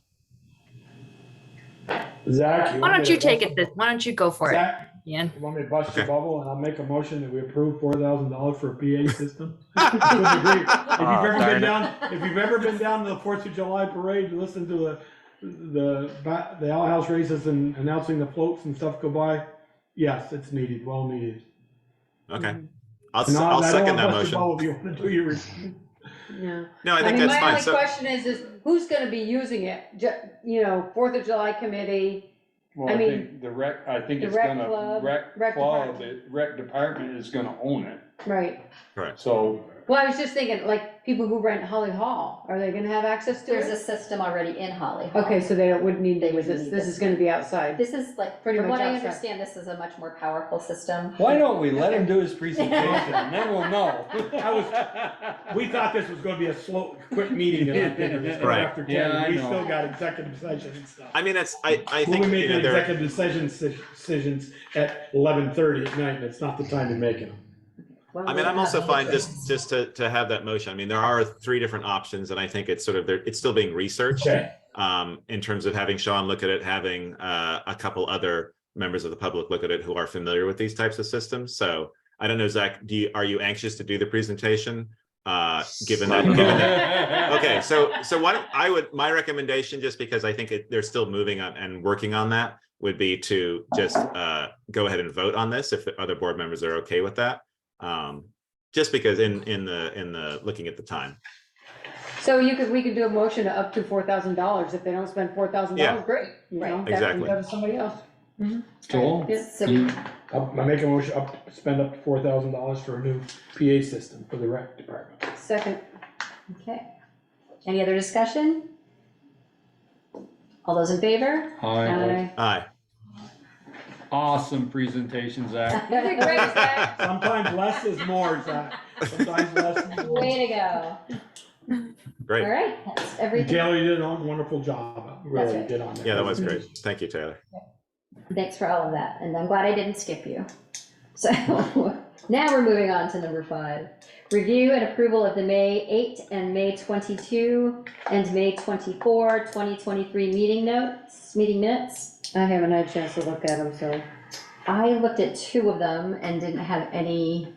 Zach, Why don't you take it? Why don't you go for it, Ian? You want me to bust your bubble, and I'll make a motion that we approve $4,000 for a PA system? I couldn't agree. If you've ever been down to the 4th of July parade and listened to the outhouse races and announcing the floats and stuff go by, yes, it's needed, well needed. Okay. I'll second that motion. If you want to do your. Yeah. No, I think that's My fine. only So, question is who's gonna be using it? 4th of July committee, Well, I think the it's rec gonna, club, rec rec club, department. rec department is gonna own it. Right. Correct. So, Well, I was just thinking, like, people who rent Holly Hall, are they gonna have access to There's a it? system already in Holly Hall. Okay, so they wouldn't need They to would use this, need this this. is gonna be outside. This is like, Pretty from much what I outside. understand, this is a much more powerful system. Why don't we let him do his presentation and then we'll know? we thought this was gonna be a slow, quick meeting, and I think it was Right. after Yeah, 10, I we know. still got executive session and stuff. I mean, I We'll think, be you making know, there, executive decisions at 11:30 at night, and it's not the time to make them. I mean, I'm also fine just to have that motion. I mean, there are 3 different options, and I think it's sort of, it's still being researched. Okay. In terms of having Sean look at it, having a couple other members of the public look at it who are familiar with these types of systems. So I don't know, Zach, are you anxious to do the presentation? Given that, okay, so my recommendation, just because I think they're still moving on and working on that, would be to just go ahead and vote on this if the other board members are okay with that. Just because in the looking at the time. So we could do a motion to up to $4,000, if they don't spend $4,000, Yeah. great, you know, that Exactly. can go to somebody else. Joel? Yes, so I make a motion, spend up to $4,000 for a new PA system for the rec department. second, Okay. Any other discussion? All those in favor? Hi, Aye. awesome presentation, Zach. you did great, Zach. Sometimes less is more, Zach. Sometimes less is more. Way to go. Great. All right, that's everything. Taylor, you did a wonderful job, really right. did on that. Yeah, that was great. Thank you, Taylor. Thanks for all of that, and I'm glad I didn't skip you. So now we're moving on to number 5. Review and approval of the May 8 and May 22 and May 24, 2023 meeting minutes. I haven't had a chance to look at them, so. I looked at 2 of them and didn't have any.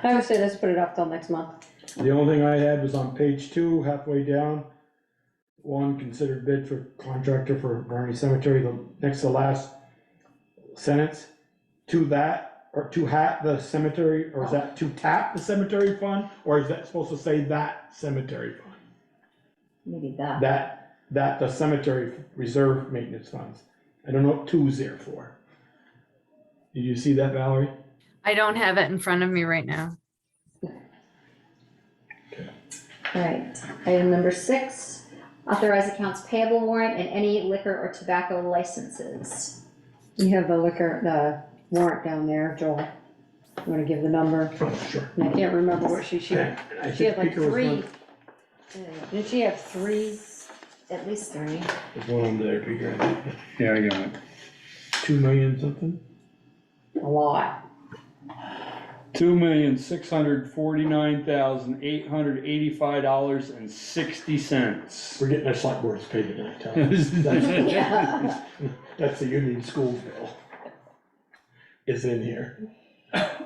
I would say let's put it off till next month. The only thing I had was on page 2, halfway down. 1, considered bid for contractor for Varney Cemetery, the next to last sentence. To hat the cemetery, or is that to tap the cemetery fund, or is that supposed to say that cemetery fund? Maybe that. That the cemetery reserve maintenance funds. I don't know what 2's there for. Did you see that, Valerie? I don't have it in front of me right now. All right, item number 6, authorize accounts payable warrant and any liquor or tobacco licenses. You have the warrant down there, Joel. I'm gonna give the number. Oh, sure. And I can't remember what she had. I She had think like Peter was 3. one- Didn't she have 3? At least 3. There's one under there, Peter. I think. Yeah, I got it. 2 million something? A lot. $2,649,885.60. We're getting our select boards paid tonight, Tom. Yeah. That's the Union School bill. Is in here.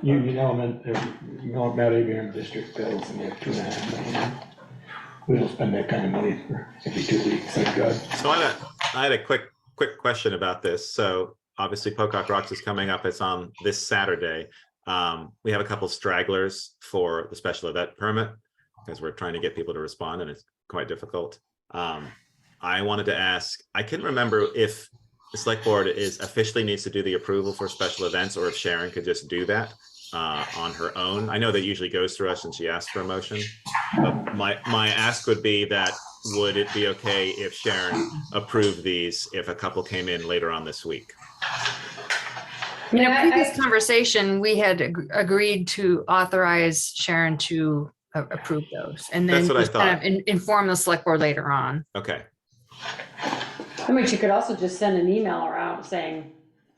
Union Element, Mount Abraham District bills, and they're 2.5 million. We don't spend that kind of money for every 2 weeks, thank God. So I had a quick question about this. So obviously Pocock Rocks is coming up. It's on this Saturday. We have a couple stragglers for the special event permit because we're trying to get people to respond, and it's quite difficult. I wanted to ask, I couldn't remember if the select board officially needs to do the approval for special events, or if Sharon could just do that on her own. I know that usually goes through us and she asks for a motion. But my ask would be that, would it be okay if Sharon approved these if a couple came in later on this week? In a previous conversation, we had agreed to authorize Sharon to approve those, and then That's what I just kind thought. of inform the select board later on. Okay. I mean, she could also just send an email around saying,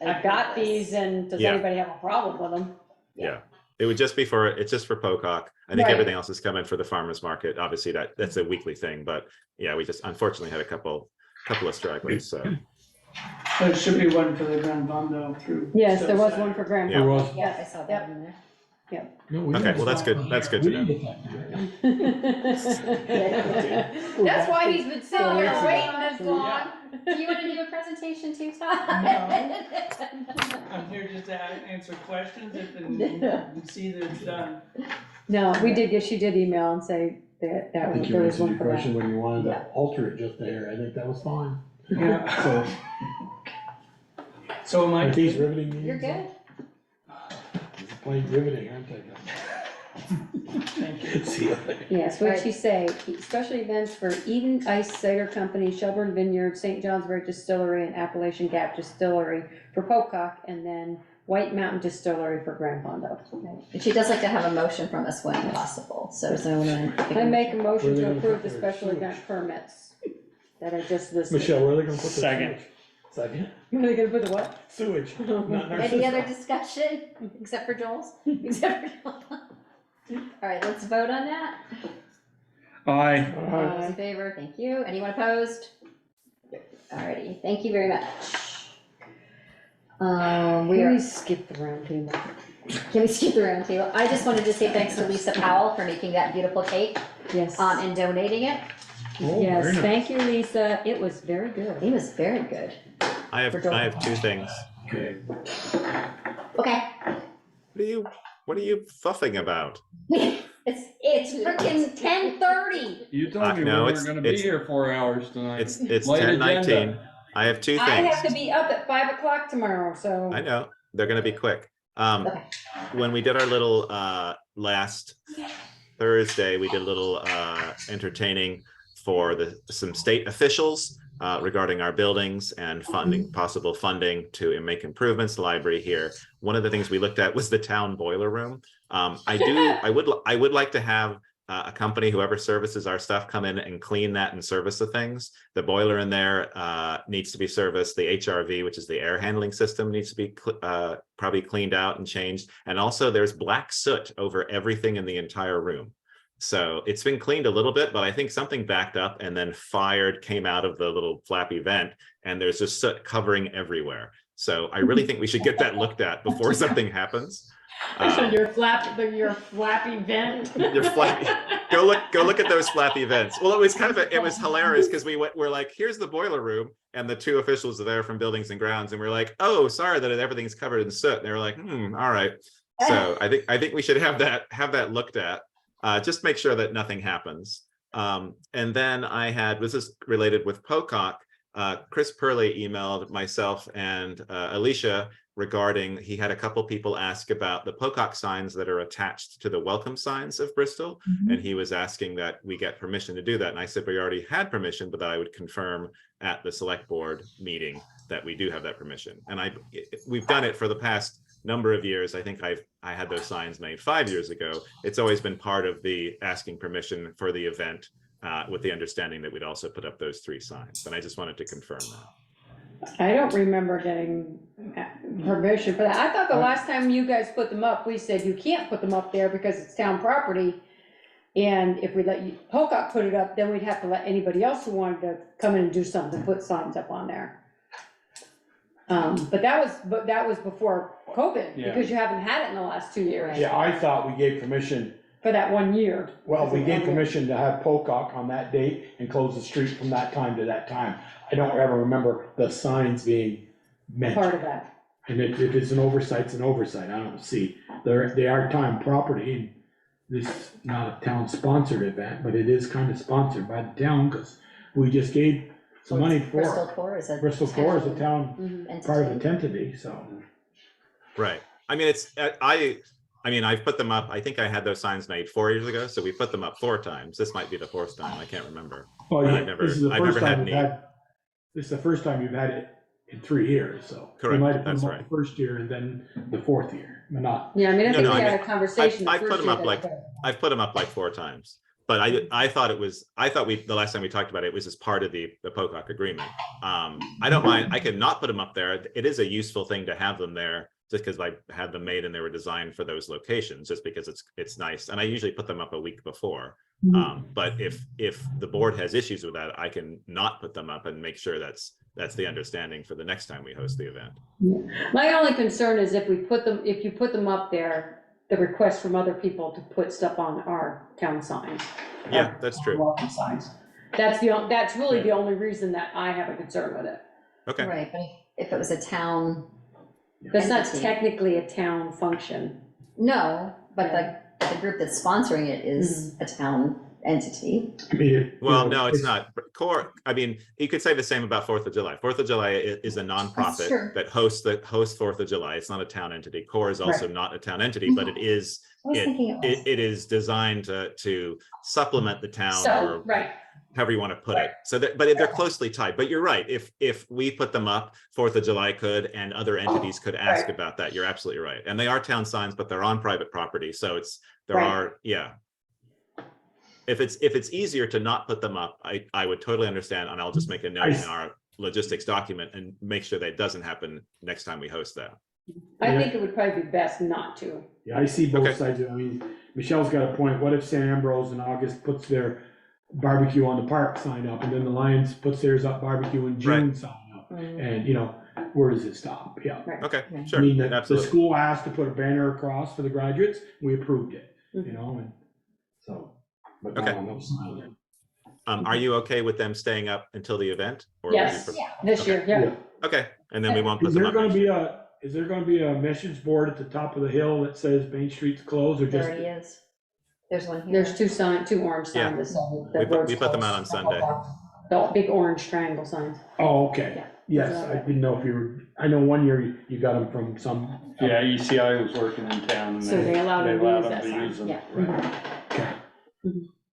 I've got these, and does Yeah. anybody have a problem with them? Yeah. It would just be it's just for Pocock. I think Right. everything else is coming for the farmer's market. Obviously that's a weekly thing, but yeah, we just unfortunately had a couple of stragglers, so. There should be one for the Grand Bondo through. Yes, there was one for Grand. Yeah. There was. Yeah, I saw that in there. Yep. Okay, well, that's good. That's good to know. That's why he's been sitting here waiting this long. Do you want to do a presentation too, Todd? I'm here just to answer questions if and see that it's done. No, she did email and say that I think you there was answered one your for that. question when you wanted to alter it just there, I think that was fine. So am I? Are these riveting meetings? You're good. Playing riveting, aren't they? See you later. Yes, what you say, special events for Eden Ice Cider Company, Shelburne Vineyard, St. Johnsbury Distillery, and Appalachian Gap Distillery for Pocock, and then White Mountain Distillery for Grand Pondo. And she does like to have a motion from us when possible, so is there anyone? I make a motion Where they to gonna approve put the their special sewage? event permits that I just listed. Michelle, where are they gonna put the Second. sewage? Second? Where are they gonna put the what? Sewage. Not in our Any other system. discussion, except for Joel's? Except for Joel. All right, let's vote on that. Aye. All those in favor, thank you. Anyone opposed? Alrighty, thank you very much. We Can are, we skip the round table? can we skip the round table? I just wanted to say thanks to Lisa Powell for making that beautiful cake, Yes. and donating it. Oh, Yes, very nice. thank you, Lisa. It was very good. It was very good. I have two things. Okay. Okay. What are you fuffing about? It's freaking 10:30. You told me we no, weren't gonna be here 4 hours tonight. It's Late 10:19. agenda. I have two I things. have to be up at 5 o'clock tomorrow, so. I know, they're gonna be quick. When we did our little last Thursday, we did a little entertaining for some state officials regarding our buildings and funding, possible funding to make improvements to the library here. One of the things we looked at was the town boiler room. I would like to have a company, whoever services our stuff, come in and clean that and service the things. The boiler in there needs to be serviced. The HRV, which is the air handling system, needs to be probably cleaned out and changed. And also there's black soot over everything in the entire room. So it's been cleaned a little bit, but I think something backed up and then came out of the little flappy vent, and there's just soot covering everywhere. So I really think we should get that looked at before something happens. So your flappy vent. Your flappy. Go look at those flappy vents. Well, it was it was hilarious because we're like, here's the boiler room, and the two officials are there from Buildings and Grounds, and we're like, oh, sorry that everything's covered in soot. And they were like, all right. So I think we should have that looked at. Just make sure that nothing happens. And then this is related with Pocock. Chris Purley emailed myself and Alicia regarding, he had a couple people ask about the Pocock signs that are attached to the welcome signs of Bristol. And he was asking that we get permission to do that. And I said, we already had permission, but that I would confirm at the select board meeting that we do have that permission. And we've done it for the past number of years. I think I had those signs made 5 years ago. It's always been part of the asking permission for the event, with the understanding that we'd also put up those 3 signs. And I just wanted to confirm that. I don't remember getting permission for that. I thought the last time you guys put them up, we said you can't put them up there because it's town property. And if we let Pocock put it up, then we'd have to let anybody else who wanted to come in and do something, put signs up on there. But that was before COVID, Yeah. because you haven't had it in the last 2 years. Yeah, I thought we gave permission, For that 1 year. well, we gave permission to have Pocock on that date and close the street from that time to that time. I don't ever remember the signs being mentioned. Part of that. And if it's an oversight, it's an oversight. I don't see, they are town property, and this is not a town-sponsored event, but it is kind of sponsored by the town, because we just gave some money for it. Bristol Core is a Bristol Core is a town, entity. part of the entity, so. Right. I mean, I've put them up. I think I had those signs made 4 years ago. So we put them up 4 times. This might be the 4th time. I can't remember. Well, But yeah, I've never this is the had first time any. this is the first time you've had it in 3 years, so. Correct, You might have put that's them up right. the first year and then the 4th year, but not. Yeah, I mean, I No, think no, we I had mean, a conversation. I've put them up like I've put them up like 4 times. But I thought the last time we talked about it was as part of the Pocock agreement. I don't mind. I could not put them up there. It is a useful thing to have them there, just because I had them made and they were designed for those locations, just because it's nice. And I usually put them up a week before. But if the board has issues with that, I can not put them up and make sure that's the understanding for the next time we host the event. My only concern is if you put them up there, the request from other people to put stuff on our town signs. Yeah, that's true. Welcome signs. That's really the only reason that I have a concern with it. Okay. Right, but if it was a town. That's not entity. technically a town function. No, but like the group that's sponsoring it is a town entity. I mean, Well, no, it's not. Core, I mean, you could say the same about 4th of July. 4th of July is a true. nonprofit that hosts 4th of July. It's not a town entity. Core is also not a town entity, but it is, I was thinking it was. it is designed to supplement the town So, or right, however you want to put it. So that, but they're closely tied. But you're right. If we put them up, 4th of July could, and other entities could ask about that. You're absolutely right. And they are town signs, but they're on private property. So there are, If it's easier to not put them up, I would totally understand, and I'll just make a note in our logistics document and make sure that it doesn't happen next time we host that. I think it would probably be best not to. Yeah, I see both sides of it. I mean, Michelle's got a point. What if St. Ambrose in August puts their barbecue on the park sign up, and then the Lions puts theirs up barbecue in June sign up? And, you know, where does it stop? Yeah. Okay, I sure, mean, the absolutely. school asked to put a banner across for the graduates. We approved it, you know, and so. But not on those signs. Are you okay with them staying up until the event? Or Yes, this year, yeah. Okay, and then we won't put Is them there up. gonna next be year. is there gonna be a message board at the top of the hill that says Main Street's closed, or There just? already is. There's one here. There's two orange signs that say the We road's put them out closed. on Sunday. The big orange triangle signs. Oh, okay. Yes, I didn't know if you were, I know one year you got them from some. Yeah, ECI was working in town. And So they allowed them to use that to sign, use them. yeah.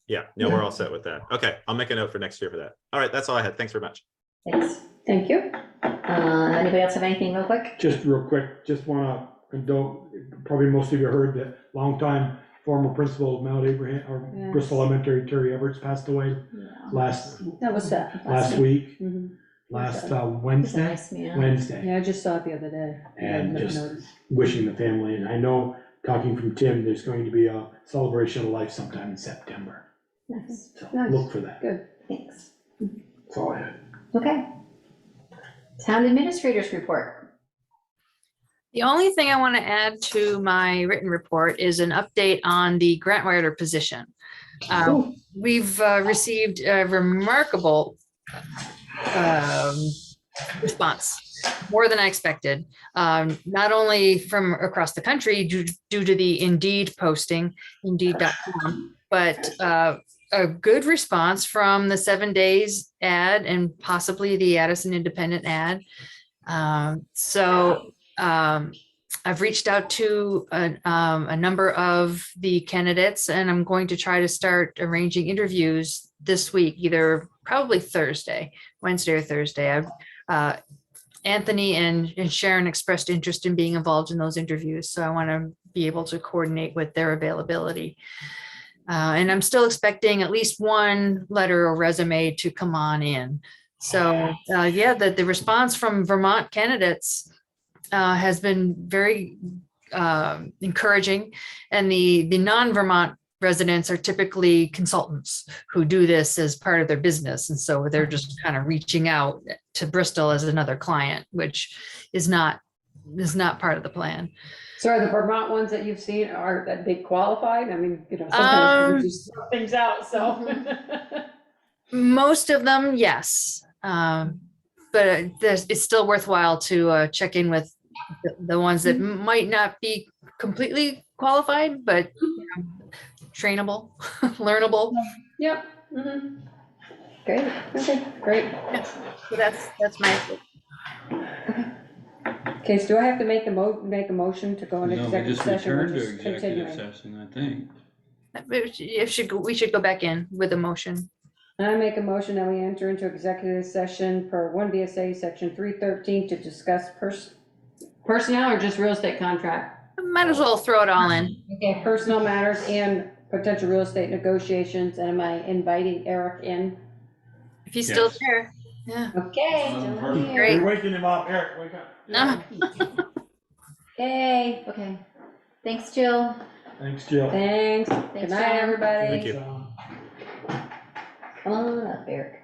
Yeah, no, we're all set with that. Okay, I'll make a note for next year for that. All right, that's all I had. Thanks very much. Thanks. Thank you. Anybody else have anything real quick? Just real quick, just wanna condole, probably most of you heard that longtime former principal of Mount Abraham, or Yes. Bristol Elementary, Terry Everett's passed away last That was sad. last week, Mhm. last He's a Wednesday. nice man. Wednesday. Yeah, I just saw it the other day. And I just noticed. wishing the family, and I know, talking from Tim, there's going to be a celebration of life sometime in September. Nice. So Nice. look for that. Good. Thanks. That's all I had. Okay. Town administrators report. The only thing I want to add to my written report is an update on the grant writer position. We've received a remarkable response, more than I expected, not only from across the country due to the Indeed posting, Indeed.com, but a good response from the 7 Days ad and possibly the Addison Independent ad. I've reached out to a number of the candidates, and I'm going to try to start arranging interviews this week, either probably Wednesday or Thursday. Anthony and Sharon expressed interest in being involved in those interviews, so I want to be able to coordinate with their availability. And I'm still expecting at least one letter or resume to come on in. So the response from Vermont candidates has been very encouraging, and the non-Vermont residents are typically consultants who do this as part of their business, and so they're just kind of reaching out to Bristol as another client, which is not part of the plan. So are the Vermont ones that you've seen, are that they qualified? I mean, you know, sometimes we just throw things out, so. Most of them, yes. But it's still worthwhile to check in with the ones that might not be completely qualified, but trainable, learnable. Yep. Mm-hmm. Great. Okay, great. Yeah. So that's my. Okay, so do I have to make a motion to go into No, we executive just session? We're returned to just executive continuing? session, I think. We should go back in with a motion. I make a motion that we enter into executive session per 1 VSA section 313 to discuss personnel or just real estate contract? Might as well throw it all in. Okay, personnel matters and potential real estate negotiations. And am I inviting Eric in? If he's still there. Yeah. Okay. Great. You're waking him up, Eric, wake up. Yay. Okay. Thanks, Jill. Thanks, Jill. Thanks. Good night, John. everybody. Thank you. Come on up, Eric.